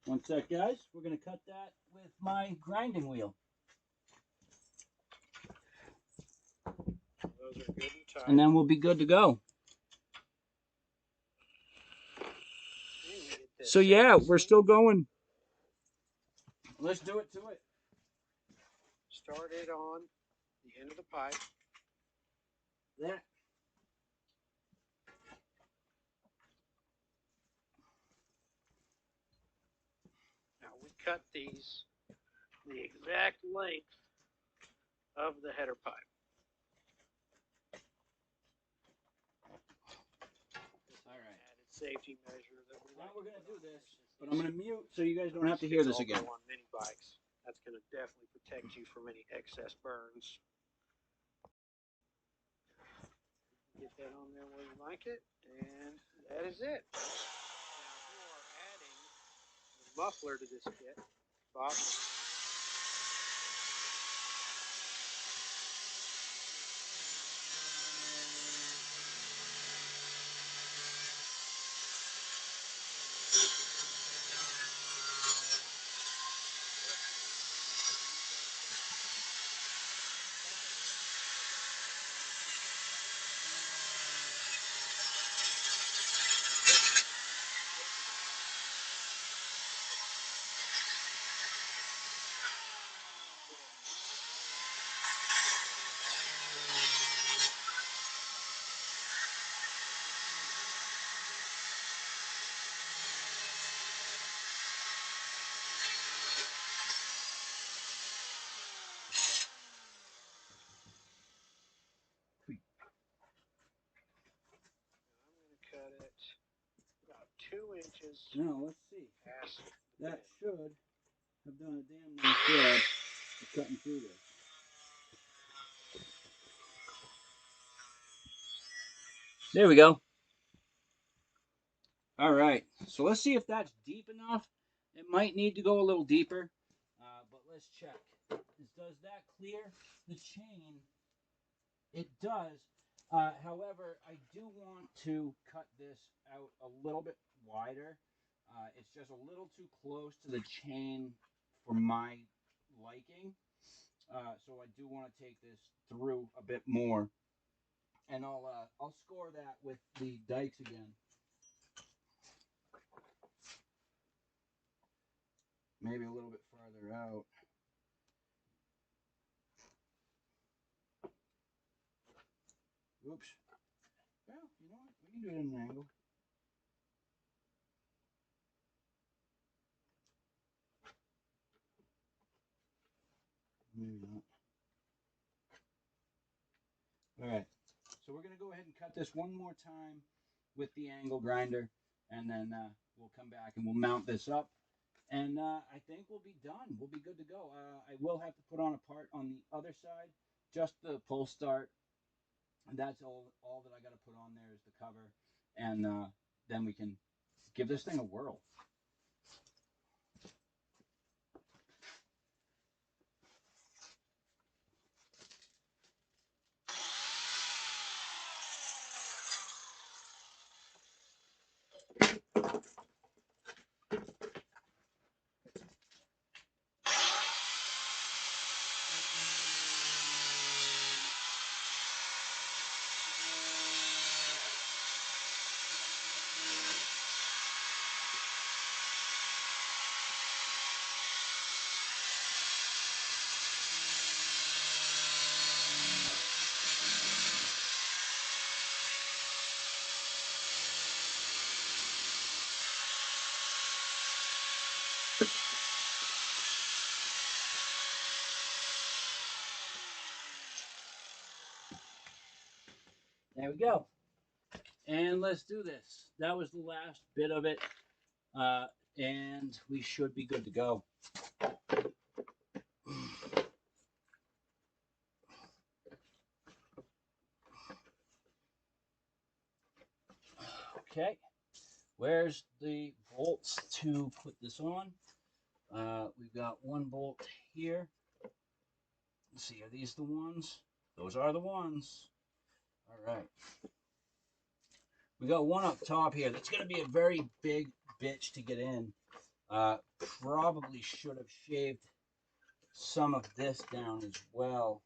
One sec, guys. We're going to cut that with my grinding wheel. Those are good and tight. And then we'll be good to go. So yeah, we're still going. Let's do it to it. Start it on the end of the pipe. That. Now we cut these the exact length of the header pipe. All right. Added safety measure that we Now like we're to going to put do on this, there. but I'm going to mute so you guys don't have to hear this again. On mini bikes. That's going to definitely protect you from any excess burns. Get that on there where you like it, and that is it. Now you are adding the muffler to this kit. Bob. Cut it about 2 inches Now, let's see. past That should have done a damn nice job of cutting through this. There we go. All right. So let's see if that's deep enough. It might need to go a little deeper, but let's check. Does that clear the chain? It does. However, I do want to cut this out a little bit wider. It's just a little too close to the chain for my liking. So I do want to take this through a bit more. And I'll score that with the dikes again. maybe a little bit farther out. Oops. Well, you know what? We can do it at an angle. Maybe not. All right. So we're going to go ahead and cut this one more time with the angle grinder, and then we'll come back and we'll mount this up. And I think we'll be done. We'll be good to go. I will have to put on a part on the other side, just the pull start. And that's all that I got to put on there is the cover. And then we can give this thing a whirl. There we go. And let's do this. That was the last bit of it. And we should be good to go. Okay. Where's the bolts to put this on? We've got one bolt here. Let's see, are these the ones? Those are the ones. All right. We got one up top here. That's going to be a very big bitch to get in. Probably should have shaved some of this down as well.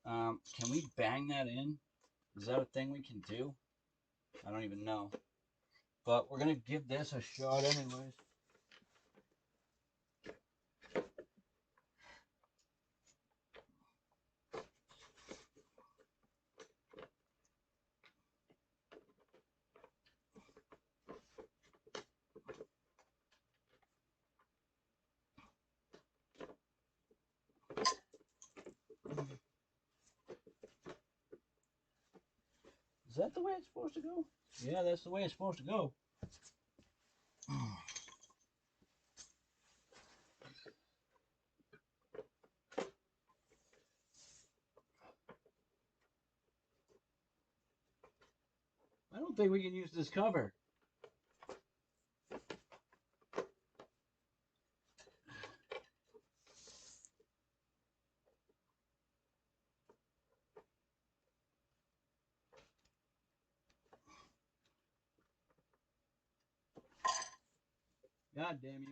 Can we bang that in? Is that a thing we can do? I don't even know. But we're going to give this a shot anyways. Is that the way it's supposed to go? Yeah, that's the way it's supposed to go. I don't think we can use this cover. God damn you.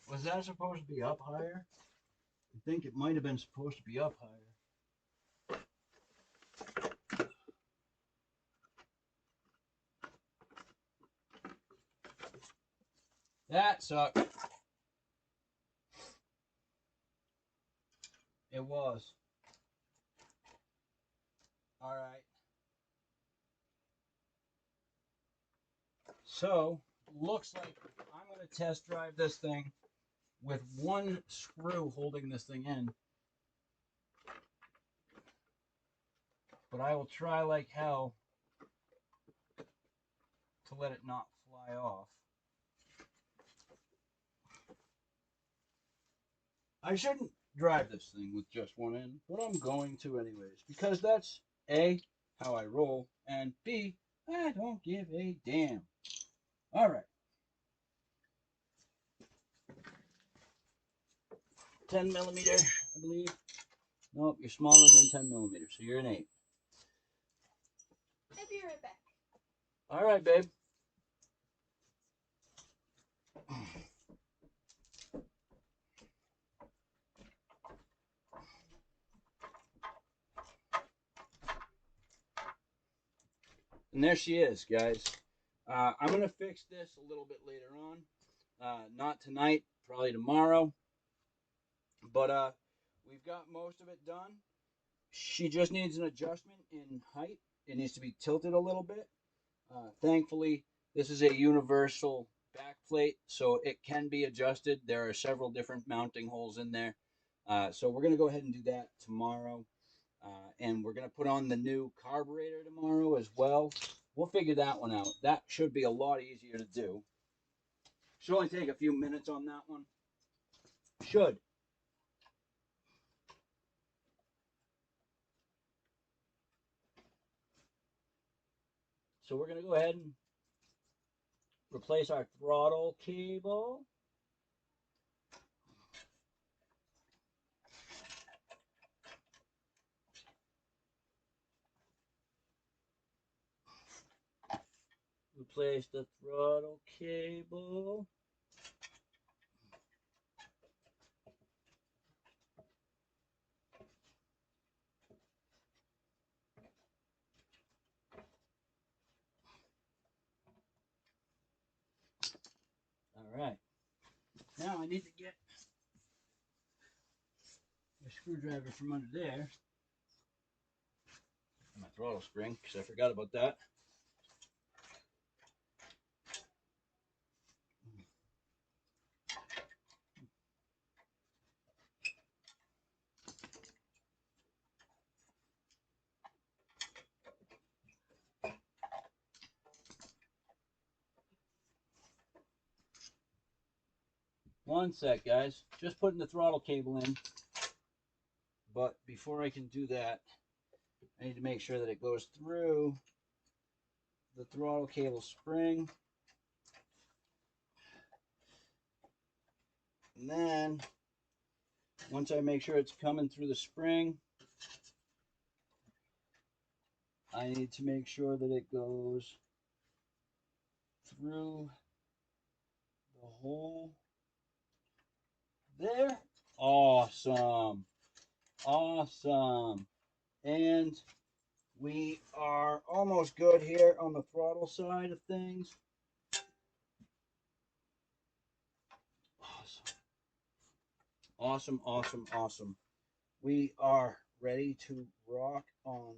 Was that supposed to be up higher? I think it might have been supposed to be up higher. That sucked. It was. All right. So, looks like I'm going to test drive this thing with one screw holding this thing in. But I will try like hell to let it not fly off. I shouldn't drive this thing with just one end, but I'm going to anyways, because that's A, how I roll, and B, I don't give a damn. All right. 10 millimeter, I believe. Nope, you're smaller than 10 millimeters, so you're an 8. be right back. All right, babe. And there she is, guys. I'm going to fix this a little bit later on. Not tonight, probably tomorrow. But we've got most of it done. She just needs an adjustment in height. It needs to be tilted a little bit. Thankfully, this is a universal back plate, so it can be adjusted. There are several different mounting holes in there. So we're going to go ahead and do that tomorrow. And we're going to put on the new carburetor tomorrow as well. We'll figure that one out. That should be a lot easier to do. Should only take a few minutes on that one. Should. So we're going to go ahead and replace our throttle cable. Replace the throttle cable. All right. Now I need to get a screwdriver from under there. My throttle spring, because I forgot about that. One sec, guys. Just putting the throttle cable in. But before I can do that, I need to make sure that it goes through the throttle cable spring. And then, once I make sure it's coming through the spring, I need to make sure that it goes through the hole there. Awesome. Awesome. And we are almost good here on the throttle side of things. Awesome. Awesome, awesome, awesome. We are ready to rock on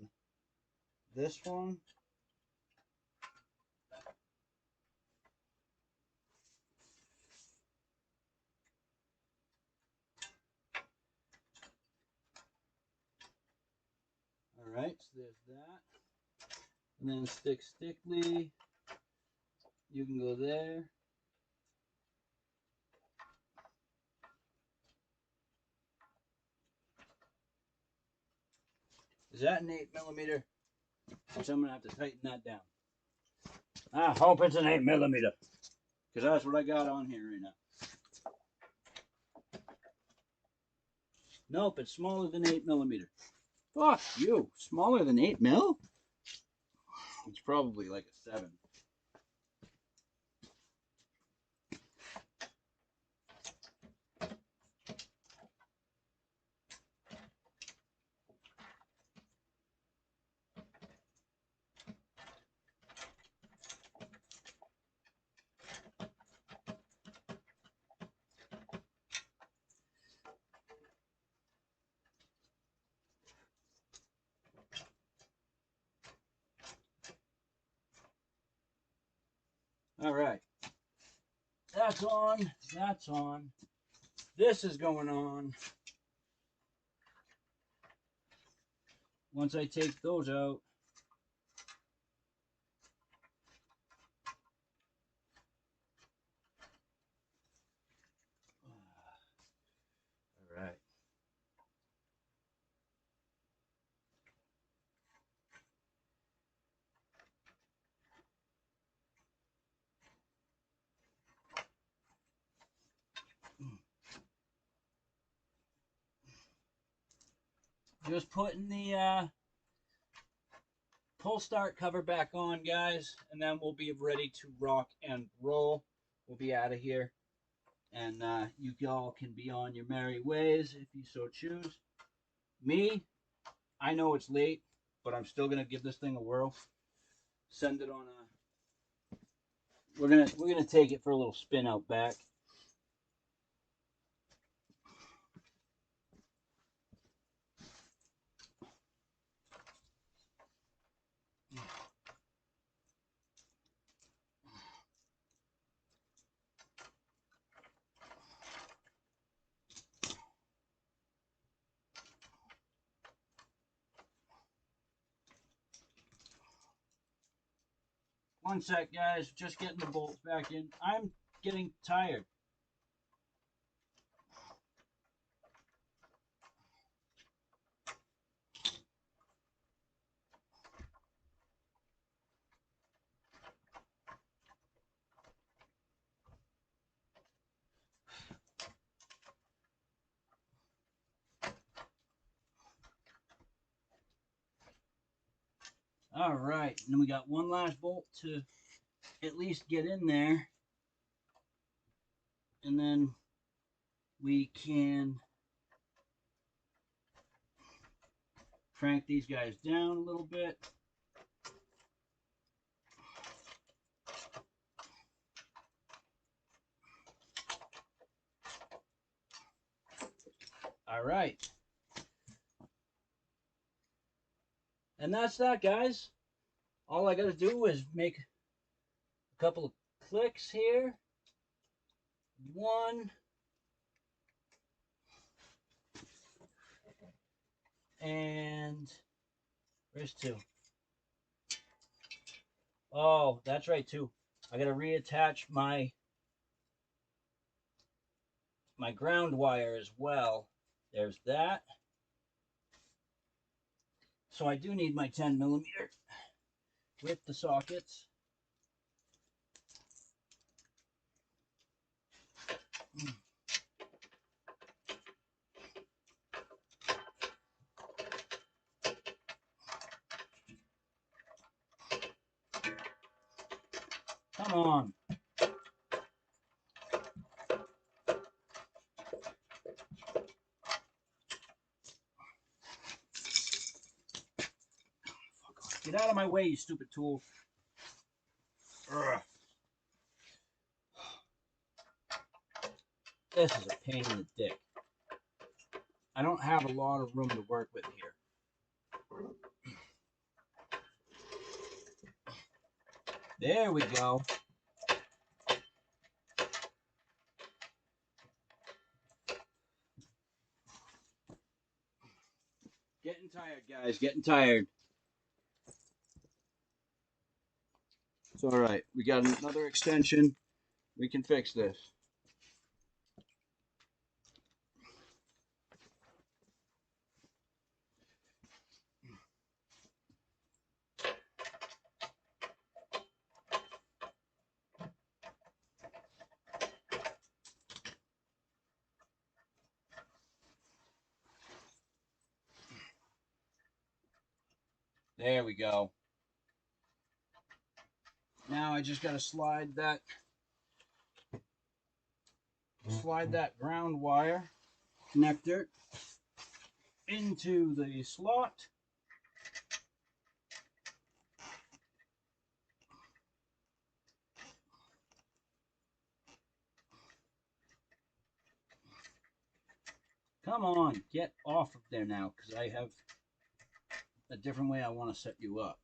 this one. All right, so there's that. And then stick stickly. You can go there. Is that an 8mm? So I'm going to have to tighten that down. I hope it's an 8mm. Because that's what I got on here right now. Nope, it's smaller than 8mm. Fuck you. Smaller than 8mm? It's probably like a 7. All right. That's on. That's on. This is going on. Once I take those out, all right. Just putting the pull start cover back on, guys, and then we'll be ready to rock and roll. We'll be out of here, and you all can be on your merry ways if you so choose. Me, I know it's late, but I'm still gonna give this thing a whirl. Send it on a. We're gonna take it for a little spin out back. One sec, guys. Just getting the bolts back in. I'm getting tired. All right, and then we got one last bolt to at least get in there, and then we can crank these guys down a little bit. All right. And that's that, guys. All I got to do is make a couple of clicks here. One. And where's two? Oh, that's right, two. I got to reattach my ground wire as well. There's that. So I do need my 10 millimeter with the sockets. Come on. Get out of my way, you stupid tool. Ugh. This is a pain in the dick. I don't have a lot of room to work with here. There we go. Getting tired, guys. Getting tired. It's all right. We got another extension. We can fix this. There we go. Now I just got to slide that ground wire connector into the slot. Come on, get off of there now, because I have a different way I want to set you up.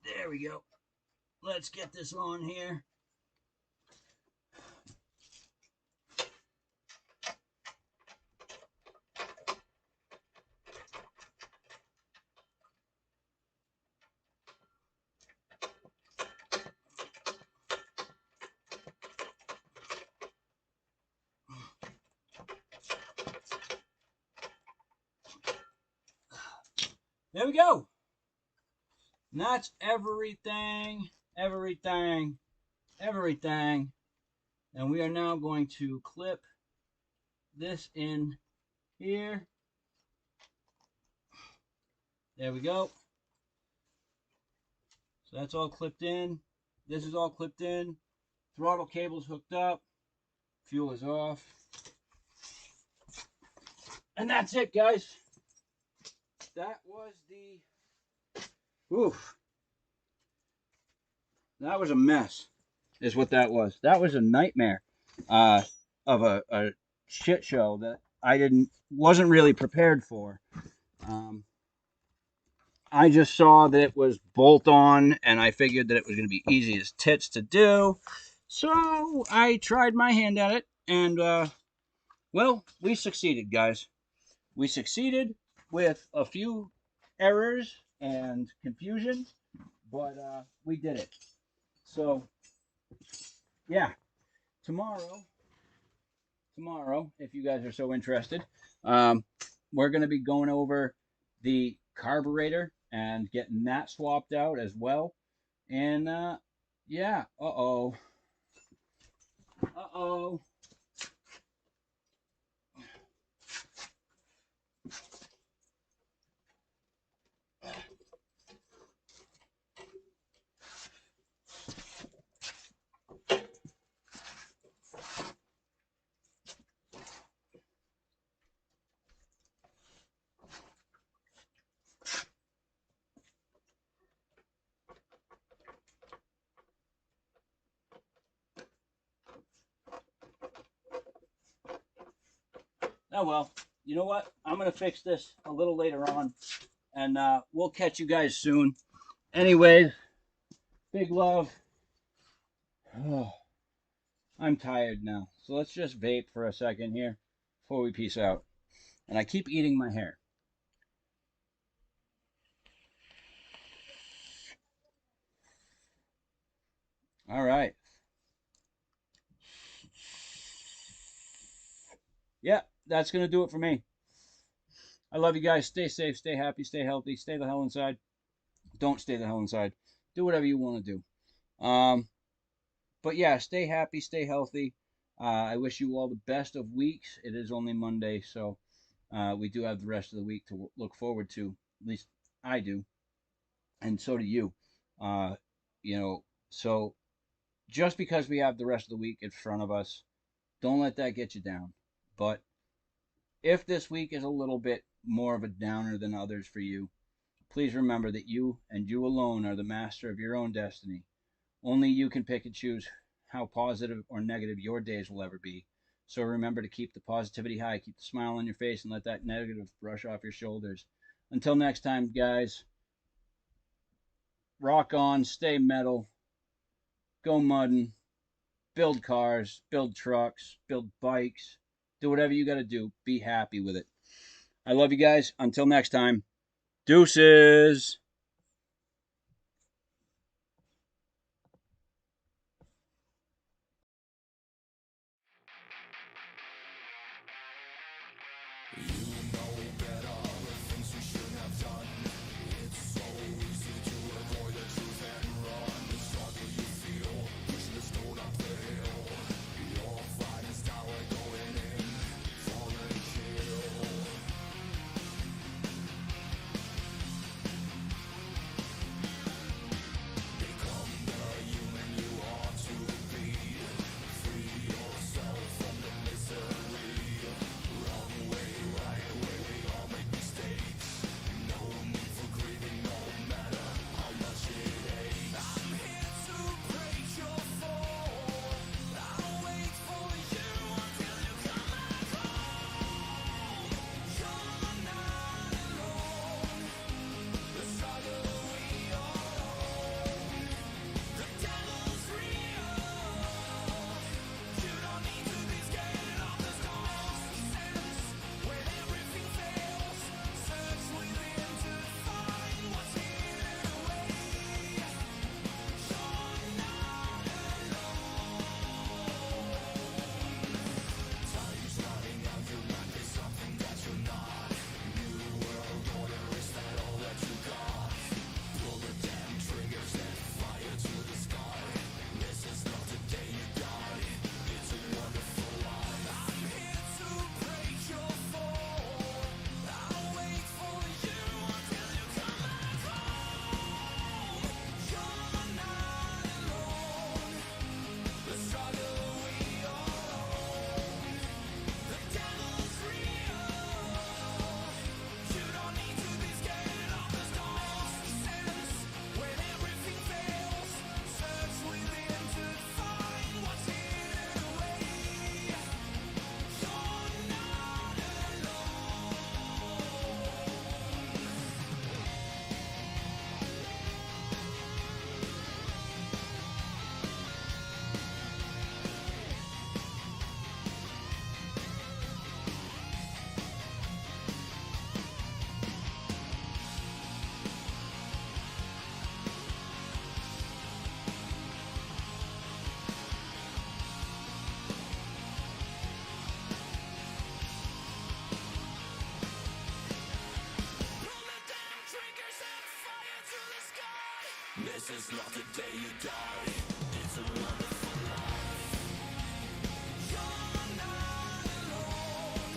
There we go. Let's get this on here. There we go. And that's everything. Everything. Everything. And we are now going to clip this in here. There we go. So that's all clipped in. This is all clipped in. Throttle cable's hooked up. Fuel is off. And that's it, guys. That was the... Oof. That was a mess, is what that was. That was a nightmare of a shit show that I wasn't really prepared for. I just saw that it was bolt on, and I figured that it was going to be easy as tits to do. So I tried my hand at it, and well, we succeeded, guys. We succeeded with a few errors and confusion, but we did it. So yeah, tomorrow, if you guys are so interested, we're going to be going over the carburetor and getting that swapped out as well. And yeah, uh-oh. Oh well, you know what? I'm going to fix this a little later on, and we'll catch you guys soon. Anyways, big love. Oh, I'm tired now, so let's just vape for a second here before we peace out. And I keep eating my hair. All right. Yeah, that's going to do it for me. I love you guys. Stay safe, stay happy, stay healthy, stay the hell inside. Don't stay the hell inside. Do whatever you want to do. But yeah, stay happy, stay healthy. I wish you all the best of weeks. It is only Monday, so we do have the rest of the week to look forward to. At least I do, and so do you. You know, so just because we have the rest of the week in front of us, don't let that get you down. But if this week is a little bit more of a downer than others for you, please remember that you and you alone are the master of your own destiny. Only you can pick and choose how positive or negative your days will ever be. So remember to keep the positivity high, keep the smile on your face, and let that negative brush off your shoulders. Until next time, guys, rock on, stay metal, go mudding, build cars, build trucks, build bikes, do whatever you got to do. Be happy with it. I love you guys. Until next time, deuces. This is not the day you die. It's a wonderful life. You're not alone.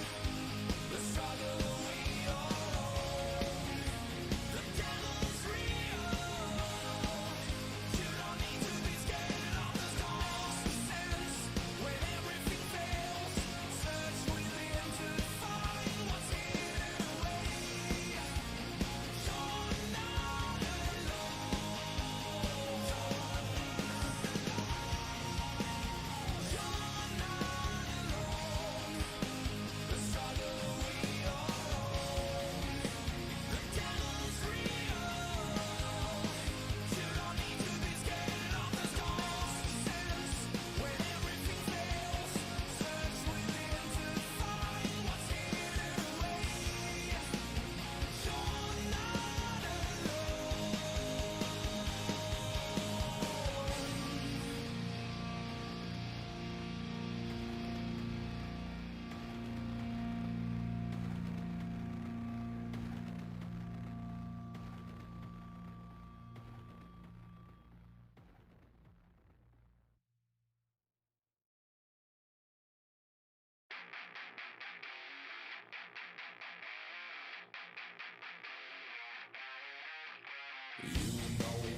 The struggle we all own. The devil's real. You don't need to be scared of the storms and sands. When everything fails, search within to find what's hidden away. You're not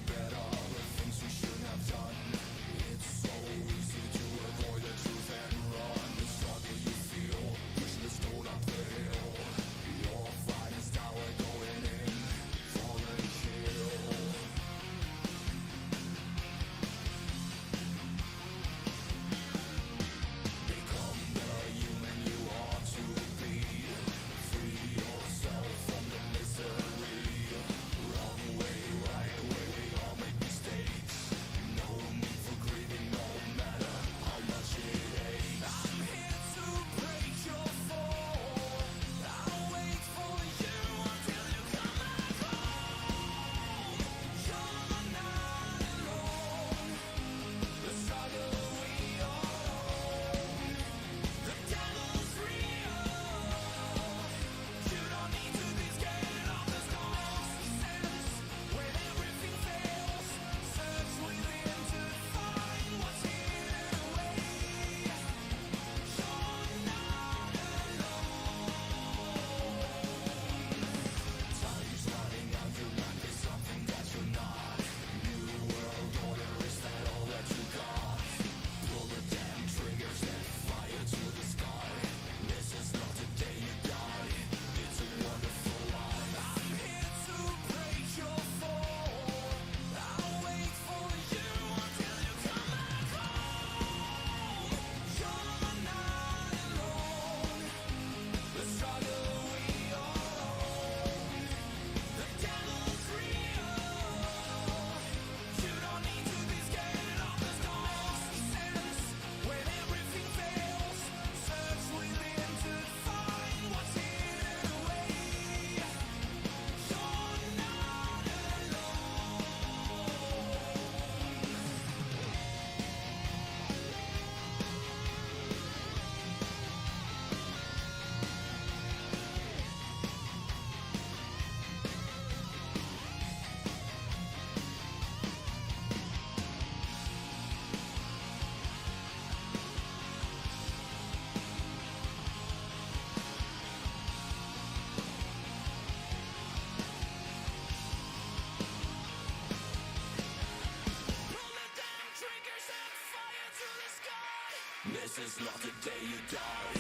This is not the day you die.